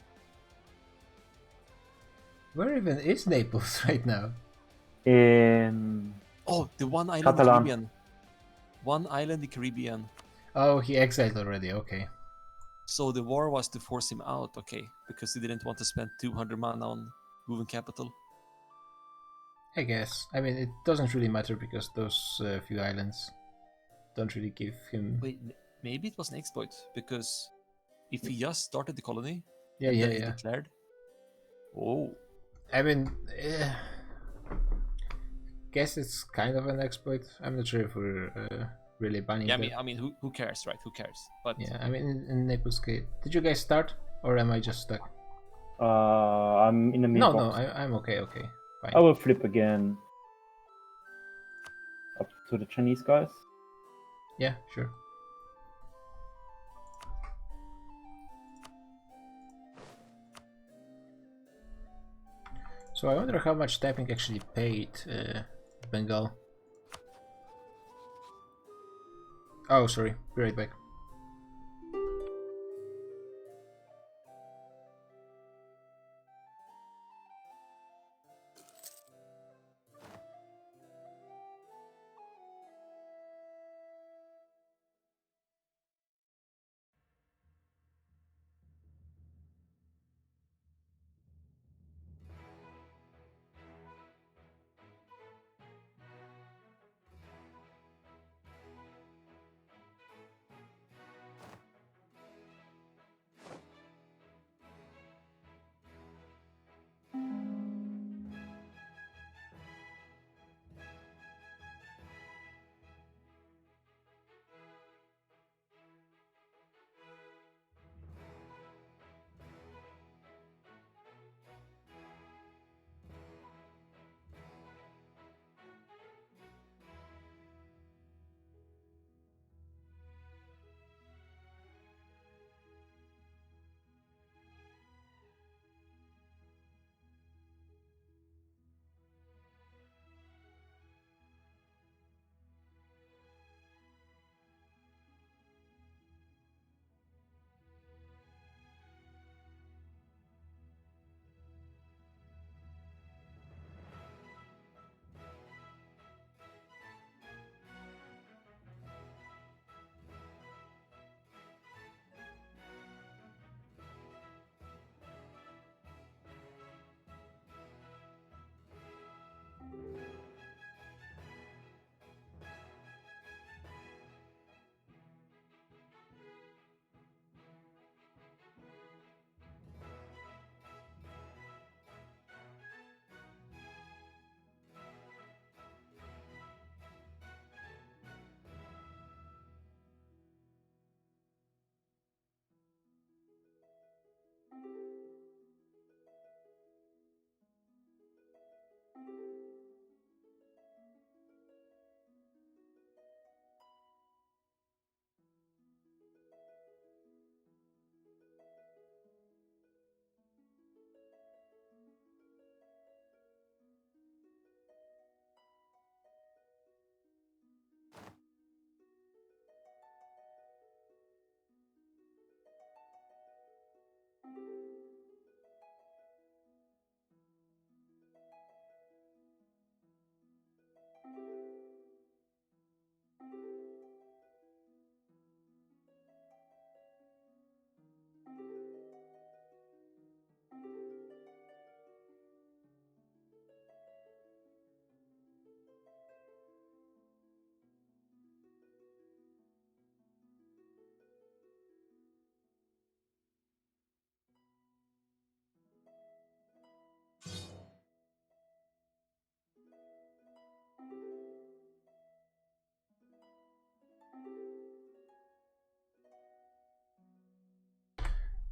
S1: Where even is Naples right now?
S6: In
S14: Oh, the one island in the
S6: Catalan.
S14: Caribbean. One island in the Caribbean.
S1: Oh, he exiled already, okay.
S14: So the war was to force him out, okay, because he didn't want to spend 200 mana on moving capital.
S1: I guess. I mean, it doesn't really matter because those few islands don't really give him...
S14: Wait, maybe it was an exploit, because if he just started the colony,
S1: Yeah,
S14: and
S1: yeah,
S14: then he
S1: yeah.
S14: declared... Oh.
S1: I mean, guess it's kind of an exploit. I'm not sure if we're really banning
S14: Yeah,
S1: that.
S14: I mean, who cares, right? Who cares? But
S1: Yeah, I mean, in Naples case, did you guys start, or am I just stuck?
S6: I'm in the
S1: No,
S6: mailbox.
S1: no, I'm okay, okay, fine.
S6: I will flip again up to the Chinese guys.
S1: Yeah, sure. So I wonder how much typing actually paid Bengal. Oh, sorry, be right back.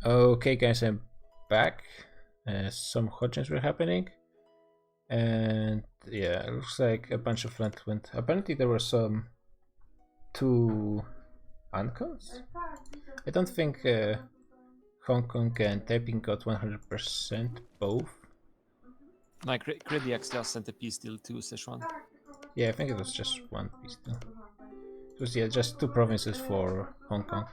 S1: Okay, guys, I'm back. Some hot changes were happening, and yeah, it looks like a bunch of land went. Apparently, there were some 2 uncons. I don't think Hong Kong and Taiping got 100% both.
S14: My Crediax just sent a peace deal to Sichuan.
S1: Yeah, I think it was just 1 peace deal. It was just 2 provinces for Hong Kong.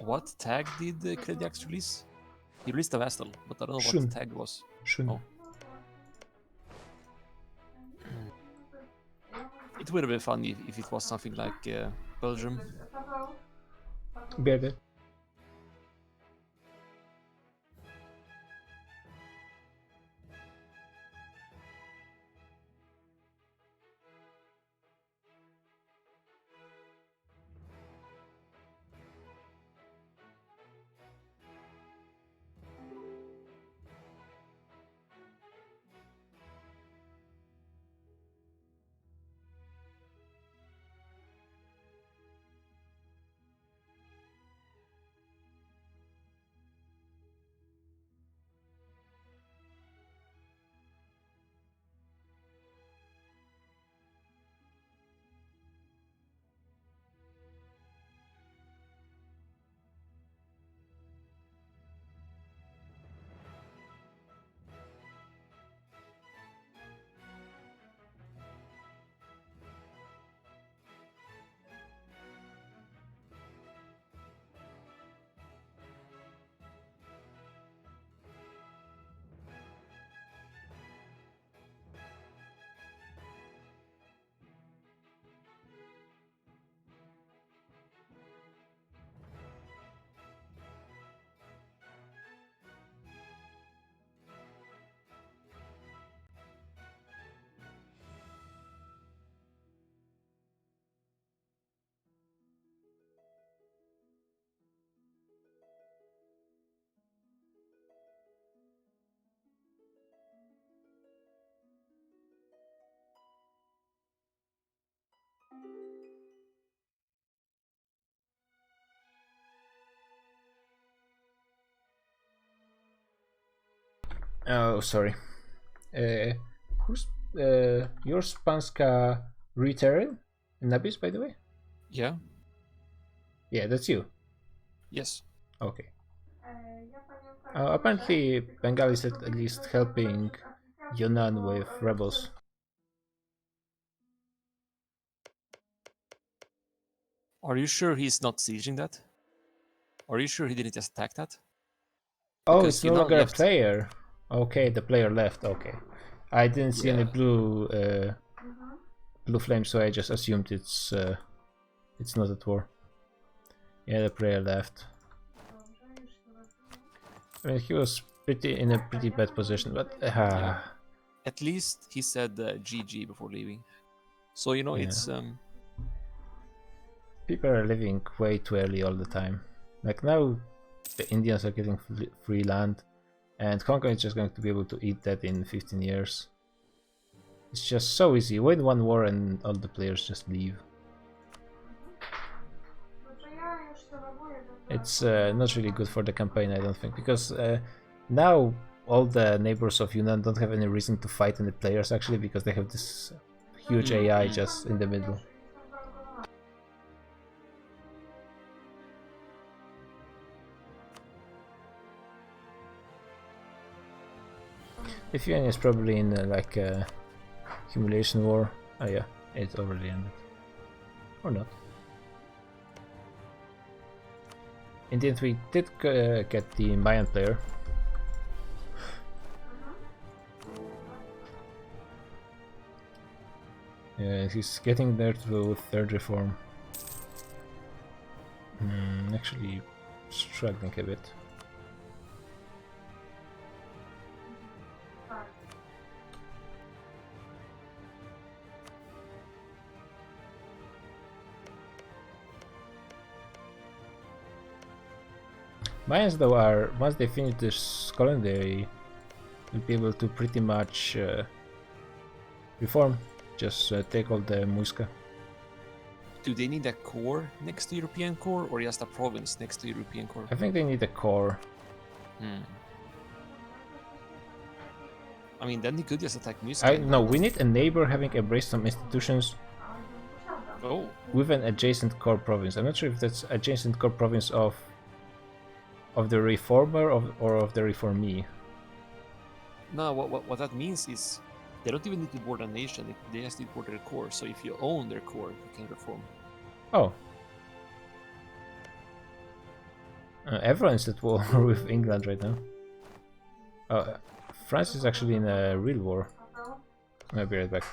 S14: What tag did Crediax release? He released a vassal, but I don't know
S1: Shun.
S14: what the tag was.
S1: Shun.
S14: Oh. It would have been fun if it was something like Belgium.
S1: Baby. Oh, sorry. Who's your Spanska Return in Abyss, by the way?
S14: Yeah.
S1: Yeah, that's you.
S14: Yes.
S1: Okay. Apparently, Bengal is at least helping Yunnan with rebels.
S14: Are you sure he's not sieging that? Are you sure he didn't just attack that?
S1: Oh,
S14: Because
S1: it's no
S14: Yunnan
S1: longer
S14: left.
S1: a player. Okay, the player left. Okay, I didn't see any blue flame, so I just assumed it's not at war. Yeah, the player left. I mean, he was in a pretty bad position, but
S14: Yeah. At least he said GG before leaving. So you know
S1: Yeah.
S14: it's
S1: people are leaving way too early all the time. Like now, the Indians are getting free land, and Hong Kong is just going to be able to eat that in 15 years. It's just so easy. Win 1 war and all the players just leave. It's not really good for the campaign, I don't think, because now all the neighbors of Yunnan don't have any reason to fight any players actually, because they have this huge AI just in the middle. If Yuan is probably in like a accumulation war. Oh yeah, it's already ended. Or not. In the end, we did get the Mayan player. He's getting there through third reform. Actually struggling a bit. Mayans though are, once they finish this colony, they will be able to pretty much reform, just take all the Muisca.
S14: do they need a core next to European core, or just a province next to European core?
S1: I think they need a core.
S14: I mean, then they could just attack Musk.
S1: No, we need a neighbor having embraced some institutions with an adjacent core province. I'm not sure if that's adjacent core province of the reformer or of the reformee.
S14: No, what that means is they don't even need to board a nation, they just need to board their core. So if you own their core, you can reform.
S1: Oh. Everyone's at war with England right now. France is actually in a real war. I'll be right back.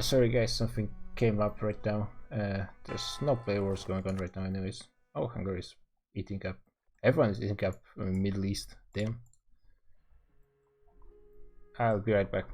S1: Sorry guys, something came up right now. There's no play wars going on right now anyways. Oh, Hungary is eating up. Everyone is eating up Middle East. Damn. I'll be right back.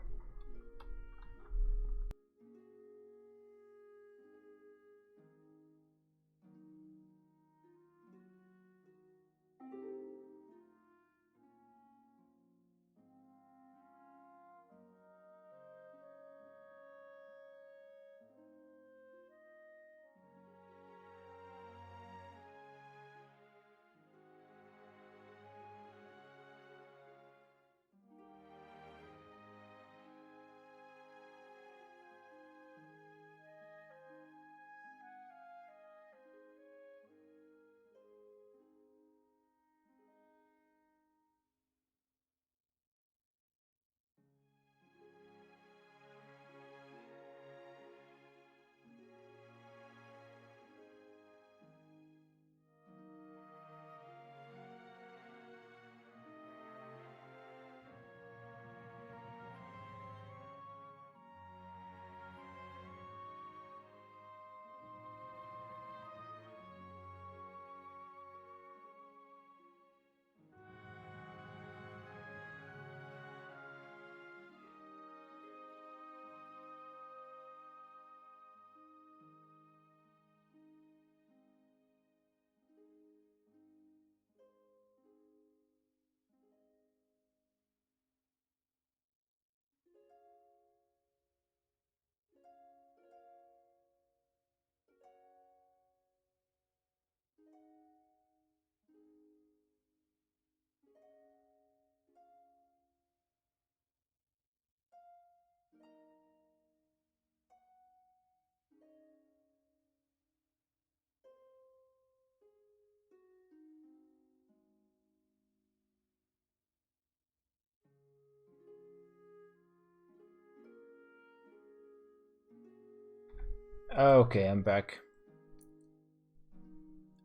S1: Okay, I'm back.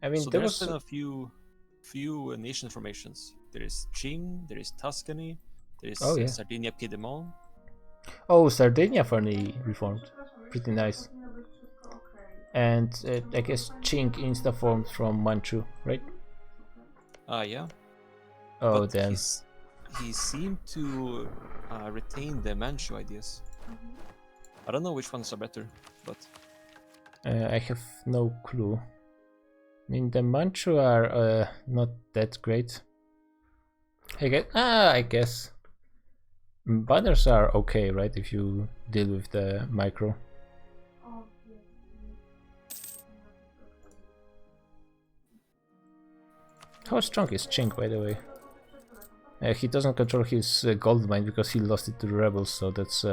S1: I mean,
S14: So
S1: there
S14: there's
S1: was
S14: been a few nation formations. There is Qing, there is Tuscany, there is
S1: Oh, yeah.
S14: Sardinia Piedmont.
S1: Oh, Sardinia finally reformed. Pretty nice. And I guess Qing insta formed from Manchu, right?
S14: Yeah.
S1: Oh,
S14: But
S1: then.
S14: he seemed to retain the Manchu ideas. I don't know which ones are better, but
S1: I have no clue. I mean, the Manchu are not that great. I guess. Banners are okay, right? If you deal with the micro. How strong is Chink, by the way? He doesn't control his gold mine because he lost it to the rebels, so that's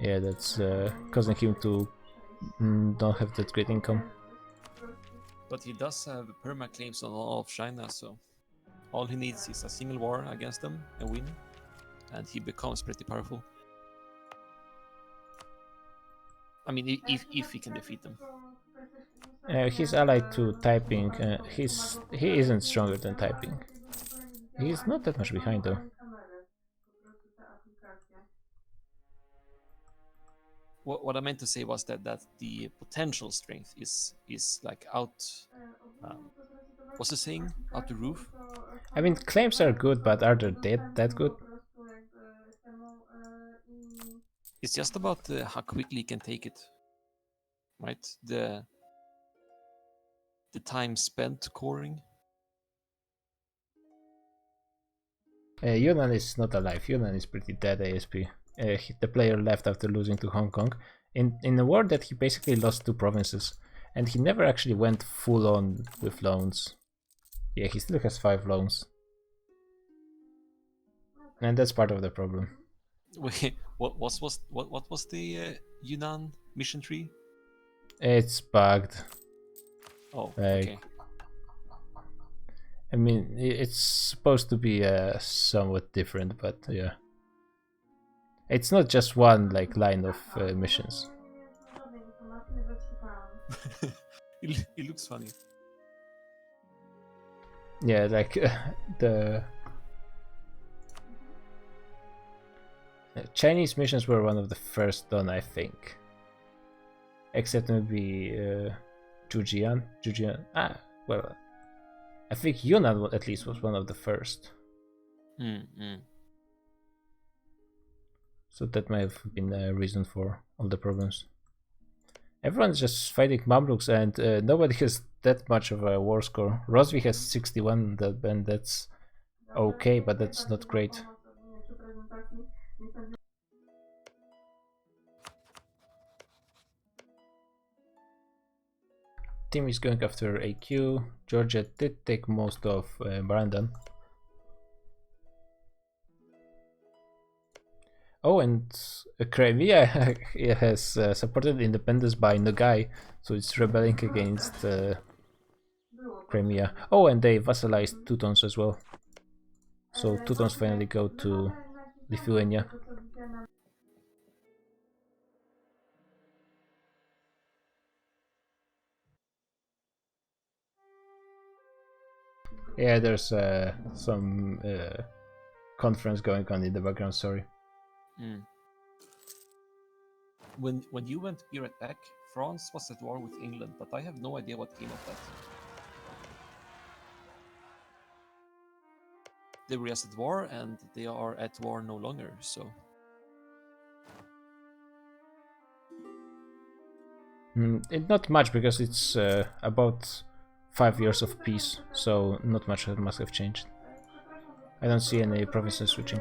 S1: yeah, that's causing him to don't have that great income.
S14: But he does have perma claims on all of China, so all he needs is a single war against them and win, and he becomes pretty powerful. I mean, if he can defeat them.
S1: He's allied to Taiping. He isn't stronger than Taiping. He's not that much behind though.
S14: What I meant to say was that the potential strength is like out. What's the saying? Out the roof.
S1: I mean, claims are good, but are they that good?
S14: It's just about how quickly you can take it, right? The time spent coring.
S1: Yunnan is not alive. Yunnan is pretty dead ASP. The player left after losing to Hong Kong in a war that he basically lost 2 provinces, and he never actually went full on with loans. Yeah, he still has 5 loans, and that's part of the problem.
S14: Wait, what was the Yunnan mission tree?
S1: It's bugged.
S14: Oh,
S1: like,
S14: okay.
S1: I mean, it's supposed to be somewhat different, but yeah, it's not just one like line of missions.
S14: It looks funny.
S1: Yeah, like the Chinese missions were one of the first done, I think. Except maybe Zhujian. Well, I think Yunnan at least was one of the first. So that might have been a reason for all the problems. Everyone's just fighting Mamluks, and nobody has that much of a war score. Rosvi has 61, and that's okay, but that's not great. Team is going after AQ. Georgia did take most of Brandon. Oh, and Crimea has supported independence by Nogai, so it's rebelling against Crimea. Oh, and they vassalized Teutons as well. So Teutons finally go to Lithuania. Yeah, there's some conference going on in the background, sorry.
S14: When you went pirate back, France was at war with England, but I have no idea what came of that. They were just at war, and they are at war no longer, so...
S1: Not much, because it's about 5 years of peace, so not much must have changed. I don't see any provinces switching.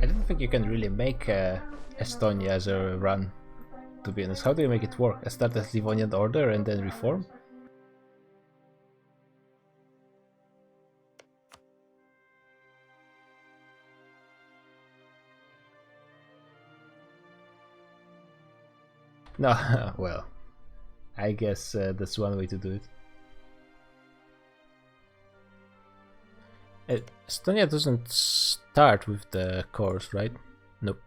S1: I don't think you can really make Estonia as a run, to be honest. How do you make it work? Start as Livonian Order and then reform? No, well, I guess that's one way to do it. Estonia doesn't start with the cores, right? Nope.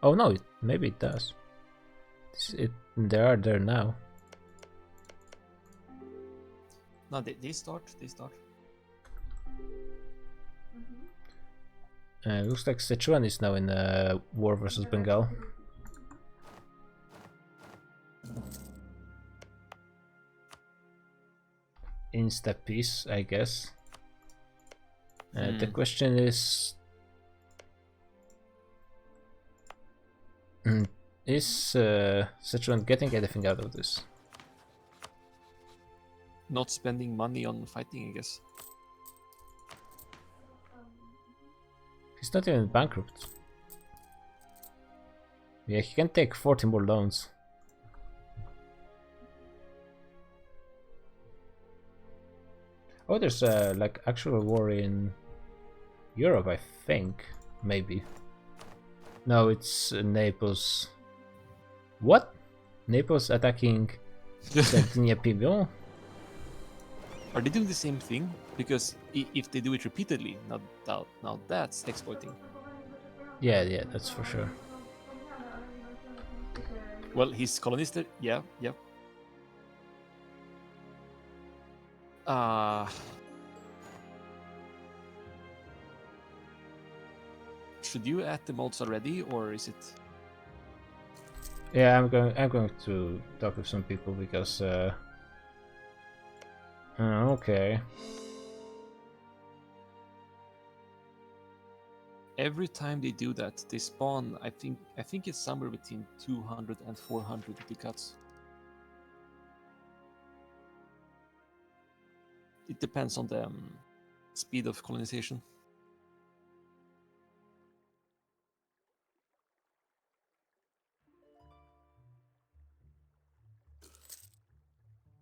S1: Oh no, maybe it does. They are there now.
S14: No, they start.
S1: Looks like Sichuan is now in a war versus Bengal. Insta peace, I guess. The question is Sichuan getting anything out of this?
S14: Not spending money on fighting, I guess.
S1: He's not even bankrupt. Yeah, he can take 40 more loans. Oh, there's like actual war in Europe, I think. Maybe. No, it's Naples. What? Naples attacking Sardinia Piedmont?
S14: Are they doing the same thing? Because if they do it repeatedly, now that's exploiting.
S1: Yeah, that's for sure.
S14: Well, he's colonist. Yeah. Should you add the mods already, or is it?
S1: Yeah, I'm going to talk with some people because. Okay.
S14: Every time they do that, they spawn. I think it's somewhere between 200 and 400 ducats. It depends on the speed of colonization.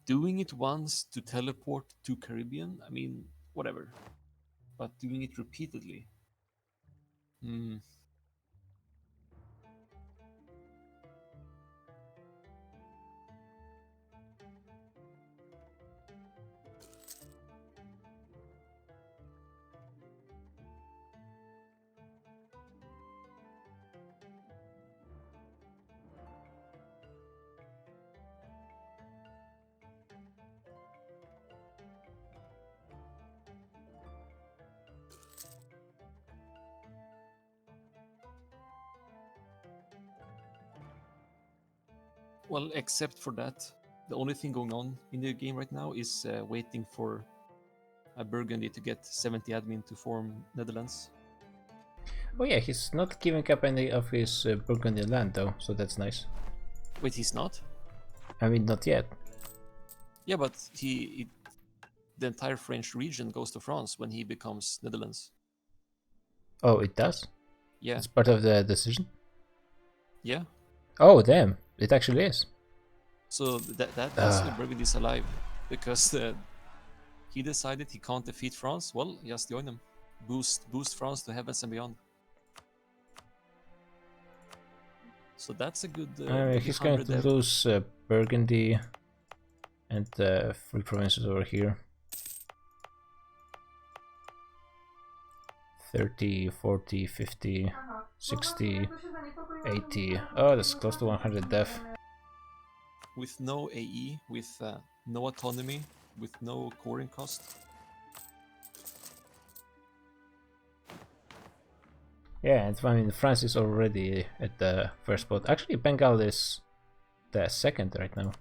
S14: Doing it once to teleport to Caribbean, I mean, whatever. But doing it repeatedly. Well, except for that, the only thing going on in the game right now is waiting for Burgundy to get 70 admin to form Netherlands.
S1: Oh yeah, he's not giving up any of his Burgundy land though, so that's nice.
S14: Wait, he's not?
S1: I mean, not yet.
S14: Yeah, but the entire French region goes to France when he becomes Netherlands.
S1: Oh, it does?
S14: Yeah.
S1: It's part of the decision?
S14: Yeah.
S1: Oh, damn. It actually is.
S14: So that's why Burgundy is alive. Because he decided he can't defeat France. Well, just join them. Boost France to heavens and beyond. So that's a good...
S1: he's going to lose Burgundy and free provinces over here. 30, 40, 50, 60, 80. Oh, that's close to 100 death.
S14: With no AE, with no autonomy, with no coring cost.
S1: Yeah, and I mean, France is already at the first spot. Actually, Bengal is the second right now.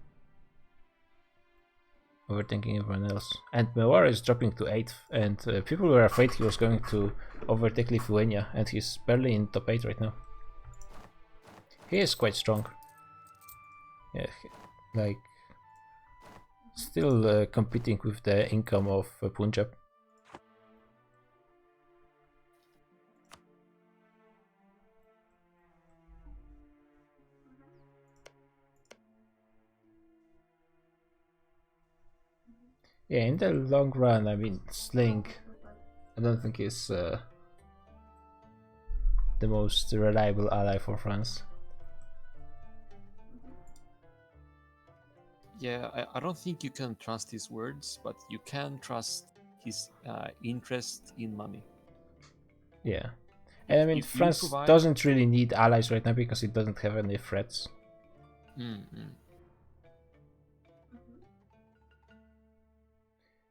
S1: Overtaking everyone else. And Mewar is dropping to 8th, and people were afraid he was going to overtake Lithuania, and he's barely in top 8 right now. He is quite strong. Yeah, like, still competing with the income of Punjab. Yeah, in the long run, I mean, Sling, I don't think is the most reliable ally for France.
S14: Yeah, I don't think you can trust his words, but you can trust his interest in money.
S1: Yeah. And I mean,
S14: If you
S1: France
S14: provide-
S1: doesn't really need allies right now because it doesn't have any threats.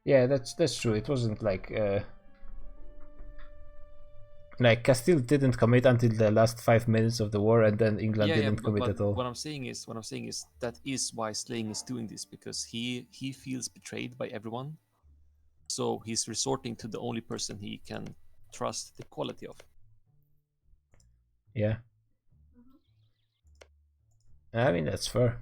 S1: Yeah, that's true. It wasn't like Castile didn't commit until the last 5 minutes of the war, and then England didn't commit
S14: but
S1: at all.
S14: What I'm saying is that is why Slaying is doing this, because he feels betrayed by everyone, so he's resorting to the only person he can trust the quality of.
S1: Yeah. I mean, that's fair.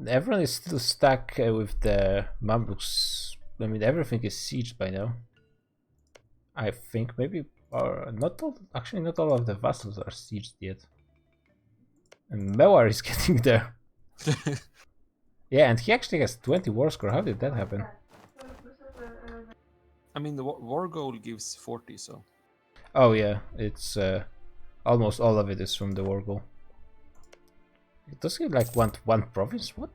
S1: Everyone is still stuck with the Mamluks. I mean, everything is sieged by now. I think maybe, or not all. Actually, not all of the vassals are sieged yet. And Mewar is getting there. Yeah, and he actually has 20 war score. How did that happen?
S14: I mean, the war goal gives 40, so.
S1: Oh yeah, it's almost all of it is from the war goal. Does he like want one province? What?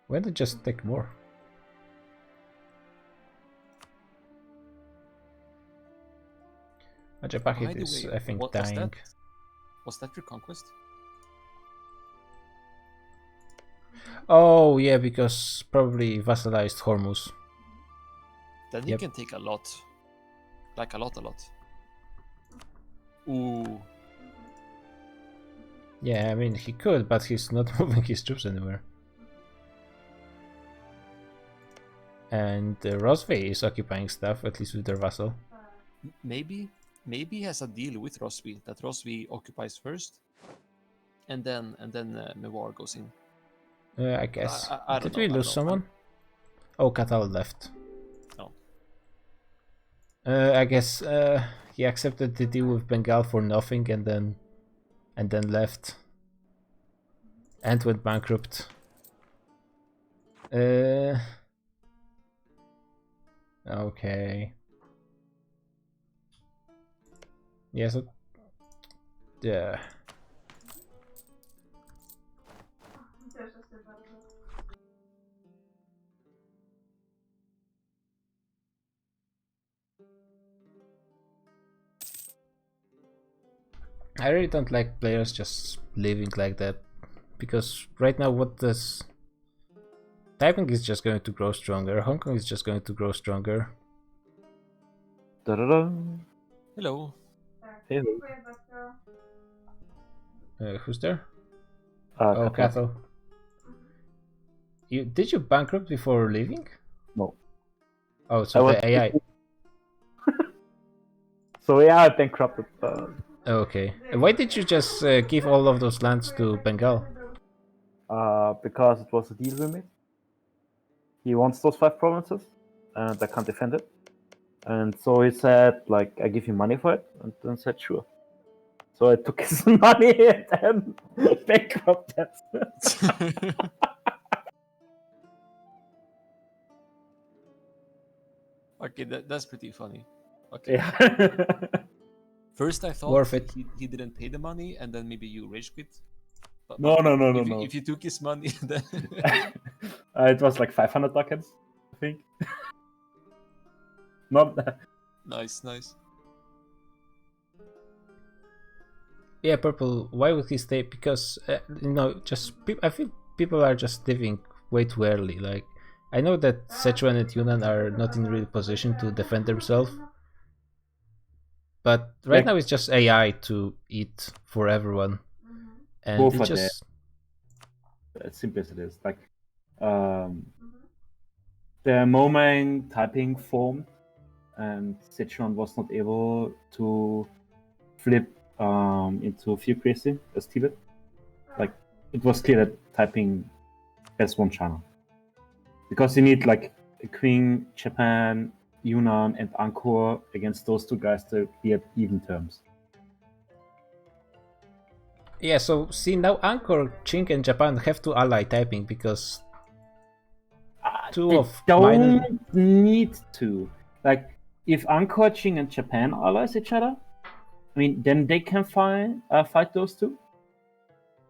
S1: Why don't just take more? Majapahit is, I think, dying.
S14: Was that reconquest?
S1: Oh yeah, because probably vassalized Hormuz.
S14: Then he can take a lot. Like a lot. Ooh.
S1: Yeah, I mean, he could, but he's not moving his troops anywhere. And Rosvé is occupying stuff, at least with their vassal.
S14: Maybe he has a deal with Rosvé, that Rosvé occupies first, and then Mewar goes in.
S1: I guess.
S14: I
S1: Did
S14: don't know,
S1: we lose someone? Oh, Katal left.
S14: No.
S1: I guess he accepted the deal with Bengal for nothing, and then left and went bankrupt. Okay. Yeah, so yeah. I really don't like players just living like that, because right now what does Taiping is just going to grow stronger, Hong Kong is just going to grow stronger.
S6: Da-da-da.
S14: Hello.
S6: Hello.
S1: Who's there? Oh, Cattle. Did you bankrupt before leaving?
S6: No.
S1: Oh, so the AI.
S6: So yeah, I bankrupted.
S1: Okay. Why did you just give all of those lands to Bengal?
S6: Because it was a deal we made. He wants those 5 provinces, and I can't defend it. And so he said, like, I give you money for it, and then said, sure. So I took his money and then bankrupted.
S14: Okay, that's pretty funny. Okay.
S6: Yeah.
S14: First I thought
S1: Worth it.
S14: he didn't pay the money, and then maybe you rage quit. But
S6: No.
S14: If you took his money, then
S6: it was like 500 ducats, I think. Not that.
S14: Nice.
S1: Yeah, Purple. Why would he stay? Because I feel people are just leaving way too early. Like, I know that Sichuan and Yunnan are not in real position to defend themselves, but right now it's just AI to eat for everyone, and
S6: Go
S1: it
S6: for
S1: just
S6: as simple as it is. Like, the moment Taiping formed, and Sichuan was not able to flip into theocracy as Tibet, like, it was clear that Taiping has one channel. Because you need like Qing, Japan, Yunnan, and Angkor against those 2 guys to be at even terms.
S1: yeah. So see, now Angkor, Qing, and Japan have to ally Taiping because
S6: They don't need to. Like, if Angkor, Qing, and Japan allies each other, I mean, then they can fight those two.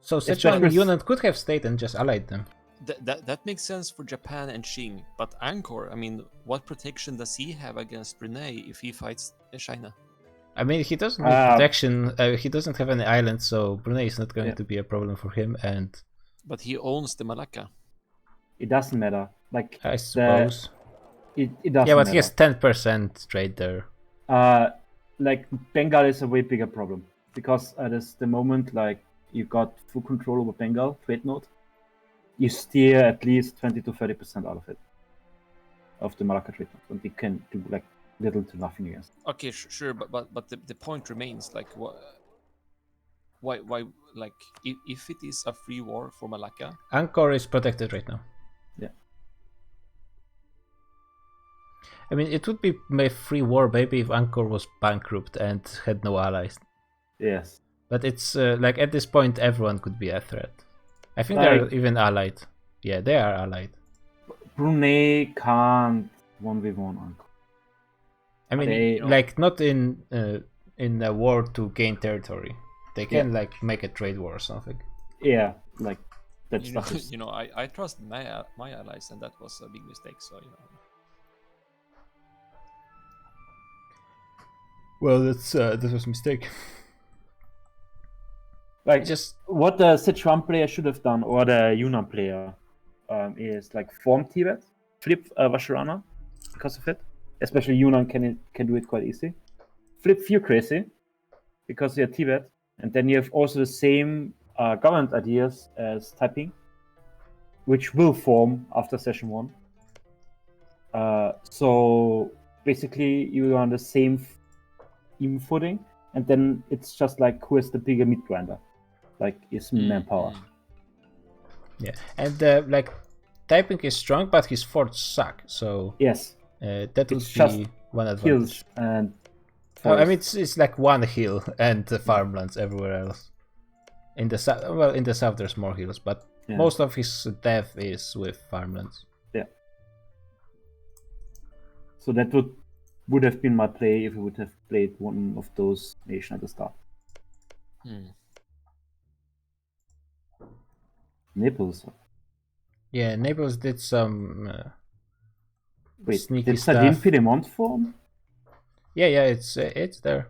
S1: So
S6: Especially-
S1: Sichuan and Yunnan could have stayed and just allied them.
S14: That makes sense for Japan and Qing, but Angkor, I mean, what protection does he have against Brunei if he fights China?
S1: I mean, he doesn't need protection. He doesn't have any islands, so Brunei is not going to be a problem for him. And
S14: But he owns the Malacca.
S6: It doesn't matter. Like
S1: I suppose.
S6: It doesn't.
S1: Yeah, but
S6: matter.
S1: he has 10% trade there.
S6: Like Bengal is a way bigger problem because at the moment, like you got full control over Bengal trade node, you steer at least 20 to 30% out of it, of the Malacca trade node, and you can do like little to nothing against.
S14: Okay, sure, but the point remains, like, why, like, if it is a free war for Malacca,
S1: Angkor is protected right now.
S6: Yeah.
S1: I mean, it would be a free war maybe if Angkor was bankrupt and had no allies.
S6: Yes.
S1: But it's like at this point everyone could be a threat. I think
S6: Like-
S1: they're even allied. Yeah, they are allied.
S6: Brunei can't 1v1 Angkor.
S1: I mean,
S6: They-
S1: like not in a war to gain territory. They can like make a trade war or something.
S6: Yeah, like that
S14: you know,
S6: stuff is.
S14: you know, I trust my allies, and that was a big mistake. So you know.
S1: Well, that was a mistake.
S6: Like
S1: just
S6: what the Sichuan player should have done, or the Yunnan player, is like form Tibet, flip Vajrayana because of it. Especially Yunnan can do it quite easy. Flip Few Crazy because you're Tibet, and then you have also the same government ideas as Taiping, which will form after session 1. So basically you're on the same even footing, and then it's just like who has the bigger meat grinder, like is manpower.
S1: Yeah, and like Taiping is strong, but his forts suck. So
S6: yes,
S1: that would
S6: it's just
S1: be one advantage.
S6: hills and
S1: Oh, I mean, it's like one hill and farmlands everywhere else. In the south, well, in the south there's more hills, but
S6: Yeah.
S1: most of his depth is with farmlands.
S6: Yeah. So that would have been my play if I would have played one of those nations at the start. Naples.
S1: Yeah, Naples did some
S6: Wait,
S1: sneaky
S6: did Sardine
S1: stuff.
S6: Piedmont form?
S1: Yeah, it's there.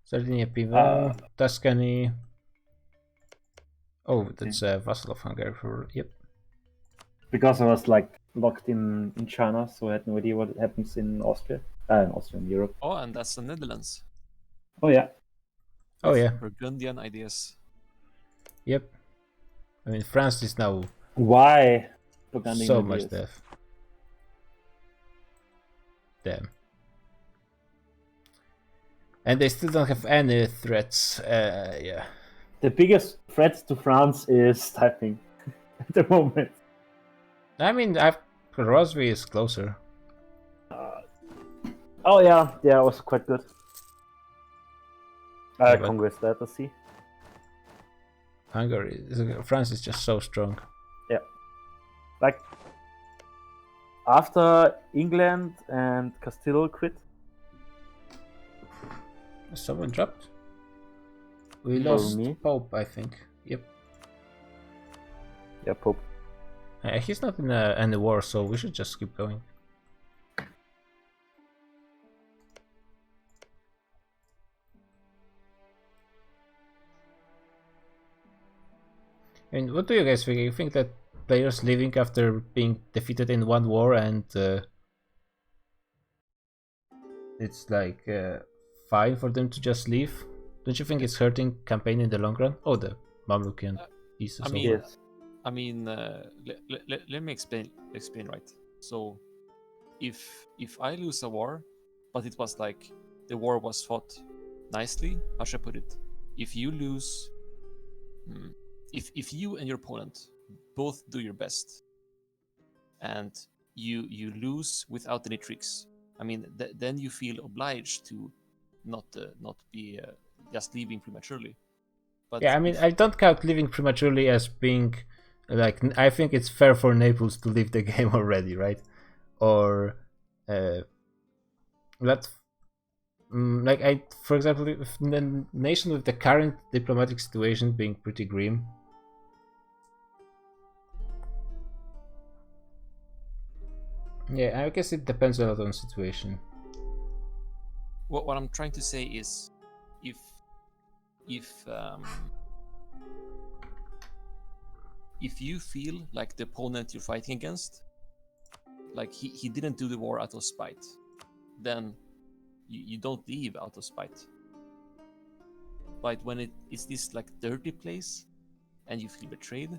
S1: Sardinia, Piedmont, Tuscany. Oh, that's a vassal of Hungary for
S6: Because I was like locked in China, so I had no idea what happens in Austria. In Europe.
S14: Oh, and that's the Netherlands.
S6: Oh yeah.
S1: Oh yeah.
S14: Burgundian ideas.
S1: Yep. I mean, France is now
S6: Why? Burgundian
S1: so much
S6: ideas?
S1: death. Damn. And they still don't have any threats. Yeah.
S6: The biggest threat to France is Taiping at the moment.
S1: I mean, Rosby is closer.
S6: Oh yeah, it was quite good.
S1: Yeah, but-
S6: Congress that I see.
S1: France is just so strong.
S6: Yeah. Like after England and Castile quit.
S1: Someone dropped? We
S6: Follow
S1: lost
S6: me.
S1: Pope, I think. Yep.
S6: Yeah, Pope.
S1: He's not in any war, so we should just keep going. I mean, what do you guys think? You think that players leaving after being defeated in one war and it's like fine for them to just leave? Don't you think it's hurting campaign in the long run? Oh, the Mamlukian piece
S14: I
S1: is
S14: mean,
S1: over.
S14: I mean, let me explain right. So, if I lose a war, but it was like the war was fought nicely, how should I put it? If you lose, if you and your opponent both do your best, and you lose without any tricks, I mean, then you feel obliged to not be just leaving prematurely. But
S1: Yeah, I mean, I don't count leaving prematurely as being like. I think it's fair for Naples to leave the game already, right? Or that. like for example, if the nation with the current diplomatic situation being pretty grim. Yeah, I guess it depends a lot on the situation.
S14: What I'm trying to say is, if you feel like the opponent you're fighting against, like he didn't do the war out of spite, then you don't leave out of spite. But when it is this like dirty place and you feel betrayed,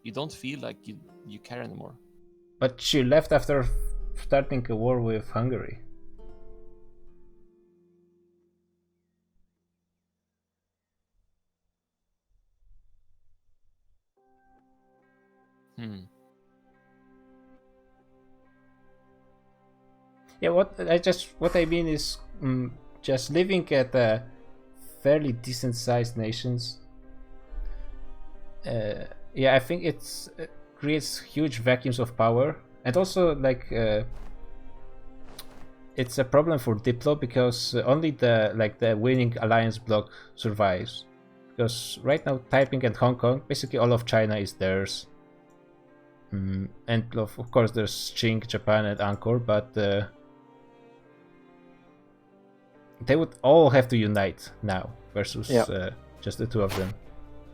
S14: you don't feel like you care anymore.
S1: But she left after starting a war with Hungary. Yeah, what I mean is just living at a fairly decent sized nations. Yeah, I think it creates huge vacuums of power, and also like it's a problem for Diplo because only the winning alliance bloc survives. Because right now Taiping and Hong Kong, basically all of China is theirs. And of course there's Qing, Japan and Angkor, but they would all have to unite now versus just the two of them.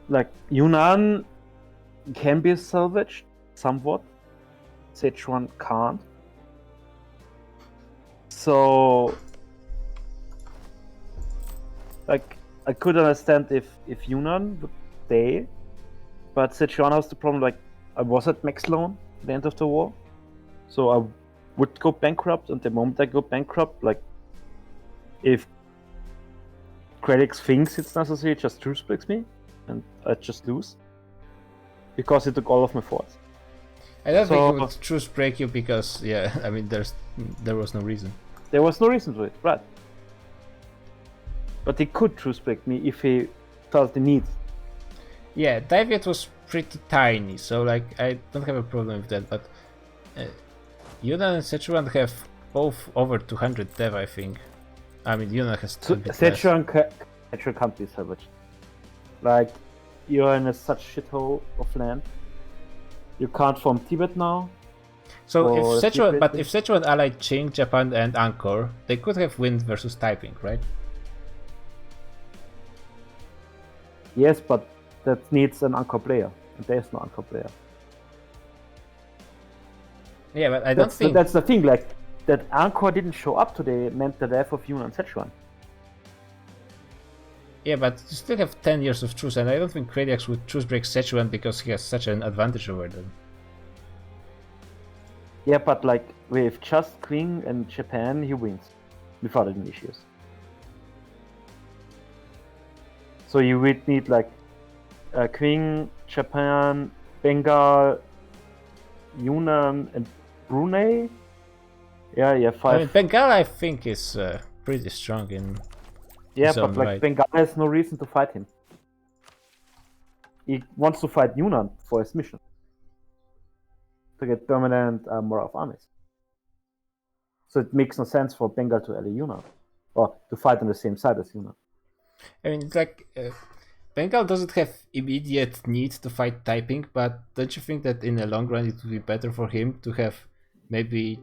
S6: Like Yunnan can be salvaged somewhat, Sichuan can't. So like I could understand if Yunnan would stay, but Sichuan has the problem, like I was at max loan at the end of the war, so I would go bankrupt, and the moment I go bankrupt, like if Credix thinks it's necessary, it just truce breaks me and I just lose because it took all of my forts.
S1: I don't think it would truce break you because I mean there was no reason.
S6: There was no reason to it, right? But he could truce break me if he felt the need.
S1: Yeah, Daviet was pretty tiny, so like I don't have a problem with that. But Yunnan and Sichuan have both over 200 dev, I think. I mean, Yunnan has
S6: Sichuan can't be salvaged. Like you're in such shithole of land. You can't form Tibet now.
S1: So if Sichuan allied Qing, Japan, and Angkor, they could have win versus Taiping, right?
S6: Yes, but that needs an Angkor player, and there's no Angkor player.
S1: Yeah, but I don't think
S6: that's the thing. Like that Angkor didn't show up today meant the death of Yunnan and Sichuan.
S1: Yeah, but you still have 10 years of truce, and I don't think Krediax would truce break Sichuan because he has such an advantage over them.
S6: Yeah, but like with just Qing and Japan, he wins without any issues. So you would need like Qing, Japan, Bengal, Yunnan, and Brunei. Yeah, 5.
S1: I mean, Bengal, I think, is pretty strong in.
S6: Yeah, but like Bengal has no reason to fight him. He wants to fight Yunnan for his mission. To get permanent more of armies. So it makes no sense for Bengal to ally Yunnan. Or to fight on the same side as Yunnan.
S1: I mean, it's like Bengal doesn't have immediate need to fight Taiping, but don't you think that in the long run it would be better for him to have maybe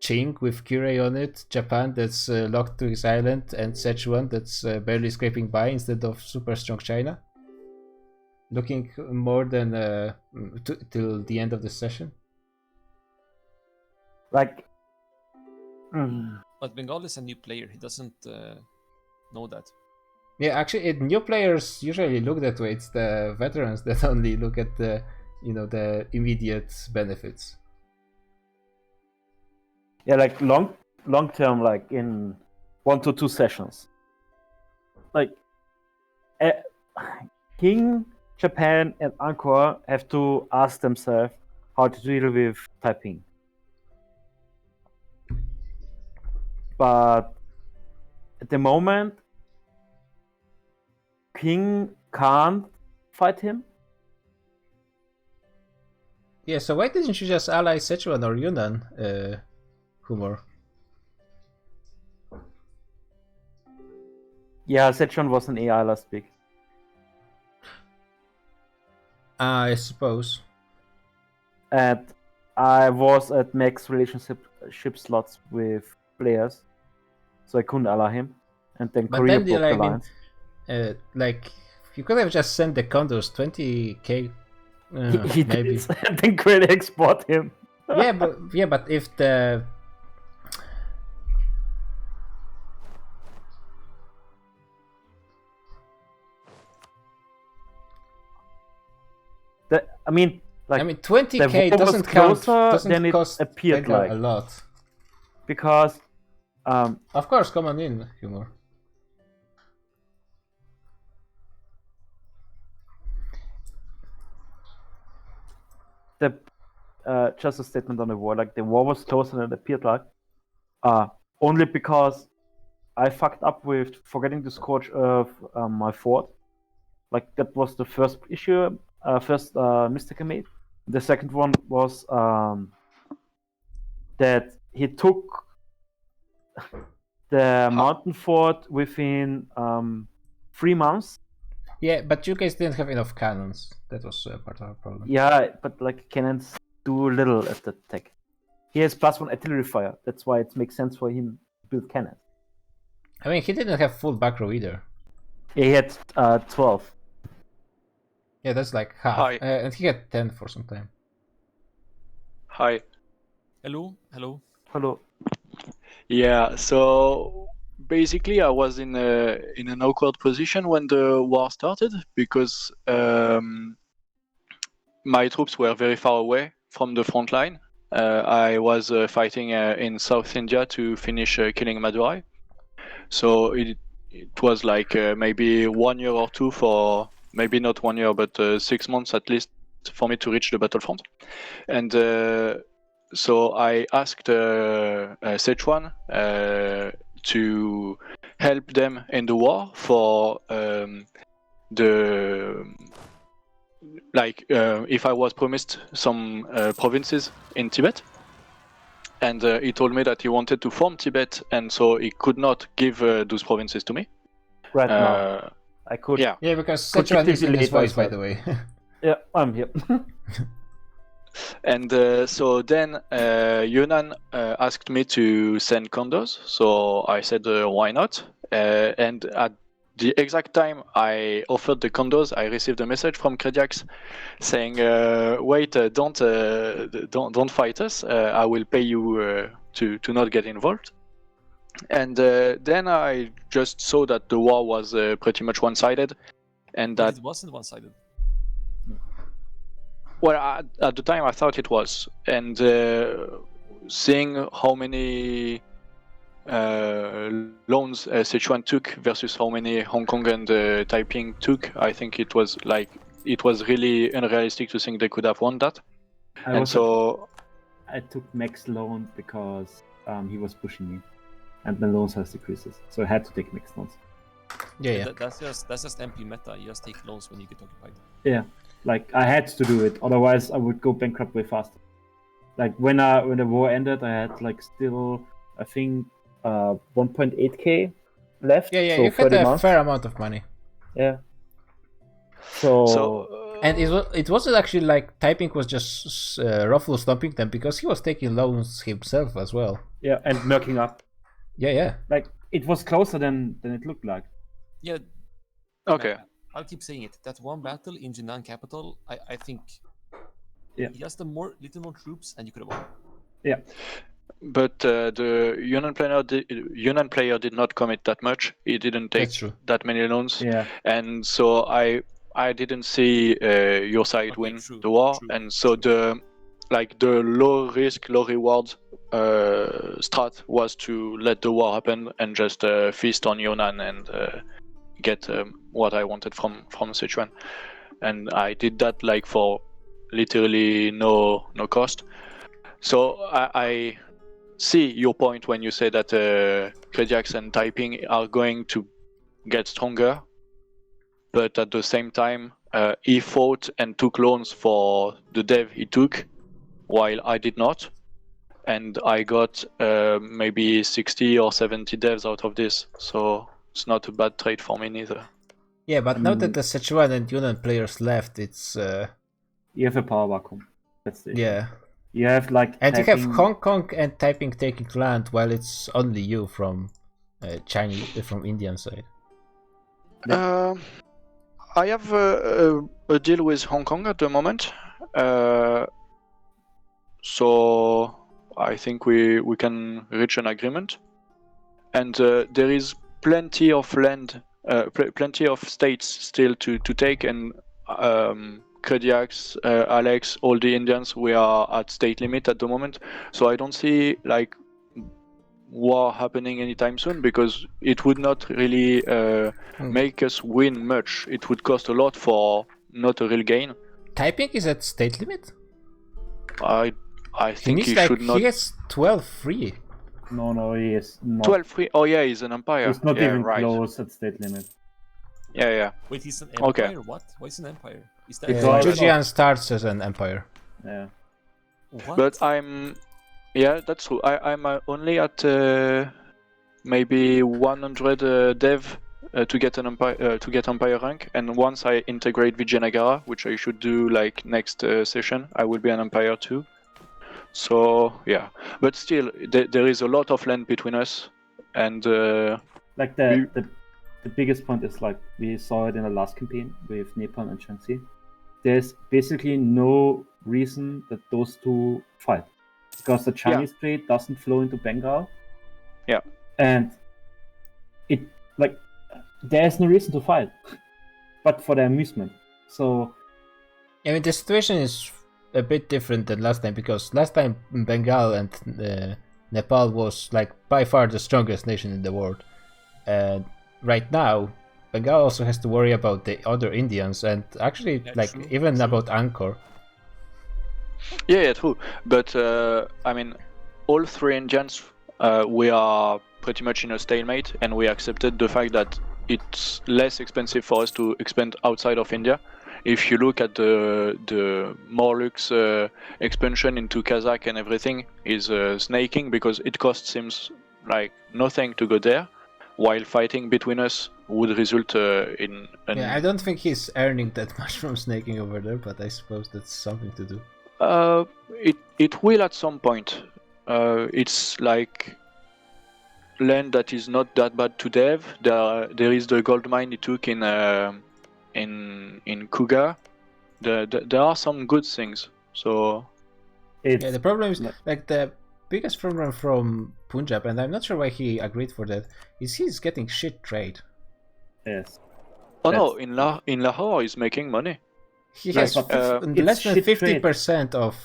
S1: Qing with Kirei on it, Japan that's locked to his island, and Sichuan that's barely scraping by instead of super strong China? Looking more than till the end of the session?
S6: Like...
S14: But Bengal is a new player, he doesn't know that.
S1: Yeah, actually, new players usually look that way. It's the veterans that only look at the, the immediate benefits.
S6: Yeah, like long term, like in 1 to 2 sessions. Like, King, Japan, and Angkor have to ask themselves how to deal with Taiping. But at the moment, King can't fight him.
S1: Yeah, so why didn't you just ally Sichuan or Yunnan, Humor?
S6: Yeah, Setron was an AI last week.
S1: I suppose.
S6: And I was at max relationship slots with players, so I couldn't ally him. And then
S1: But
S6: Korea
S1: then,
S6: broke the
S1: I mean,
S6: lines.
S1: like, you could have just sent the condos 20k.
S6: He
S1: maybe.
S6: did, and then Korea export him.
S1: yeah, but if the
S6: I mean, like,
S1: 20k
S6: the war
S1: doesn't
S6: was
S1: count.
S6: closer
S1: Doesn't
S6: than it
S1: cost
S6: appeared
S1: Bengal
S6: like.
S1: a lot.
S6: Because,
S1: of course, come on in, humor.
S6: the just a statement on the war. Like, the war was closer than it appeared like. Only because I fucked up with forgetting to scorch of my fort. Like, that was the first issue, first mistake I made. The second one was that he took the mountain fort within 3 months.
S1: Yeah, but you guys didn't have enough cannons. That was part of our problem.
S6: Yeah, but like cannons do little at the tech. He has +1 artillery fire. That's why it makes sense for him to build cannons.
S1: I mean, he didn't have full back row either.
S6: Yeah, he had 12.
S1: Yeah, that's like half.
S10: Hi.
S1: And he had 10 for some time.
S10: Hi.
S14: Hello, hello.
S6: Hello.
S10: Yeah, so basically I was in an awkward position when the war started because my troops were very far away from the front line. I was fighting in South India to finish killing Madurai. So it was like maybe 1 year or two for, maybe not 1 year, but 6 months at least for me to reach the battlefront. And so I asked Sichuan to help them in the war for if I was promised some provinces in Tibet. And he told me that he wanted to form Tibet, and so he could not give those provinces to me.
S6: Right now. I could.
S10: Yeah.
S1: Yeah, because
S6: Could
S1: Sichuan is in his
S6: stipulate
S1: voice, by
S6: myself.
S1: the way.
S6: Yeah, I'm here.
S10: And so then Yunnan asked me to send condos, so I said why not? And at the exact time I offered the condos, I received a message from Krediax saying, "Wait, don't fight us. I will pay you to not get involved." And then I just saw that the war was pretty much one-sided, and
S14: But
S10: that
S14: it wasn't one-sided.
S10: well, at the time I thought it was, and seeing how many loans Sichuan took versus how many Hong Kong and Taiping took, I think it was really unrealistic to think they could have won that.
S6: I took max loan because he was pushing me, and the loan size decreases, so I had to take max loans.
S1: Yeah.
S14: That's just MP meta. You just take loans when you get occupied.
S6: Yeah, like I had to do it, otherwise I would go bankrupt way faster. Like when the war ended, I had like still I think 1.8k left.
S1: Yeah,
S6: so
S1: you had
S6: 30
S1: a
S6: months.
S1: fair amount of money.
S6: Yeah. So
S1: and it wasn't actually like Taiping was just Ruffalo stomping them, because he was taking loans himself as well.
S6: yeah, and murking up.
S1: Yeah.
S6: Like it was closer than it looked like.
S14: Yeah.
S10: Okay.
S14: I'll keep saying it. That one battle in Jinan capital, I think.
S6: Yeah.
S14: Just little more troops, and you could have won.
S6: Yeah.
S10: But the Yunnan player did not commit that much. He didn't take that many loans.
S6: Yeah.
S10: And so I didn't see your side win the war. And so the low risk, low reward strat was to let the war happen and just feast on Yunnan and get what I wanted from Sichuan. And I did that like for literally no cost. So I see your point when you say that Krediax and Taiping are going to get stronger, but at the same time he fought and took loans for the dev he took, while I did not, and I got maybe 60 or 70 devs out of this. So it's not a bad trade for me neither.
S1: Yeah, but now that the Sichuan and Yunnan players left, it's
S6: you have a power vacuum. That's it.
S1: Yeah.
S6: You have like
S1: and you have Hong Kong and Taiping taking land while it's only you from Chinese from Indian side.
S10: I have a deal with Hong Kong at the moment, so I think we can reach an agreement, and there is plenty of land, plenty of states still to take, and Krediax, Alex, all the Indians, we are at state limit at the moment, so I don't see like war happening anytime soon, because it would not really make us win much. It would cost a lot for not a real gain.
S1: Taiping is at state limit?
S10: I think he should not.
S1: He gets 12 free.
S6: No, he is not.
S10: 12 free. Oh yeah, he's an empire.
S6: He's not
S10: yeah,
S6: even
S10: right.
S6: close at state limit.
S10: Yeah.
S14: Wait, he's an empire?
S10: Okay.
S14: What? Why is an empire? Is that
S1: Zhejiang starts as an empire.
S6: Yeah.
S14: What?
S10: But yeah, that's true. I'm only at maybe 100 dev to get an empire rank, and once I integrate Vijayanagara, which I should do like next session, I will be an empire too. So yeah, but still, there is a lot of land between us, and
S6: like the biggest point is like we saw it in the last campaign with Nepal and Shanxi. There's basically no reason that those two fight, because the Chinese trade doesn't flow into Bengal.
S10: Yeah.
S6: And it like there's no reason to fight, but for the amusement. So
S1: I mean, the situation is a bit different than last time, because last time Bengal and Nepal was like by far the strongest nation in the world, and right now Bengal also has to worry about the other Indians, and actually even about Angkor.
S10: Yeah, true. But I mean, all three Indians, we are pretty much in a stalemate, and we accepted the fact that it's less expensive for us to expand outside of India. If you look at the Morlux expansion into Kazakh and everything is snaking, because it costs him like nothing to go there, while fighting between us would result in an...
S1: Yeah, I don't think he's earning that much from snaking over there, but I suppose that's something to do.
S10: It will at some point. It's like land that is not that bad to dev. There is the gold mine he took in Cougar. There are some good things. So
S1: yeah, the problem is like the biggest problem from Punjab, and I'm not sure why he agreed for that, is he's getting shit trade.
S6: Yes.
S10: Oh no, in Lahore he's making money.
S1: He has less than 50% of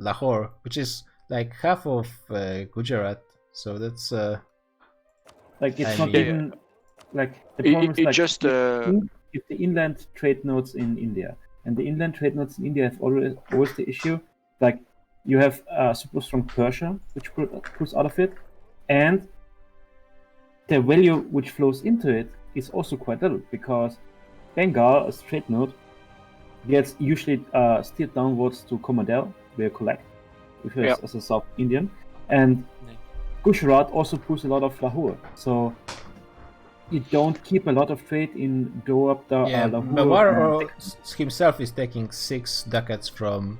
S1: Lahore, which is like half of Gujarat. So that's
S6: like it's not even like the problem is like
S10: just
S6: if the inland trade nodes in India, and the inland trade nodes in India have always the issue like you have super strong Persia, which pulls out of it, and the value which flows into it is also quite little, because Bengal, as trade node, gets usually steered downwards to Comandel, where you collect, which is as a South Indian, and Gujarat also pulls a lot of Lahore, so you don't keep a lot of trade in Lahore.
S1: Mewar himself is taking 6 ducats from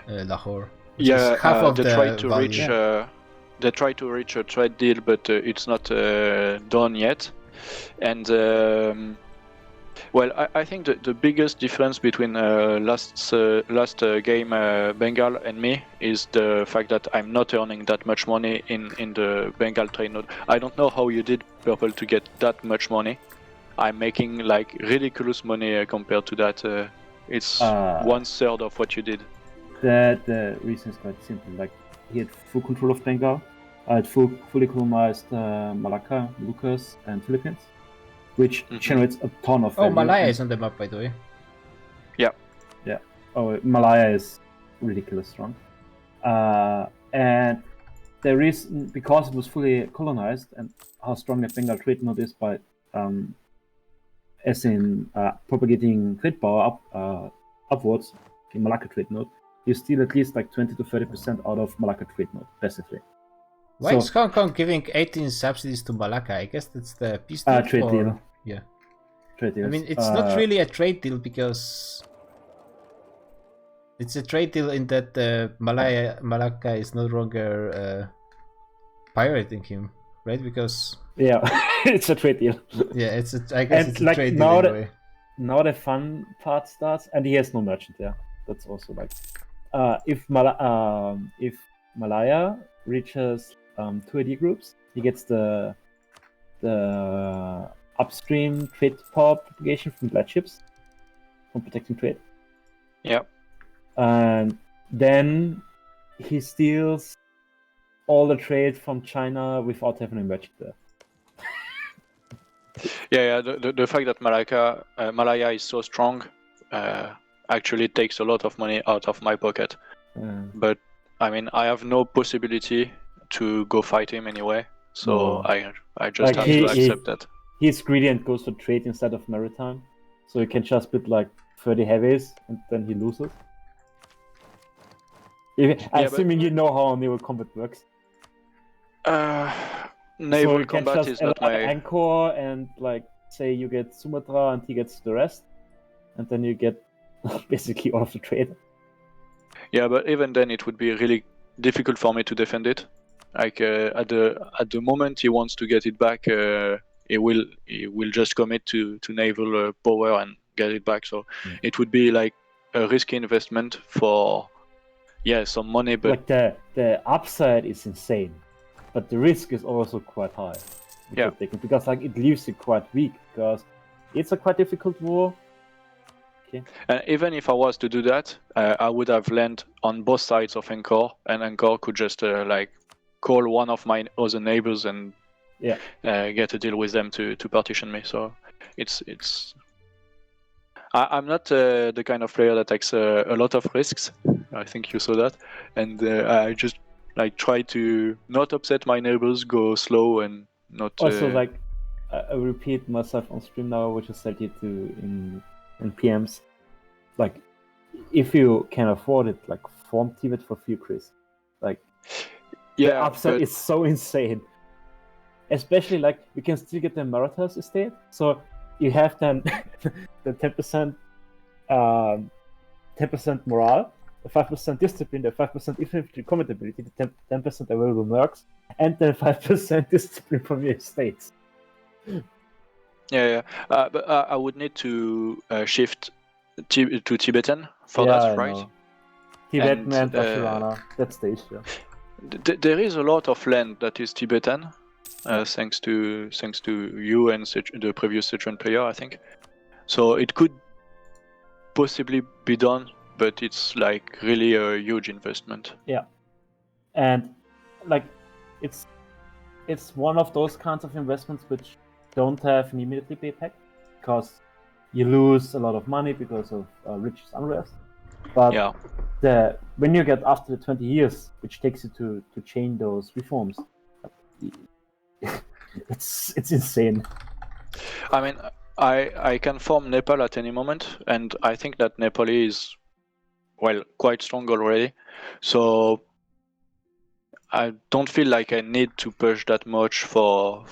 S1: Lahore.
S10: Yeah,
S1: half of
S10: they
S1: the
S10: try to
S1: value.
S10: reach. They try to reach a trade deal, but it's not done yet. And well, I think the biggest difference between last game Bengal and me is the fact that I'm not earning that much money in the Bengal trade node. I don't know how you did, Purple, to get that much money. I'm making like ridiculous money compared to that. It's 1/3 of what you did.
S6: The reason is quite simple. Like he had full control of Bengal. I had fully colonized Malacca, Lucas, and Philippines, which generates a ton of.
S1: Oh, Malaya is on the map, by the way.
S6: Yeah. Oh, Malaya is ridiculous strong. And the reason, because it was fully colonized, and how strong the Bengal trade node is by, as in propagating trade power upwards in Malacca trade node, you steal at least like 20 to 30% out of Malacca trade node passively.
S1: Why is Hong Kong giving 18 subsidies to Malacca? I guess that's the peace deal.
S6: Trade deal.
S1: Yeah.
S6: Trade deals.
S1: I mean, it's not really a trade deal because it's a trade deal in that Malacca is no longer pirating him, right? Because
S6: it's a trade deal.
S1: Yeah, I guess it's a
S6: like,
S1: trade deal anyway.
S6: Now the fun part starts, and he has no merchant there. That's also like, if Malaya reaches 2 AD groups, he gets the upstream trade power propagation from glad ships from protecting trade.
S10: Yeah.
S6: And then he steals all the trade from China without having a merchant there.
S10: Yeah. The fact that Malaya is so strong actually takes a lot of money out of my pocket. But I mean, I have no possibility to go fight him anyway, so I just have to accept that.
S6: He's greedy and goes for trade instead of maritime, so he can just put like 30 heavies and then he loses. Assuming you know how naval combat works.
S10: Naval combat is not my
S6: anchor, and like say you get Sumatra and he gets the rest, and then you get basically all of the trade.
S10: Yeah, but even then it would be really difficult for me to defend it. Like at the moment he wants to get it back, he will just commit to naval power and get it back. So it would be like a risky investment for some money. But
S6: like the upside is insane, but the risk is also quite high. Because like it leaves you quite weak because it's a quite difficult war. Okay.
S10: And even if I was to do that, I would have land on both sides of Angkor, and Angkor could just like call one of my other neighbors and get a deal with them to partition me. So it's I'm not the kind of player that takes a lot of risks. I think you saw that, and I just like try to not upset my neighbors, go slow, and not.
S6: Also, like I repeat myself on stream now, which I said it to in PMs. Like, if you can afford it, like form Tibet for few Chris. Like, the upside is so insane. Especially like you can still get the Marathas estate, so you have then the 10% morale, the 5% discipline, the 5% infantry combat ability, the 10% available mercs, and then 5% discipline from your estates.
S10: But I would need to shift to Tibetan for that, right?
S6: Know. Tibetan and Ashurana, that stage. Yeah.
S10: There is a lot of land that is Tibetan, thanks to you and the previous Sichuan player, I think. So it could possibly be done, but it's like really a huge investment.
S6: Yeah, and like it's one of those kinds of investments which don't have an immediately payback because you lose a lot of money because of religious unrest. But when you get after the 20 years, which takes you to change those reforms, it's insane.
S10: I mean, I can form Nepal at any moment, and I think that Nepal is quite strong already. So I don't feel like I need to push that much for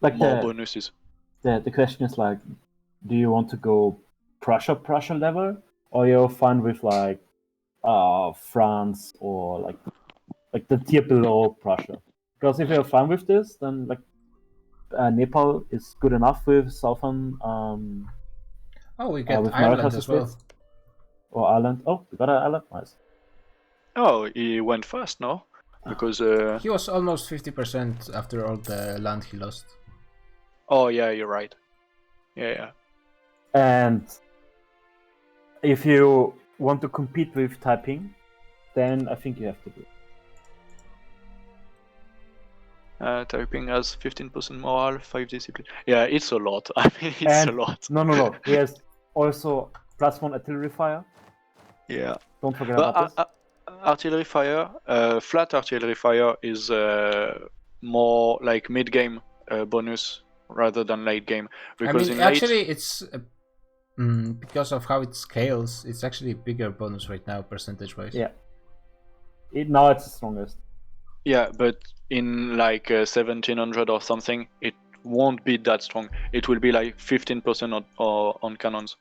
S6: like
S10: more bonuses.
S6: The question is like, do you want to go Prussia level, or you're fine with like France or like the tier below Prussia? Because if you're fine with this, then like Nepal is good enough with southern.
S1: We get
S6: with
S1: Ireland as well.
S6: Or Ireland. Oh, we got an Ireland. Nice.
S10: Oh, he went fast, no? Because
S1: he was almost 50% after all the land he lost.
S10: Oh yeah, you're right. Yeah.
S6: And if you want to compete with Taiping, then I think you have to do it.
S10: Taiping has 15% morale, 5 discipline. Yeah, it's a lot. I mean, it's a lot.
S6: No. He has also +1 artillery fire.
S10: Yeah.
S6: Don't forget about this.
S10: Artillery fire, flat artillery fire is more like mid-game bonus rather than late game. Because
S1: it's because of how it scales, it's actually a bigger bonus right now, percentage-wise.
S6: Yeah. Now it's the strongest.
S10: Yeah, but in like 1700 or something, it won't be that strong. It will be like 15% on cannons.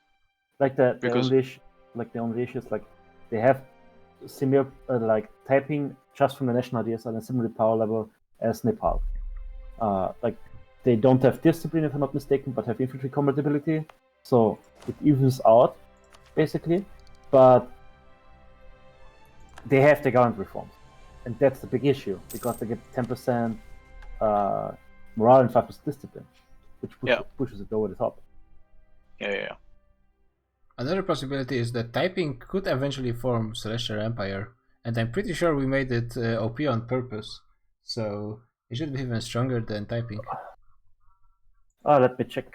S6: Like the
S10: Because-
S6: only issue is like they have similar like typing just from the national ideas on a similar power level as Nepal. Like they don't have discipline if I'm not mistaken, but have infantry compatibility, so it evens out basically. But they have the government reforms, and that's the big issue because they get 10% morale and 5% discipline, which pushes it over the top.
S10: Yeah.
S1: Another possibility is that typing could eventually form Celestial Empire, and I'm pretty sure we made it OP on purpose, so it should be even stronger than typing.
S6: Oh, let me check.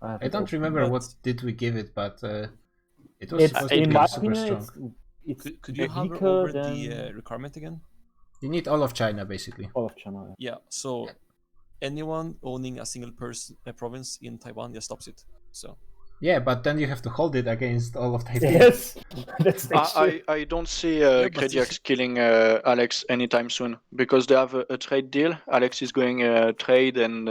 S1: I don't remember what did we give it, but it was
S6: It's
S1: supposed to
S6: in
S1: be
S6: my
S1: super
S6: opinion,
S1: strong.
S14: Could you hover
S6: weaker
S14: over
S6: than-
S14: the requirement again?
S1: You need all of China, basically.
S6: All of China.
S14: Yeah. So anyone owning a single province in Taiwan just stops it. So.
S1: Yeah, but then you have to hold it against all of Taiwan.
S6: Yes, that's the issue.
S10: I don't see
S14: but
S10: Crediax killing Alex anytime soon because they have a trade deal. Alex is going trade and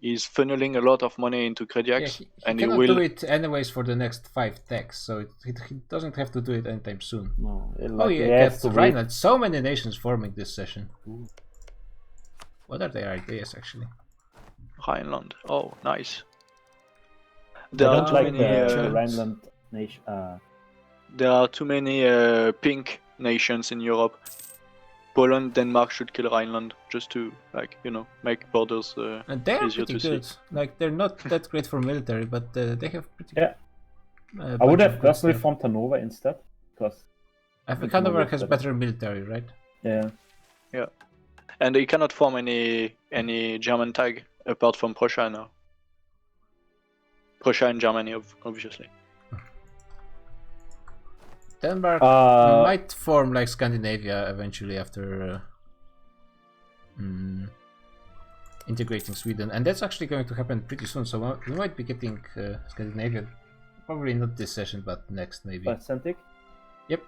S10: he's funneling a lot of money into Crediax,
S1: Yeah, he
S10: and he
S1: cannot
S10: will.
S1: do it anyways for the next 5 techs, so he doesn't have to do it anytime soon.
S6: No,
S1: Oh yeah, that's Rhineland. So many nations forming this session. What are their ideas actually?
S10: Rhineland. Oh, nice.
S6: I
S10: There are
S6: don't
S10: too
S6: like
S10: many.
S6: the Rhineland nation.
S10: There are too many pink nations in Europe. Poland, Denmark should kill Rhineland just to make borders
S1: And they're
S10: easier
S1: pretty
S10: to
S1: good.
S10: see.
S1: Like they're not that great for military, but they have pretty.
S6: Yeah.
S1: I
S6: I would have personally formed Hanover instead, because
S1: I think Hanover has better military, right?
S6: Yeah.
S10: Yeah, and they cannot form any German tag apart from Prussia now. Prussia and Germany, obviously.
S1: Denmark might form like Scandinavia eventually after integrating Sweden, and that's actually going to happen pretty soon. So we might be getting Scandinavia, probably not this session, but next maybe.
S6: But Centric?
S1: Yep.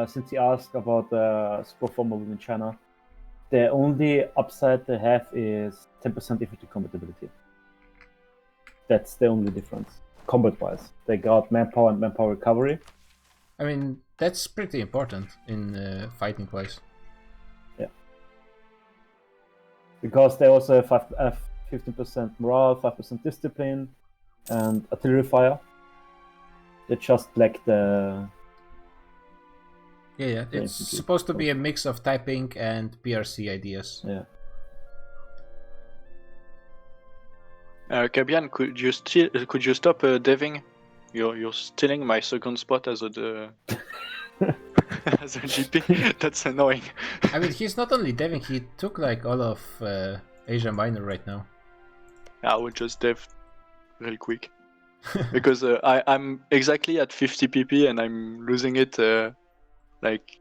S6: Since you asked about the super formal within China, the only upside they have is 10% infantry compatibility. That's the only difference, combat-wise. They got manpower and manpower recovery.
S1: I mean, that's pretty important in fighting-wise.
S6: Yeah. Because they also have 15% morale, 5% discipline, and artillery fire. They just lack the...
S1: Yeah, it's supposed to be a mix of typing and PRC ideas.
S6: Yeah.
S10: Kabian, could you stop deving? You're stealing my second spot as a as a GP. That's annoying.
S1: I mean, he's not only deving; he took like all of Asia Minor right now.
S10: I would just dev real quick because I'm exactly at 50 PP and I'm losing it like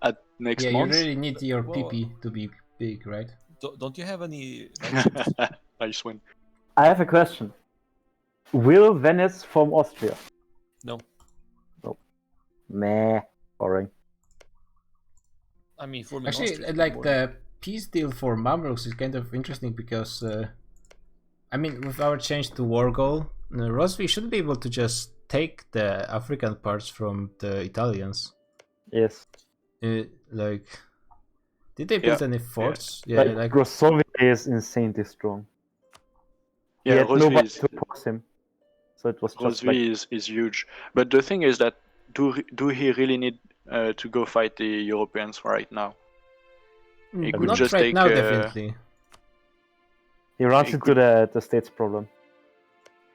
S10: at next
S1: yeah,
S10: month.
S1: you really need your PP to be big, right?
S14: Don't you have any?
S10: Nice win.
S6: I have a question. Will Venice form Austria?
S14: No.
S6: No. Meh. Boring.
S14: I mean, forming
S1: Actually,
S14: Austria is
S1: like
S14: boring.
S1: the peace deal for Mamluks is kind of interesting because, I mean, with our change to war goal, Rosvi should be able to just take the African parts from the Italians.
S6: Yes.
S1: Like, did they build any forts?
S6: Yeah, like Grossovi is insanely strong.
S10: Yeah,
S6: he had
S10: Rosvi
S6: nobody
S10: is-
S6: to oppose him. So it was just
S10: Rosvi is huge, but the thing is that do he really need to go fight the Europeans right now? He could
S1: Not
S10: just
S1: right
S10: take.
S1: now, definitely.
S6: he runs
S10: he
S6: into the states problem.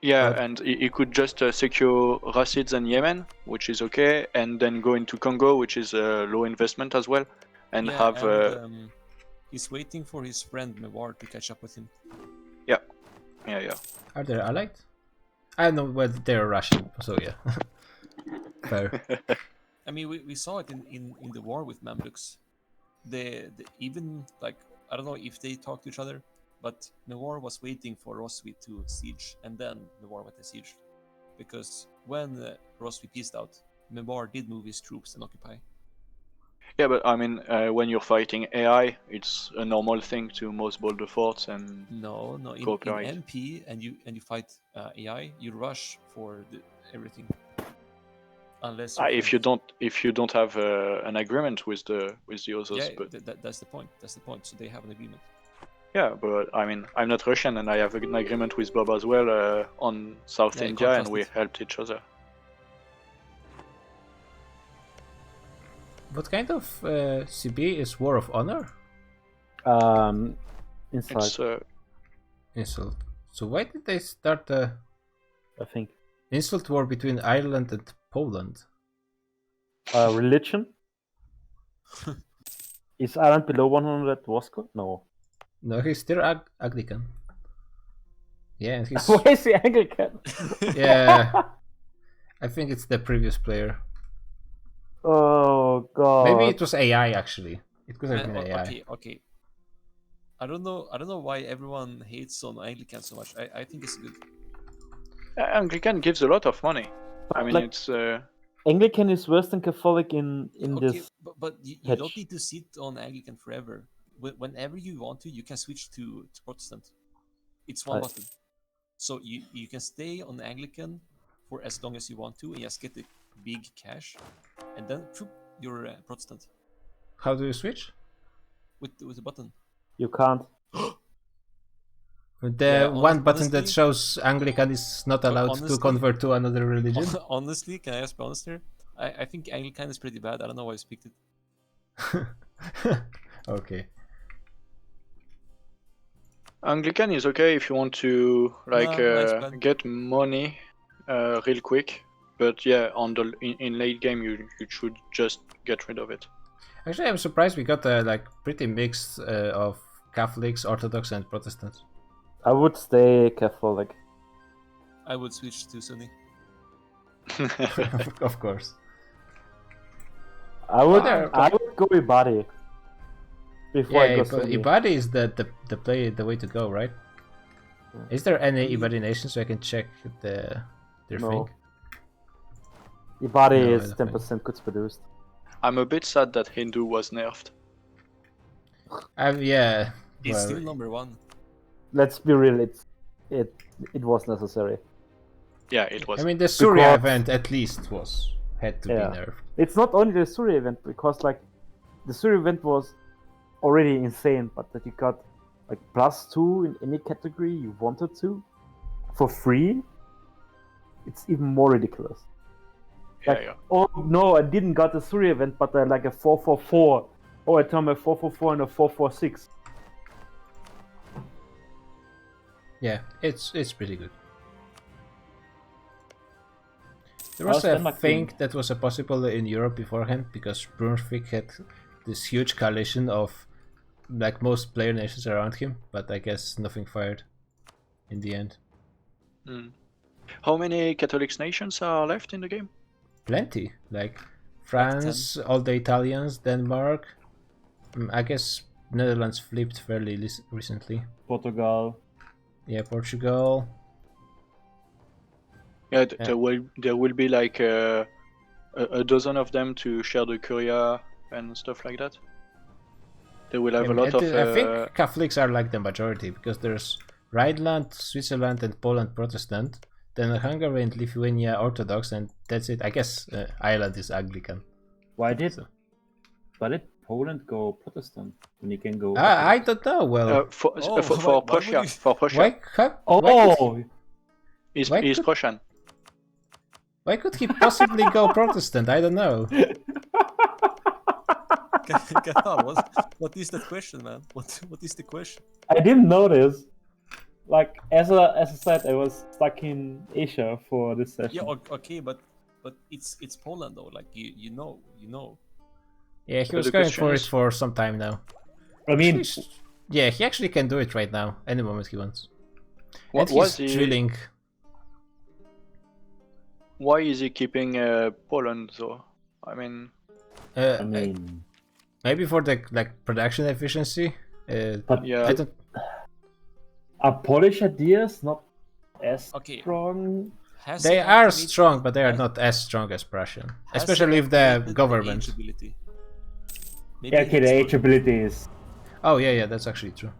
S10: Yeah, and he could just secure Rasids and Yemen, which is okay, and then go into Congo, which is low investment as well, and
S14: Yeah,
S10: have.
S14: and, he's waiting for his friend Mewar to catch up with him.
S10: Yeah.
S1: Are they allied? I know whether they're Russian, so yeah. Fair.
S14: I mean, we saw it in the war with Mamluks. They even, like, I don't know if they talk to each other, but Mewar was waiting for Rosvi to siege, and then Mewar went to siege. Because when Rosvi peaced out, Mewar did move his troops and occupy.
S10: Yeah, but I mean, when you're fighting AI, it's a normal thing to mothball the forts and
S14: No, in
S10: cooperate.
S14: MP and you fight AI, you rush for everything. Unless
S10: If you don't have an agreement with the others,
S14: yeah,
S10: but
S14: that's the point. That's the point. So they have an agreement.
S10: yeah, but I mean, I'm not Russian, and I have an agreement with Bob as well on South
S14: Yeah, you
S10: India,
S14: can't
S10: and we
S14: trust it.
S10: helped each other.
S1: What kind of CB is War of Honor?
S6: Insult.
S1: Insult. So why did they start the
S6: I think
S1: insult war between Ireland and Poland?
S6: Religion. Is Ireland below 100 Wasco? No.
S1: No, he's still Anglican. Yeah, and he's...
S6: Why is he Anglican?
S1: Yeah. I think it's the previous player.
S6: Oh god.
S1: Maybe it was AI actually. It could have been AI.
S14: Okay. I don't know why everyone hates on Anglican so much. I think it's good.
S10: Anglican gives a lot of money. I mean,
S6: Like-
S10: it's
S6: Anglican is worse than Catholic in this.
S14: But you
S6: patch.
S14: don't need to sit on Anglican forever. Whenever you want to, you can switch to Protestant. It's one
S6: Right.
S14: button. So you can stay on Anglican for as long as you want to and just get the big cash. And then you're Protestant.
S1: How do you switch?
S14: With the button.
S6: You can't.
S1: The
S14: Yeah,
S1: one button that
S14: honestly-
S1: shows Anglican is not allowed to
S14: honestly-
S1: convert to another religion.
S14: Honestly, can I just be honest here? I think Anglican is pretty bad. I don't know why I picked it.
S1: Okay.
S10: Anglican is okay if you want to like
S14: No, it's bad.
S10: get money real quick. But yeah, in late game you should just get rid of it.
S1: Actually, I'm surprised we got a like pretty mix of Catholics, Orthodox, and Protestants.
S6: I would stay Catholic.
S14: I would switch to Sunni.
S1: Of course.
S6: I would
S1: There-
S6: go Ibadi. Before I
S1: Yeah,
S6: go
S1: but
S6: Sunni.
S1: Ibadi is the way to go, right? Is there any Ibadi nation so I can check their
S6: No.
S1: thing?
S6: Ibadi
S1: No, I
S6: is
S1: don't think.
S6: 10% goods produced.
S10: I'm a bit sad that Hindu was nerfed.
S1: Yeah.
S14: It's
S1: well,
S14: still number one.
S6: Let's be real, it was necessary.
S10: Yeah, it was.
S1: I mean, the Surya
S6: Because-
S1: event at least had to be nerfed.
S6: It's not only the Surya event, because like the Surya event was already insane, but that you got like +2 in any category you wanted to for free, it's even more ridiculous. Like,
S10: yeah.
S6: oh no, I didn't got the Surya event, but I like a 444. Oh, I turned my 444 and a 446.
S1: Yeah, it's pretty good. There
S6: I'll
S1: was
S6: spend
S1: a
S6: my
S1: thing
S6: queen.
S1: that was possible in Europe beforehand because Brunswick had this huge coalition of like most player nations around him, but I guess nothing fired in the end.
S10: Mm. How many Catholic nations are left in the game?
S1: Plenty, like France, all the Italians, Denmark. I guess Netherlands flipped fairly recently.
S6: Portugal.
S1: Yeah, Portugal.
S10: Yeah, there will be like a dozen of them to share the Curia and stuff like that. They will have a lot of.
S1: I think Catholics are like the majority because there's Rhineland, Switzerland, and Poland Protestant. Then Hungary and Lithuania Orthodox, and that's it. I guess Ireland is Anglican.
S6: Why did Poland go Protestant when you can go?
S1: I don't know. Well,
S10: for Prussia, for Prussia.
S1: Why
S10: He's
S1: could-
S10: Prussian.
S1: Why could he possibly go Protestant? I don't know.
S14: Cathal, what is that question, man? What is the question?
S6: I didn't notice. Like as I said, I was stuck in Asia for this session.
S14: Yeah, okay, but it's Poland though. Like you know.
S1: Yeah, he
S10: But
S1: was
S10: the
S1: going
S10: question
S1: for it
S10: is-
S1: for some time now.
S6: I mean,
S1: Yeah, he actually can do it right now, any moment he wants.
S10: What
S1: And
S10: was
S1: he's
S10: he-
S1: drilling.
S10: Why is he keeping Poland though? I mean,
S1: I maybe for the production efficiency.
S6: But
S10: yeah.
S1: I don't.
S6: are Polish ideas not as
S14: Okay.
S6: strong?
S14: Has
S1: They
S14: he
S1: are
S14: activated-
S1: strong, but they are not as strong as Prussian,
S14: has
S1: especially
S14: he
S1: with the
S14: activated
S1: government.
S14: age ability?
S6: Yeah, okay, the H ability is.
S1: Oh yeah, that's actually true.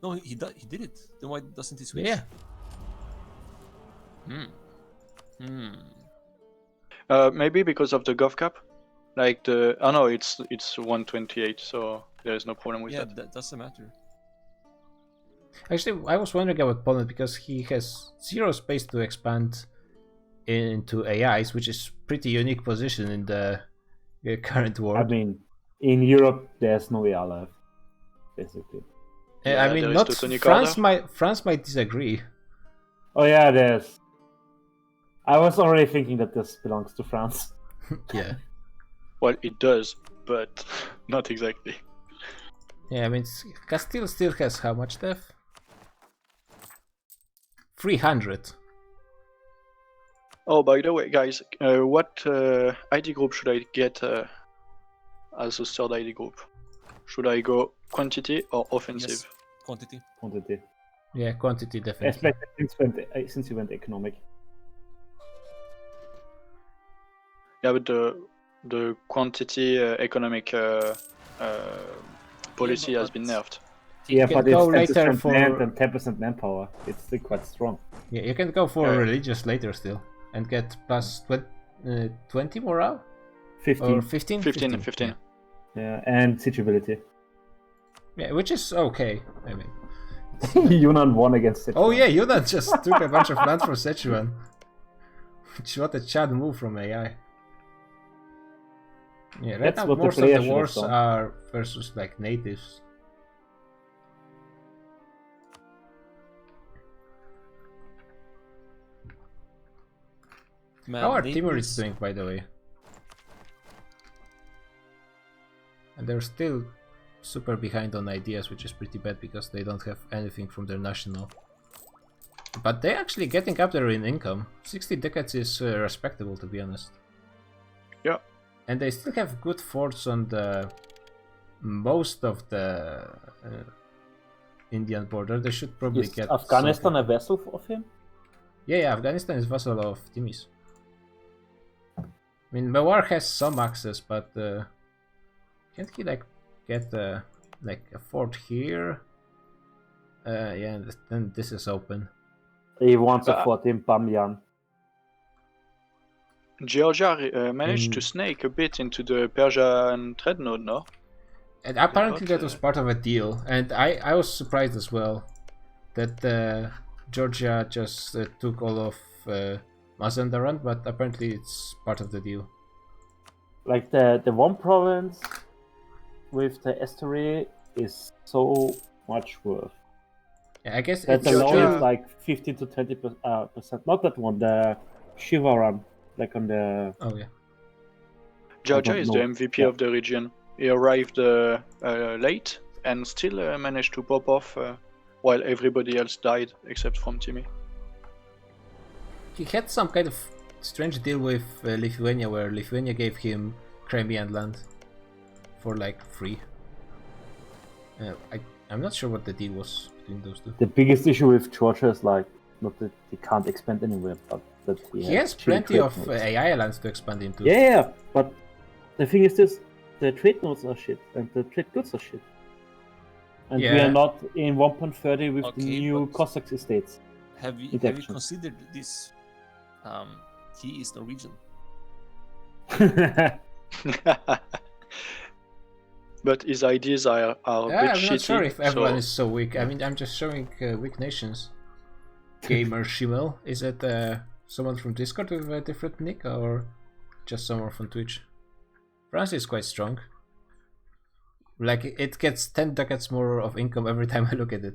S14: No, he did it. Then why doesn't he switch?
S1: Yeah.
S10: Maybe because of the Gov cap. Like the no, it's 128, so there is no problem with that.
S14: Yeah, that doesn't matter.
S1: Actually, I was wondering about Poland because he has 0 space to expand into AIs, which is pretty unique position in the current world.
S6: I mean, in Europe, there's no AI left, basically.
S1: I mean, not France. France might disagree.
S6: Oh yeah, there's. I was already thinking that this belongs to France.
S1: Yeah.
S10: Well, it does, but not exactly.
S1: Yeah, I mean, Castile still has how much death? 300.
S10: Oh, by the way, guys, what ID group should I get as a third ID group? Should I go quantity or offensive?
S14: Yes, quantity.
S6: Quantity.
S1: Yeah, quantity definitely.
S6: Especially since you went economic.
S10: Yeah, but the quantity economic policy has been nerfed.
S6: Yeah, but it's
S1: go later
S6: 10%
S1: for
S6: land and 10% manpower. It's still quite strong.
S1: Yeah, you can go for religious later still and get plus 20 morale.
S6: 15.
S1: Or 15?
S10: 15.
S6: Yeah, and siege ability.
S1: Yeah, which is okay. I mean,
S6: Yunnan won against Sichuan.
S1: Oh yeah, Yunnan just took a bunch of land for Sichuan. What a Chad move from AI. Yeah, right now most of the wars are versus like natives.
S14: Man,
S1: how are Timurids doing, by the way? And they're still super behind on ideas, which is pretty bad because they don't have anything from their national. But they're actually getting up there in income. 60 decades is respectable, to be honest.
S10: Yeah.
S1: And they still have good forts on the most of the Indian border. They should probably
S6: is
S1: get
S6: Afghanistan a vassal of him?
S1: Yeah, Afghanistan is vassal of Timis. I mean, Mewar has some access, but can't he like get like a fort here? Yeah, then this is open.
S6: He wants a fort in Bamyan.
S10: Georgia managed to snake a bit into the Persian trade node, no?
S1: And apparently that was part of a deal, and I was surprised as well that Georgia just took all of Mazandaran, but apparently it's part of the deal.
S6: Like the one province with the estuary is so much worth.
S1: Yeah, I guess
S6: that alone is like 15 to 20%. Not that one, the Shivaram, like on the.
S1: Oh yeah.
S10: Georgia is the MVP of the region. He arrived late and still managed to pop off while everybody else died except from Timmy.
S1: He had some kind of strange deal with Lithuania where Lithuania gave him Crimean land for like free. I'm not sure what the deal was between those two.
S6: The biggest issue with Georgia is like not that he can't expand anywhere, but that
S1: he has plenty of AI lands to expand into.
S6: Yeah, but the thing is this: the trade nodes are shit and the trade goods are shit, and we are not in 1.30 with the new Cossack estates.
S14: Have you considered this? He is Norwegian.
S10: But his ideas are a bit shitty.
S1: I'm not sure if everyone is so weak. I mean, I'm just showing weak nations. Gamer Shimel, is it someone from Discord with a different nick or just someone from Twitch? France is quite strong. Like, it gets 10 ducats more of income every time I look at it.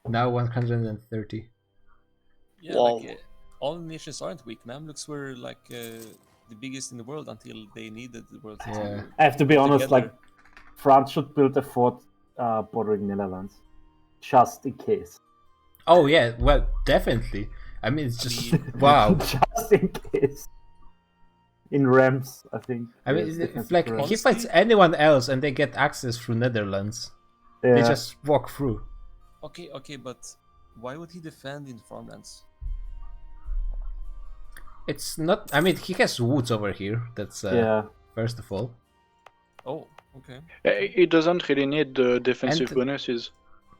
S1: Now 130.
S14: Yeah, like, all nations aren't weak. Mamluks were like the biggest in the world until they needed the world to
S6: I have to be honest,
S14: together.
S6: like France should build a fort bordering Netherlands, just in case.
S1: Oh yeah, well, definitely. I mean, it's just wow.
S6: Just in case. In Rams, I think.
S1: I mean, it's like he fights anyone else and they get access through Netherlands.
S6: Yeah.
S1: They just walk through.
S14: Okay, but why would he defend in farmlands?
S1: It's not. I mean, he has woods over here. That's fair first of all.
S14: Oh, okay.
S10: It doesn't really need the defensive
S1: And-
S10: bonuses.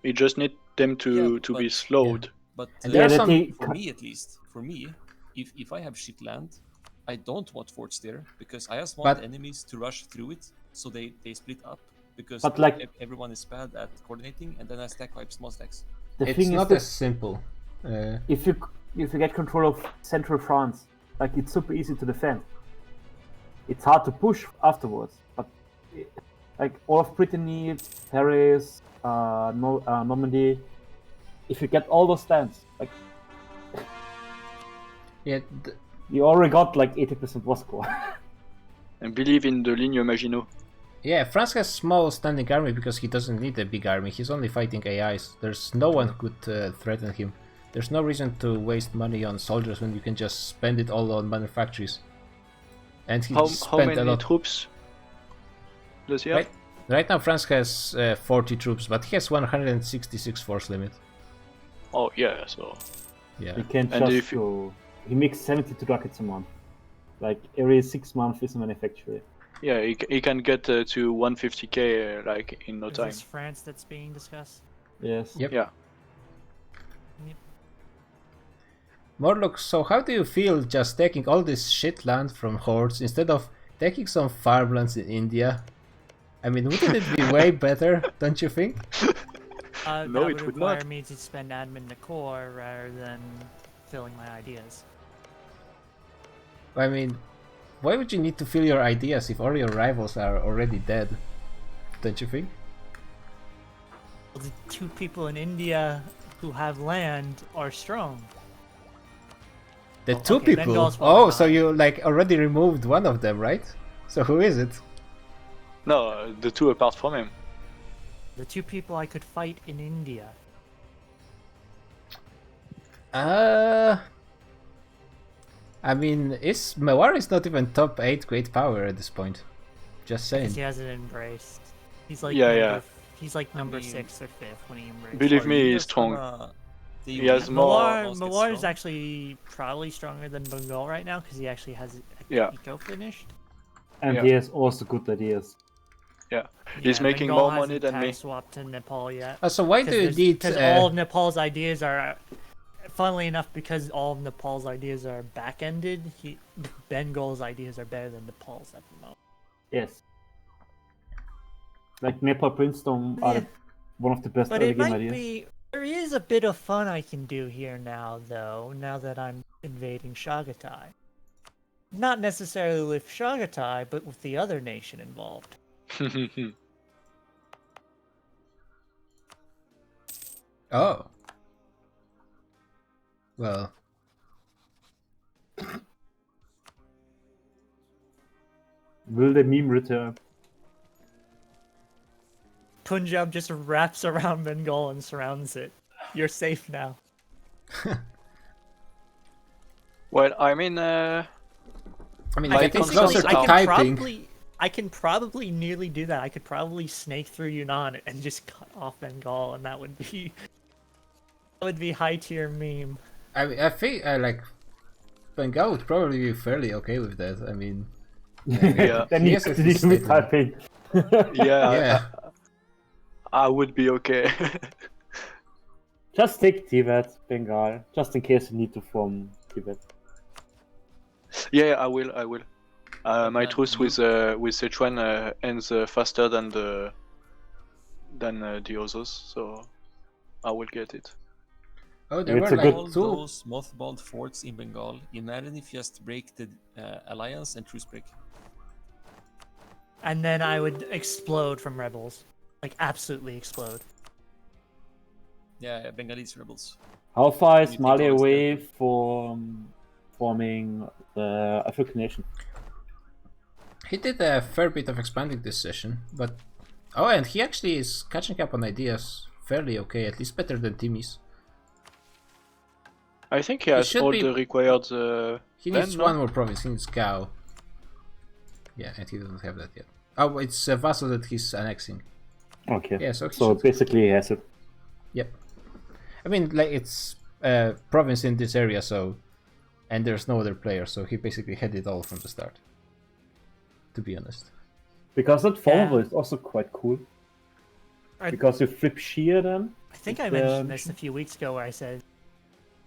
S10: It just need them to be slowed.
S14: But
S1: And there are some-
S14: for me at least, for me, if I have shit land, I don't want forts there because I just want
S1: But-
S14: enemies to rush through it so they split up because
S6: But, like-
S14: everyone is bad at coordinating and then I stack wipe small stacks.
S6: The
S1: It's
S6: thing
S1: not
S6: is
S1: as simple.
S6: if you get control of central France, like it's super easy to defend. It's hard to push afterwards, but like all of Brittany, Paris, Normandy, if you get all those stands, like
S1: Yeah,
S6: you already got like 80% war score.
S10: And believe in the Ligne Maginot.
S1: yeah, France has small standing army because he doesn't need a big army. He's only fighting AIs. There's no one who could threaten him. There's no reason to waste money on soldiers when you can just spend it all on manufactories. And he
S10: How
S1: spent
S10: many
S1: a lot.
S10: troops does he have?
S1: Right now, France has 40 troops, but he has 166 force limit.
S10: Oh yeah, so
S1: Yeah.
S6: He can
S10: And
S6: just
S10: if-
S6: go. He makes 72 rockets a month. Like every 6 months is a manufacturer.
S10: yeah, he can get to 150k like in no
S17: Is
S10: time.
S17: this France that's being discussed?
S6: Yes.
S1: Yep.
S10: Yeah.
S1: Morlock, so how do you feel just taking all this shit land from hordes instead of taking some farmlands in India? I mean, wouldn't it be way better, don't you think?
S10: No,
S17: that would
S10: it would
S17: require
S10: not.
S17: me to spend admin the core rather than filling my ideas.
S1: I mean, why would you need to fill your ideas if all your rivals are already dead? Don't you think?
S17: The 2 people in India who have land are strong.
S1: The
S17: Oh,
S1: 2
S17: okay,
S1: people?
S17: Bengal's
S1: Oh,
S17: one
S1: so you like already removed one of them, right? So who is it?
S10: No, the 2 apart from him.
S17: The 2 people I could fight in India.
S1: I mean, Mewar is not even top 8 great power at this point. Just saying.
S17: Because he hasn't embraced. He's like
S10: Yeah,
S17: number,
S10: yeah.
S17: He's like number
S14: mean-
S17: 6 or 5th when he embraced.
S10: Believe me,
S14: Are you
S10: he's strong.
S14: from, the
S10: He has
S14: US
S10: more-
S14: most
S17: Mawar is
S14: strong?
S17: actually probably stronger than Bengal right now because he actually has
S10: Yeah.
S17: Eco finished.
S6: And
S10: Yeah.
S6: he has also good ideas.
S10: Yeah, he's
S17: Yeah,
S10: making
S17: Bengal
S10: more money
S17: hasn't
S10: than me.
S17: tax swapped to Nepal yet.
S1: So why do you need,
S17: Because all of Nepal's ideas are, funnily enough, because all of Nepal's ideas are back-ended. Bengal's ideas are better than Nepal's at the moment.
S6: Yes. Like Nepal Princeton are
S17: Yeah.
S6: one of the best
S17: But
S6: early
S17: it
S6: game
S17: might
S6: ideas.
S17: be. There is a bit of fun I can do here now, though. Now that I'm invading Shagatai. Not necessarily with Shagatai, but with the other nation involved.
S1: Oh. Well.
S6: Will the meme return?
S17: Punjab just wraps around Bengal and surrounds it. You're safe now.
S10: Well, I mean,
S1: I mean,
S10: I
S1: getting
S10: can
S1: closer to typing.
S17: I can probably nearly do that. I could probably snake through Yunnan and just cut off Bengal, and that would be high tier meme.
S1: I mean, I think like Bengal would probably be fairly okay with that. I mean,
S10: Yeah.
S6: Then
S1: he
S6: you
S1: has a
S6: continue with
S1: statement.
S6: typing.
S10: yeah,
S1: Yeah.
S10: I would be okay.
S6: Just take Tibet, Bengal, just in case you need to form Tibet.
S10: Yeah, I will. My truce with Sichuan ends faster than the others, so I will get it.
S1: Oh, there
S6: It's
S1: were
S6: a
S1: like
S6: good-
S14: All
S1: 2.
S14: those mothballed forts in Bengal. Imagine if you just break the alliance and truce break.
S17: And then I would explode from rebels. Like, absolutely explode.
S14: Yeah, Bengalese rebels.
S6: How far
S14: You
S6: is
S14: take
S6: Mali
S14: all this
S6: away from forming the African nation?
S1: He did a fair bit of expanding this session, but oh, and he actually is catching up on ideas fairly okay, at least better than Timmy's.
S10: I think he has
S1: should
S10: all
S1: be-
S10: the required.
S1: He
S10: then,
S1: needs
S10: no?
S1: one more province. He needs Gao. Yeah, and he doesn't have that yet. Oh, it's a vassal that he's annexing.
S6: Okay.
S1: Yeah, so he
S6: so
S1: should-
S6: basically he has it.
S1: Yep. I mean, like it's a province in this area, so and there's no other player, so he basically had it all from the start. to be honest.
S6: Because that formula is also quite cool. Because you flip shear then.
S17: I think I mentioned this a few weeks ago where I said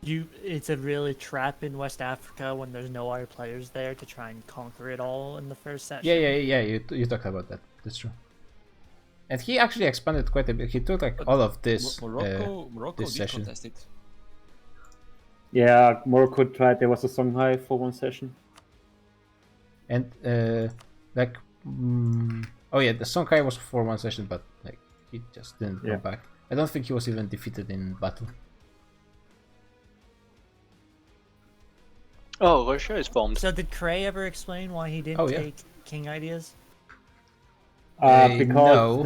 S17: it's a really trap in West Africa when there's no other players there to try and conquer it all in the first session.
S1: Yeah. You talked about that. That's true. And he actually expanded quite a bit. He took like all of this.
S14: Morocco
S1: this
S14: did
S1: session.
S14: contest it.
S6: Yeah, Morocco tried. There was a Songhai for one session.
S1: And like, oh yeah, the Songhai was for one session, but like he just didn't come back. I don't think he was even defeated in battle.
S10: Oh, Russia is formed.
S17: So did Cray ever explain why he didn't take king ideas?
S6: Because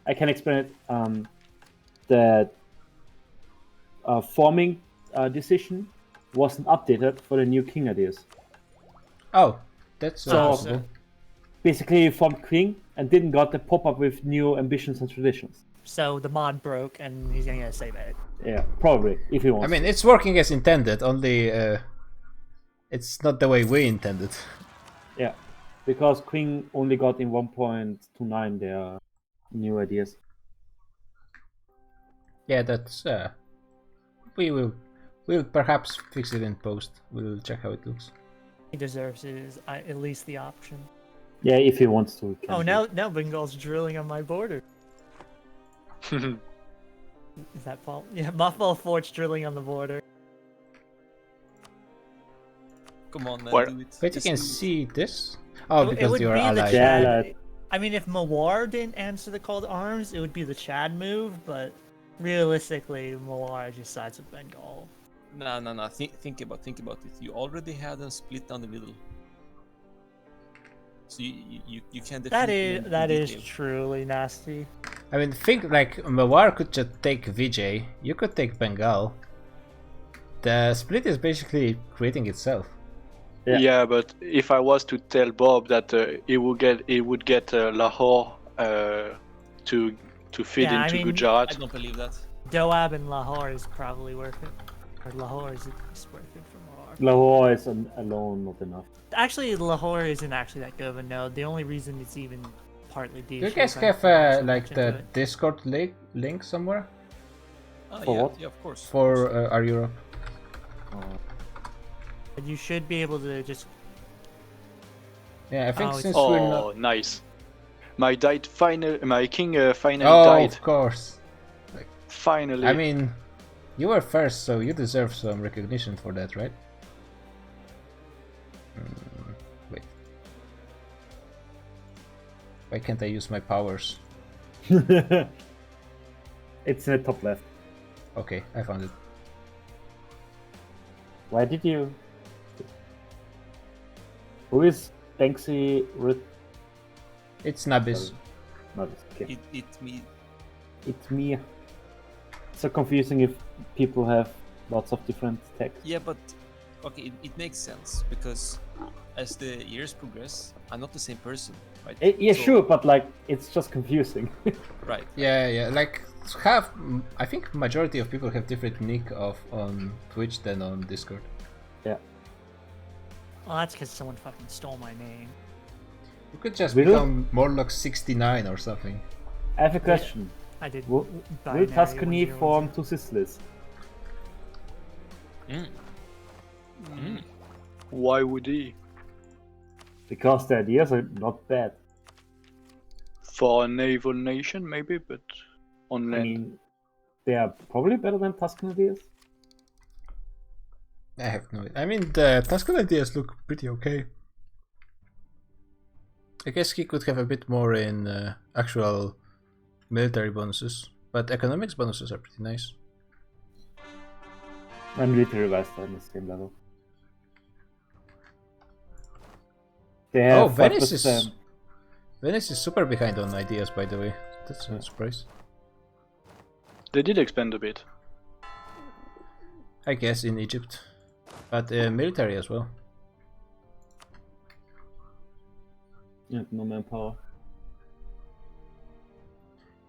S6: I can explain it. The forming decision wasn't updated for the new king ideas.
S1: Oh, that's
S6: so basically he formed king and didn't got the pop-up with new ambitions and traditions.
S17: So the mod broke and he's gonna save it.
S6: Yeah, probably, if he wants.
S1: I mean, it's working as intended, only it's not the way we intended.
S6: Yeah, because Queen only got in 1.29 their new ideas.
S1: Yeah, that's we'll perhaps fix it in post. We'll check how it looks.
S17: He deserves at least the option.
S6: Yeah, if he wants to.
S17: Oh, now Bengal's drilling on my border. Is that fault? Yeah, Mothball Fort's drilling on the border.
S14: Come on, man.
S1: Wait, you can see this? Oh, because you're allied.
S6: Allied.
S17: I mean, if Mawar didn't answer the call to arms, it would be the Chad move, but realistically, Mawar just sides with Bengal.
S14: No. Think about it. You already had them split down the middle. So you can defeat
S17: that is truly nasty.
S1: I mean, think like Mawar could just take Vijay. You could take Bengal. The split is basically creating itself.
S10: Yeah, but if I was to tell Bob that he would get Lahore to feed into Gujarat,
S14: I don't believe that.
S17: Doab and Lahore is probably worth it. Or Lahore is worth it for Mawar.
S6: Lahore is alone not enough.
S17: Actually, Lahore isn't actually that good of a node. The only reason it's even partly
S1: Do you guys have like the Discord link somewhere?
S14: For what? Yeah, of course.
S1: For our Europe.
S17: You should be able to just.
S1: Yeah, I think since we're not.
S10: Nice. My king finally
S1: Oh,
S10: died.
S1: of course. Like,
S10: finally.
S1: I mean, you were first, so you deserve some recognition for that, right? Wait. Why can't I use my powers?
S6: It's in the top left.
S1: Okay, I found it.
S6: Why did you? Who is Banksy?
S1: It's Nabis.
S6: Nabis. Okay.
S14: It's me.
S6: It's me. It's so confusing if people have lots of different text.
S14: Yeah, but okay, it makes sense because as the years progress, I'm not the same person, right?
S6: Yeah, sure, but like it's just confusing.
S14: Right.
S1: Yeah. Like I think majority of people have different nick on Twitch than on Discord.
S6: Yeah.
S17: Well, that's because someone fucking stole my name.
S1: You could just become Morlock69 or something.
S6: I have a question.
S17: I did.
S6: Will Tuscany form two Sicilies?
S10: Why would he?
S6: Because the ideas are not bad.
S10: For a naval nation, maybe, but on land.
S6: I mean, they are probably better than Tuscan ideas.
S1: I have no idea. I mean, the Tuscan ideas look pretty okay. I guess he could have a bit more in actual military bonuses, but economics bonuses are pretty nice.
S6: And military wise are on the same level. They have
S1: Venice is super behind on ideas, by the way. That's a surprise.
S10: They did expand a bit.
S1: I guess in Egypt, but military as well.
S6: Yeah, no manpower.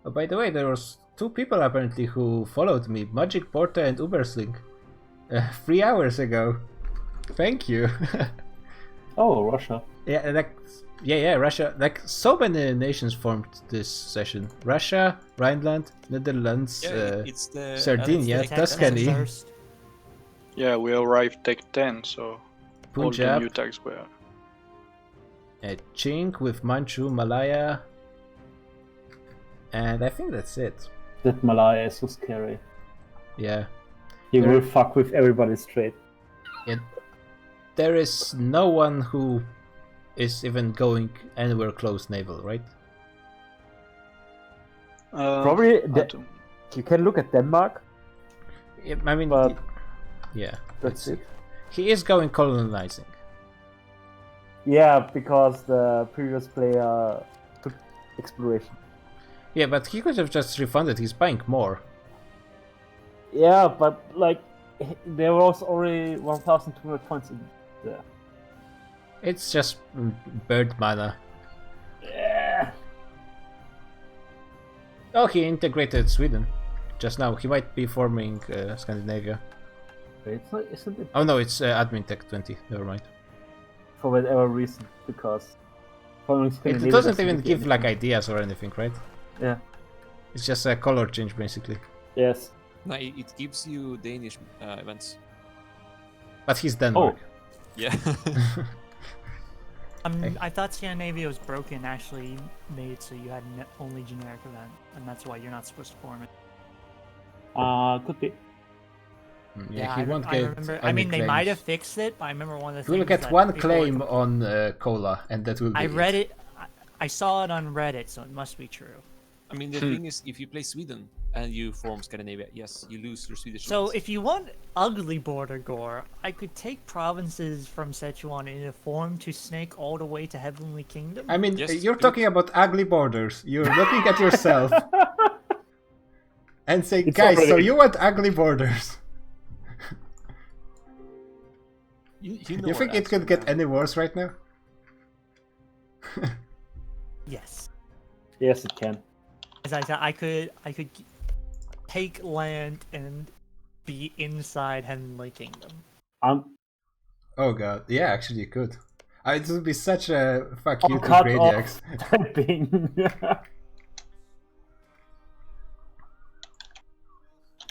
S1: Oh, by the way, there was 2 people apparently who followed me, Magic Porta and Ubersling, 3 hours ago. Thank you.
S6: Oh, Russia.
S1: Yeah, like Yeah, Russia. Like, so many nations formed this session. Russia, Rhineland, Netherlands,
S14: it's the
S1: Sardinia, Tuscany,
S10: Yeah, we arrived Tech 10, so all the
S1: Punjab,
S10: new tags were.
S1: Chink with Manchu, Malaya, and I think that's it.
S6: That Malaya is so scary.
S1: Yeah.
S6: He will fuck with everybody's trade.
S1: Yeah. There is no one who is even going anywhere close naval, right?
S6: Probably you can look at Denmark.
S1: Yeah, I mean,
S6: but
S1: yeah,
S6: that's it.
S1: He is going colonizing.
S6: Yeah, because the previous player took exploration.
S1: Yeah, but he could have just refunded. He's buying more.
S6: Yeah, but like there was already 1,200 points in there.
S1: It's just bird mana.
S6: Yeah.
S1: Oh, he integrated Sweden just now. He might be forming Scandinavia.
S6: It's not, isn't it?
S1: Oh no, it's admin tech 20. Never mind.
S6: For whatever reason, because
S1: it doesn't even give like ideas or anything, right?
S6: Yeah.
S1: It's just a color change basically.
S6: Yes.
S14: No, it gives you Danish events.
S1: But he's Denmark.
S14: Yeah.
S17: I thought Scandinavia was broken, actually made so you had only generic event, and that's why you're not supposed to form it.
S6: Could be.
S1: Yeah, he won't
S17: I
S1: get
S17: remember.
S1: any
S17: I mean, they
S1: claims.
S17: might have fixed it, but I remember one of the
S1: We'll
S17: things
S1: get
S17: that
S1: one
S17: people were
S1: claim on Cola, and that will be
S17: I read it. I saw it on Reddit, so it must be true.
S14: I mean, the thing is, if you play Sweden and you form Scandinavia, yes, you lose your Swedish
S17: So
S14: rights.
S17: if you want ugly border gore, I could take provinces from Sichuan in a form to snake all the way to Heavenly Kingdom.
S1: I mean, you're talking about ugly borders. You're looking at yourself and saying, guys, so you want ugly borders? You think it could get any worse right now?
S17: Yes.
S6: Yes, it can.
S17: As I said, I could take land and be inside Heavenly Kingdom.
S1: Oh god, yeah, actually you could. It would be such a fuck you to
S6: cut
S1: Gradiax.
S6: off typing.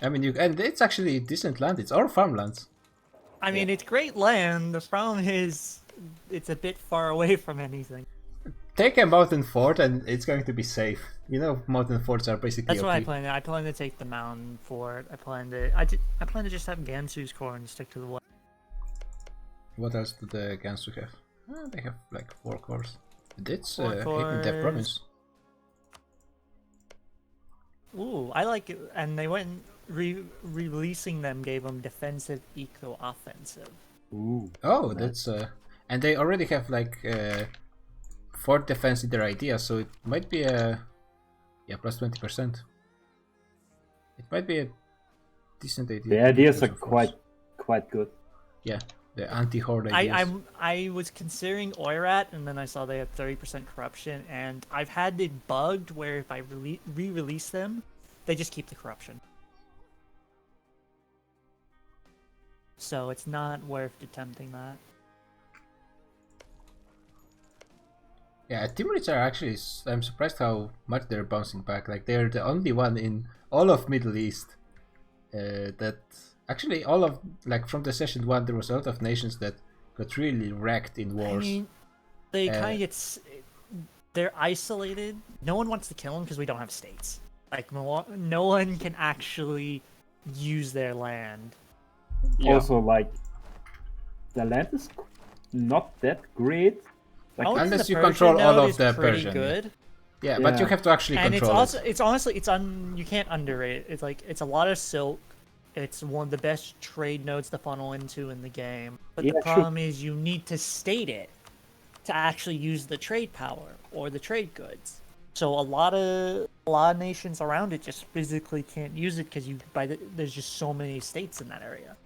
S1: I mean, and it's actually decent land. It's all farmlands.
S17: I mean, it's great land. The problem is, it's a bit far away from anything.
S1: Take a mountain fort and it's going to be safe. You know, mountain forts are basically
S17: That's what I
S1: OP.
S17: plan. I plan to take the mountain fort. I plan to just have Gansu's core and stick to the west.
S1: What else do the Gansu have? They have like 4 cores. It's
S17: Four
S1: hidden their
S17: cores.
S1: province.
S17: Ooh, I like it. And they went releasing them gave them defensive eco offensive.
S6: Ooh.
S1: Oh, that's and they already have like fort defense in their idea, so it might be a plus 20%. It might be a decent idea.
S6: The ideas are quite good.
S1: Yeah, the anti-horde ideas.
S17: I was considering Oirat, and then I saw they had 30% corruption, and I've had it bugged where if I re-release them, they just keep the corruption. So it's not worth attempting that.
S1: Yeah, Timurids are actually. I'm surprised how much they're bouncing back. Like they're the only one in all of Middle East that actually all of like from the session 1 there was a lot of nations that got really wrecked in wars.
S17: I mean, they kind of get they're isolated. No one wants to kill them because we don't have states. Like no one can actually use their land.
S10: Yeah.
S6: Also, like the land is not that great. Like,
S1: unless you
S17: Persian
S1: control all
S17: node
S1: of
S17: is
S1: the
S17: pretty
S1: Persian.
S17: good.
S1: Yeah, but you have to actually
S17: And
S1: control
S17: it's honestly you can't underrate it. It's like it's a lot of silk. It's one of the best trade nodes to funnel into in the game. But the problem is you need to state it to actually use the trade power or the trade goods. So a lot of nations around it just physically can't use it because there's just so many states in that area.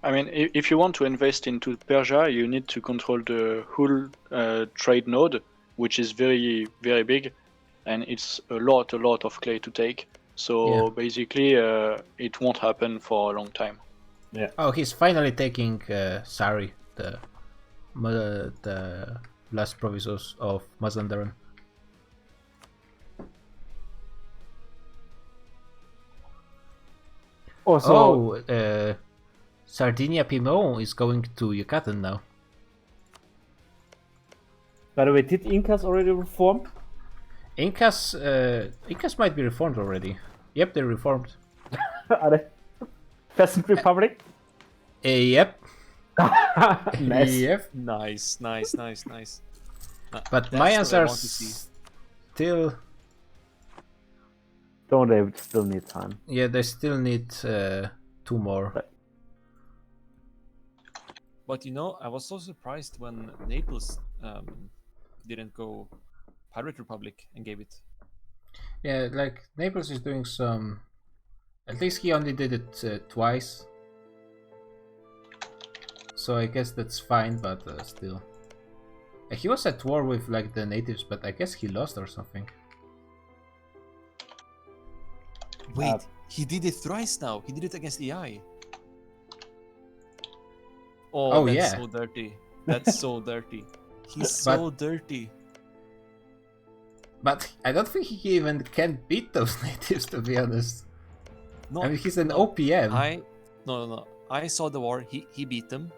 S10: I mean, if you want to invest into Persia, you need to control the whole trade node, which is very, very big, and it's a lot of clay to take. So basically, it won't happen for a long time.
S6: Yeah.
S1: Oh, he's finally taking Sari, the last provinces of Mazandaran.
S6: Also,
S1: Sardinia Piedmont is going to Yucatan now.
S6: by the way, did Incas already reform?
S1: Incas might be reformed already. Yep, they're reformed.
S6: Are they Peasant Republic?
S1: Yep.
S6: Nice.
S1: Yep.
S14: Nice.
S1: But
S14: That's
S1: Mayans
S14: what I
S1: are
S14: want to see.
S1: still.
S6: Don't they still need time?
S1: Yeah, they still need 2 more.
S14: But you know, I was so surprised when Naples didn't go Pirate Republic and gave it.
S1: Yeah, like Naples is doing some. At least he only did it twice. So I guess that's fine, but still. He was at war with like the natives, but I guess he lost or something.
S14: Wait, he did it thrice now. He did it against AI. Oh, that's
S1: yeah.
S14: so dirty. That's so dirty. He's so dirty.
S1: But I don't think he even can beat those natives, to be honest.
S14: No,
S1: I mean, he's an OPM.
S14: No. I saw the war. He beat them,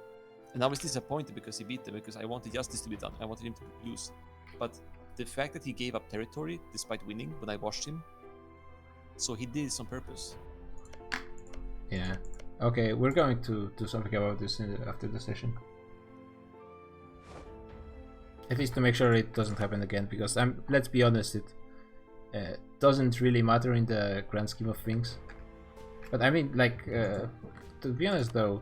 S14: and I was disappointed because he beat them because I wanted justice to be done. I wanted him to lose. But the fact that he gave up territory despite winning when I watched him, so he did this on purpose.
S1: Yeah. Okay, we're going to do something about this after the session. At least to make sure it doesn't happen again, because let's be honest, it doesn't really matter in the grand scheme of things. But I mean, like, to be honest though,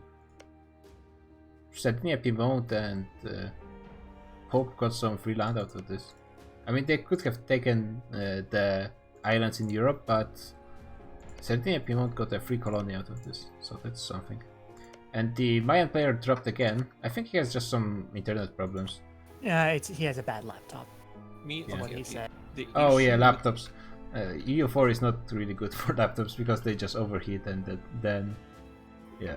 S1: Sardinia Piedmont and Pope got some free land out of this. I mean, they could have taken the islands in Europe, but Sardinia Piedmont got a free colony out of this, so that's something. And the Mayan player dropped again. I think he has just some internet problems.
S17: Yeah, he has a bad laptop.
S14: From
S17: what he said.
S1: Oh yeah, laptops. EU4 is not really good for laptops because they just overheat and then yeah.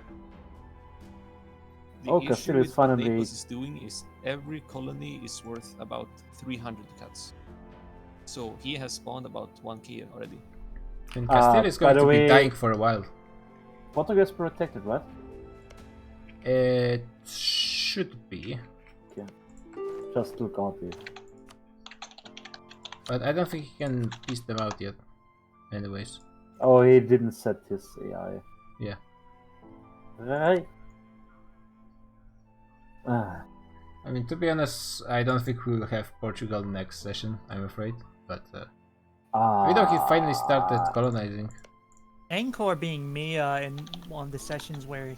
S14: The issue with what Naples is doing is every colony is worth about 300 ducats. So he has spawned about 1k already.
S1: And Castile is going to be dying for a while.
S6: Portugal is protected, right?
S1: It should be.
S6: Okay. Just look out it.
S1: But I don't think he can piece them out yet. Anyways.
S6: Oh, he didn't set his AI.
S1: Yeah.
S6: Right.
S1: I mean, to be honest, I don't think we'll have Portugal next session, I'm afraid. But we know he finally started colonizing.
S17: Angkor being Mia in one of the sessions where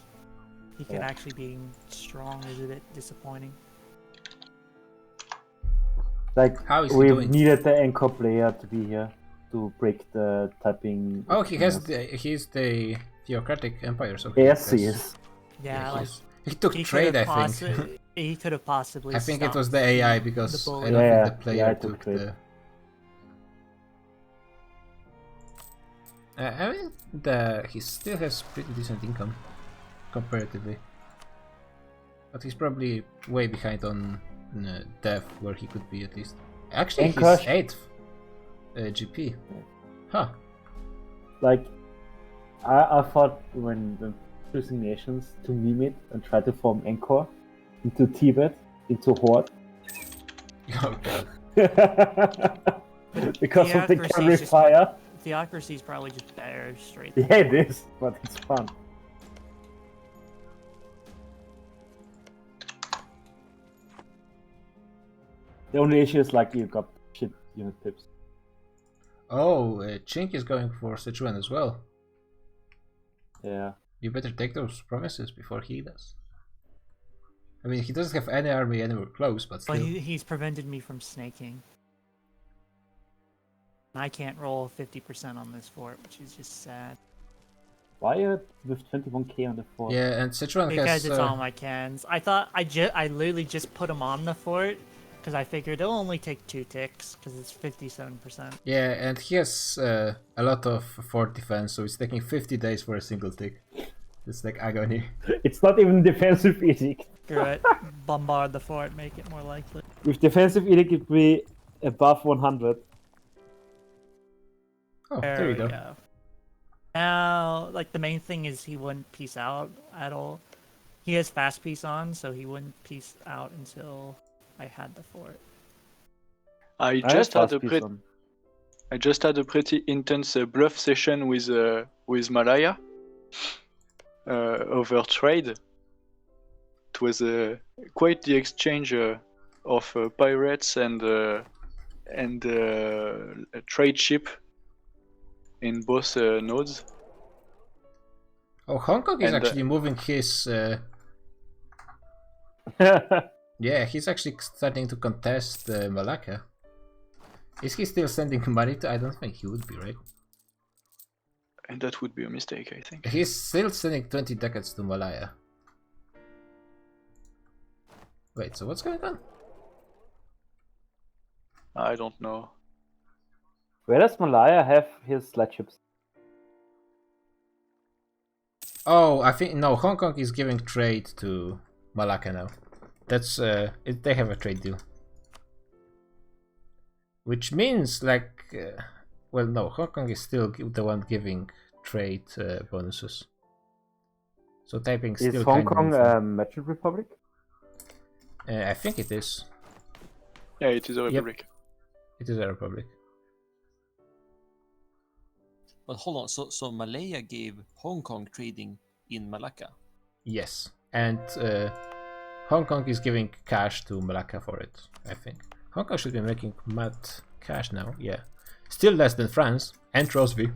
S17: he can actually be strong is a bit disappointing.
S6: Like,
S1: how is he
S6: we
S1: doing?
S6: needed the anchor player to be here to break the typing.
S1: Oh, he's the theocratic empire, so
S6: yes, he is.
S17: Yeah, like,
S1: he took trade, I think.
S17: He could have possibly.
S1: I think it was the AI because I don't think the player took the. I mean, he still has pretty decent income comparatively, but he's probably way behind on dev where he could be at least. Actually, he's 8th GP. Huh.
S6: Like, I thought when choosing nations to meme it and try to form Angkor into Tibet, into Horde.
S1: Oh god.
S6: Because of the camera fire.
S17: Theocracy is probably just better straight.
S6: Yeah, it is, but it's fun. The only issue is like you got shit unit pips.
S1: Oh, Chink is going for Sichuan as well.
S6: Yeah.
S1: You better take those promises before he does. I mean, he doesn't have any army anywhere close, but still.
S17: But he's prevented me from snaking. I can't roll 50% on this fort, which is just sad.
S6: Why are you with 21k on the fort?
S1: Yeah, and Sichuan
S17: because
S1: has...
S17: it's all my cans. I thought I literally just put them on the fort because I figured it'll only take 2 ticks because it's 57%.
S1: Yeah, and he has a lot of fort defense, so it's taking 50 days for a single tick. It's like agony.
S6: It's not even defensive edict.
S17: Screw it. Bombard the fort, make it more likely.
S6: With defensive edict, it would be above 100.
S1: Oh, there you go.
S17: Now, like, the main thing is he wouldn't peace out at all. He has fast peace on, so he wouldn't peace out until I had the fort.
S10: I just had a pretty intense bluff session with Malaya over trade. It was quite the exchange of pirates and a trade ship in both nodes.
S1: Oh, Hong Kong is
S10: And,
S1: actually moving his. Yeah, he's actually starting to contest Malacca. Is he still sending money to? I don't think he would be, right?
S10: And that would be a mistake, I think.
S1: He's still sending 20 ducats to Malaya. Wait, so what's going on?
S10: I don't know.
S6: Where does Malaya have his flagships?
S1: Oh, I think no. Hong Kong is giving trade to Malacca now. That's they have a trade deal, which means like, well, no, Hong Kong is still the one giving trade bonuses. So typing still.
S6: Is Hong Kong a merchant republic?
S1: I think it is.
S10: Yeah, it is a republic.
S1: Yep. It is a republic.
S14: But hold on, so Malaya gave Hong Kong trading in Malacca?
S1: Yes, and Hong Kong is giving cash to Malacca for it, I think. Hong Kong should be making mad cash now, yeah. Still less than France and Rosby,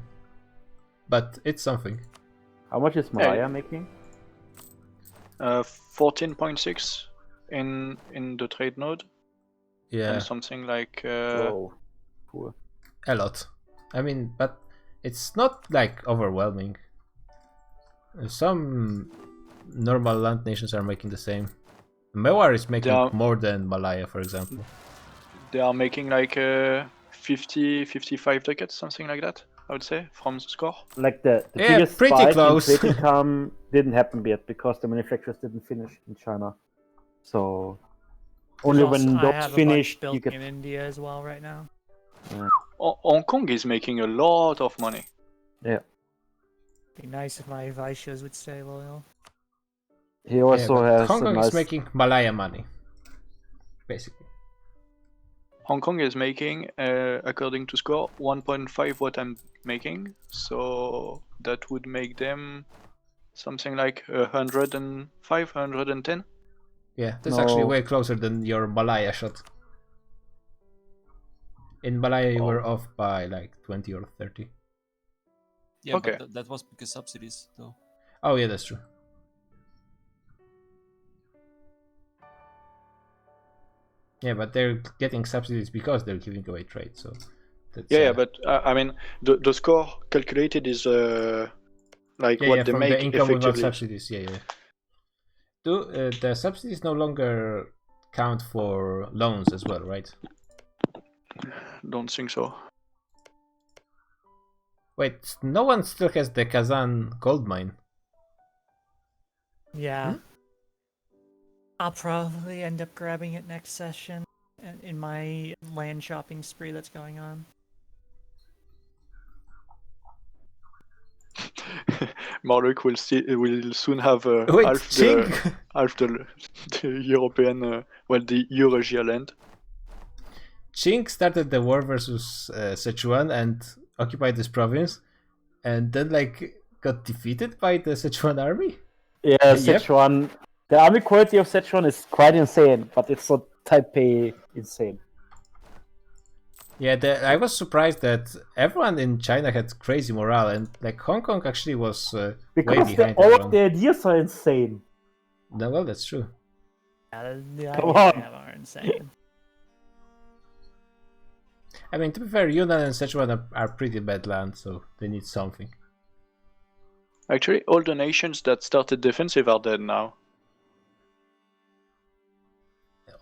S1: but it's something.
S6: How much is Malaya making?
S10: 14.6 in the trade node.
S1: Yeah.
S10: And something like
S6: Whoa. Poor.
S1: A lot. I mean, but it's not like overwhelming. Some normal land nations are making the same. Mewar is making more than Malaya, for example.
S10: They are making like 50, 55 ducats, something like that, I would say, from the score.
S6: Like the
S1: Yeah,
S6: biggest
S1: pretty
S6: spike
S1: close.
S6: in trade income didn't happen yet because the manufacturers didn't finish in China. So only when
S17: I
S6: those
S17: have
S6: finished,
S17: a bunch
S6: you
S17: built
S6: get.
S17: in India as well right now.
S6: Yeah.
S10: Hong Kong is making a lot of money.
S6: Yeah.
S17: Be nice if my Vaishyas would stay loyal.
S6: He also has
S1: Hong
S6: a
S1: Kong
S6: nice.
S1: is making Malaya money, basically.
S10: Hong Kong is making, according to score, 1.5 what I'm making, so that would make them something like 105, 110.
S1: Yeah, that's actually
S6: No.
S1: way closer than your Malaya shot. In Malaya, you were off by like 20 or 30.
S14: Yeah,
S10: Okay.
S14: but that was because subsidies, though.
S1: Oh, yeah, that's true. Yeah, but they're getting subsidies because they're giving away trade, so... That's,
S10: Yeah, but I mean, the score calculated is like
S1: yeah,
S10: what
S1: yeah,
S10: they
S1: from
S10: make
S1: the income without
S10: effectively.
S1: subsidies, yeah, yeah. The subsidies no longer count for loans as well, right?
S10: Don't think so.
S1: Wait, no one still has the Kazan gold mine.
S17: Yeah. I'll probably end up grabbing it next session in my land shopping spree that's going on.
S10: Marluk will soon have
S1: Wait,
S10: half the European, well, the Eurasia land.
S1: Qing started the war versus Sichuan and occupied this province, and then like got defeated by the Sichuan army.
S6: Yeah,
S1: Yep.
S6: Sichuan. The army quality of Sichuan is quite insane, but it's not Taipei insane.
S1: Yeah, I was surprised that everyone in China had crazy morale, and like Hong Kong actually was way
S6: Because
S1: behind
S6: all
S1: everyone.
S6: of the ideas are insane.
S1: No, well, that's true.
S17: Yeah, the
S6: Come
S17: ideas
S6: on.
S17: they have are insane.
S1: I mean, to be fair, Yunnan and Sichuan are pretty bad land, so they need something.
S10: Actually, all the nations that started defensive are dead now.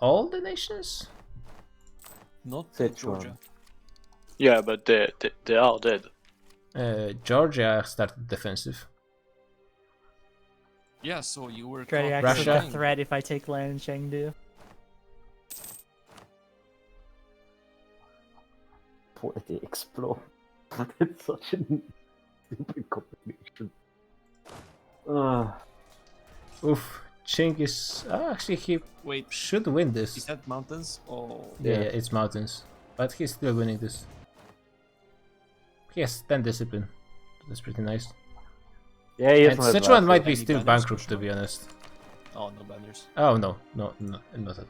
S1: All the nations?
S14: Not
S6: Sichuan.
S14: Georgia.
S10: Yeah, but they are dead.
S1: Georgia started defensive.
S14: Yeah, so you were
S17: Dreddy
S14: caught
S17: actually
S1: Russia?
S17: a threat if I take land in Chengdu.
S6: They explode. It's such a stupid combination.
S1: Oof, Ching actually, he
S14: Wait,
S1: should win
S14: is
S1: this.
S14: that mountains or?
S1: Yeah, it's mountains. But he's still winning this. He has 10 discipline. That's pretty nice.
S6: Yeah, he
S1: And
S6: has
S1: Sichuan might be
S14: Any
S1: still
S14: banners,
S1: bankrupt,
S14: for
S1: to
S14: sure?
S1: be honest.
S14: Oh, no banners.
S1: Oh, no, not at all.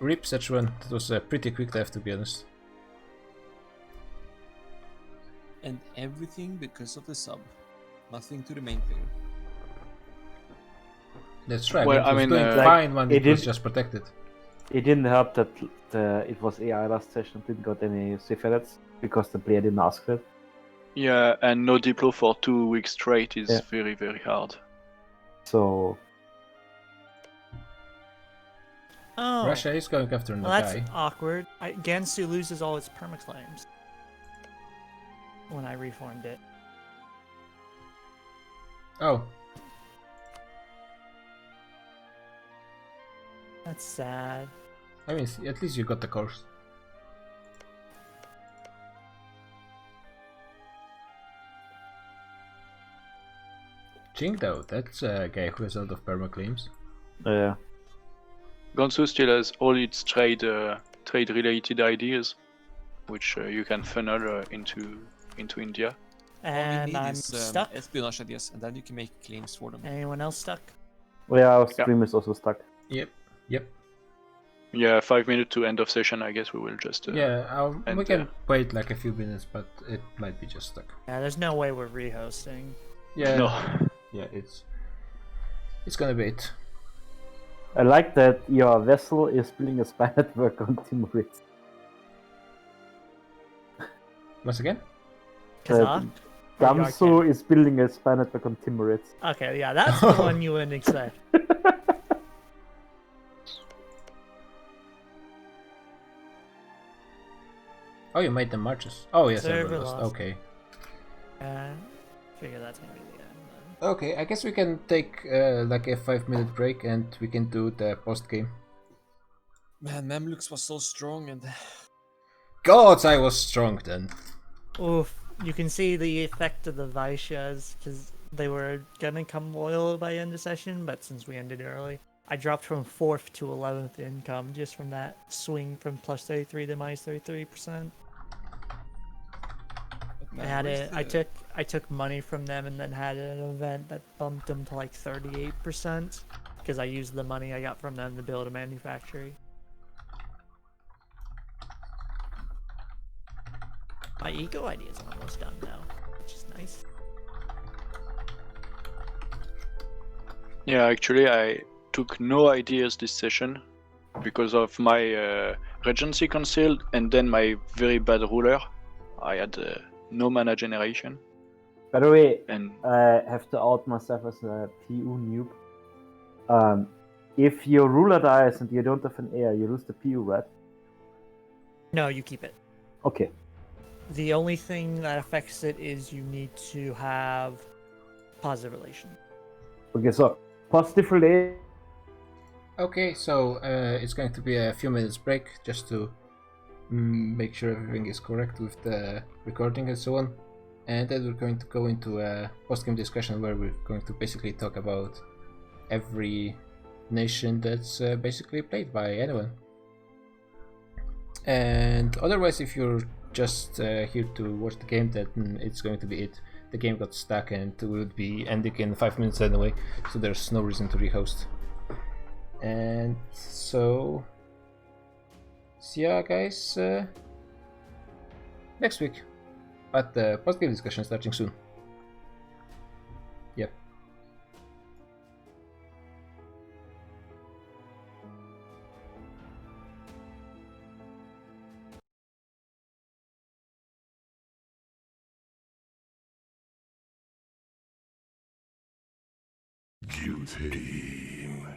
S1: Rip Sichuan, that was a pretty quick dive, to be honest.
S14: And everything because of the sub. Nothing to the main player.
S1: That's right,
S10: Well,
S1: it was
S10: I mean,
S1: doing
S10: like,
S1: fine when it was
S6: did-
S1: just protected.
S6: It didn't help that it was AI last session, didn't got any cigarettes because the player didn't ask for it.
S10: Yeah, and no Diplo for 2 weeks straight is
S6: Yeah.
S10: very, very hard.
S6: So
S17: Oh.
S1: Russia is going after
S17: Well, that's
S1: Nagai.
S17: awkward. Gansu loses all its permaclaims when I reformed it.
S1: Oh,
S17: That's sad.
S1: I mean, at least you got the course. Qingdao, that's a guy who has a lot of permaclaims.
S6: yeah.
S10: Gansu still has all its trade related ideas, which you can funnel into India.
S14: All you
S17: And
S14: need
S17: I'm
S14: is
S17: stuck.
S14: espionage ideas, and then you can make claims for them.
S17: Anyone else stuck?
S6: Well, yeah, our stream is also stuck.
S1: Yep, yep.
S10: Yeah, 5 minutes to end of session. I guess we will just.
S1: Yeah, we
S10: and,
S1: can wait like a few minutes, but it might be just stuck.
S17: Yeah, there's no way we're rehosting.
S1: Yeah,
S10: No.
S1: yeah, it's gonna be it.
S6: I like that your vessel is building a spy network on Timurit.
S1: Once again?
S17: Kazakh?
S6: Gamsu is building a spy network on Timurit.
S17: Okay, yeah, that's the one you wouldn't expect.
S1: Oh, you made the marches. Oh, yes,
S17: Server
S1: server lost.
S17: lost.
S1: Okay.
S17: Figure that's gonna be the end then.
S1: Okay, I guess we can take like a 5-minute break and we can do the post game.
S14: Man, Mamluks was so strong and
S1: Gods, I was strong then.
S17: Oof, you can see the effect of the Vaishyas, because they were gonna come loyal by end of session, but since we ended early, I dropped from 4th to 11th income just from that swing from plus 33 to minus 33%. I had it. I took money from them and then had an event that bumped them to like 38% because I used the money I got from them to build a manufactory. My eco idea is almost done now, which is nice.
S10: Yeah, actually, I took no ideas this session because of my Regency Council and then my very bad ruler. I had no mana generation.
S6: By the way,
S10: And
S6: I have to out myself as a PU noob. If your ruler dies and you don't have an heir, you lose the PU, right?
S17: No, you keep it.
S6: Okay.
S17: The only thing that affects it is you need to have positive relation.
S6: Okay, so positive relation.
S1: Okay, so it's going to be a few minutes break just to make sure everything is correct with the recording and so on. And then we're going to go into a post-game discussion where we're going to basically talk about every nation that's basically played by anyone. And otherwise, if you're just here to watch the game, then it's going to be it. The game got stuck and will be ending in 5 minutes anyway, so there's no reason to rehost. And so, see ya guys next week. But the post-game discussion starting soon. Yep.
S19: Kill team.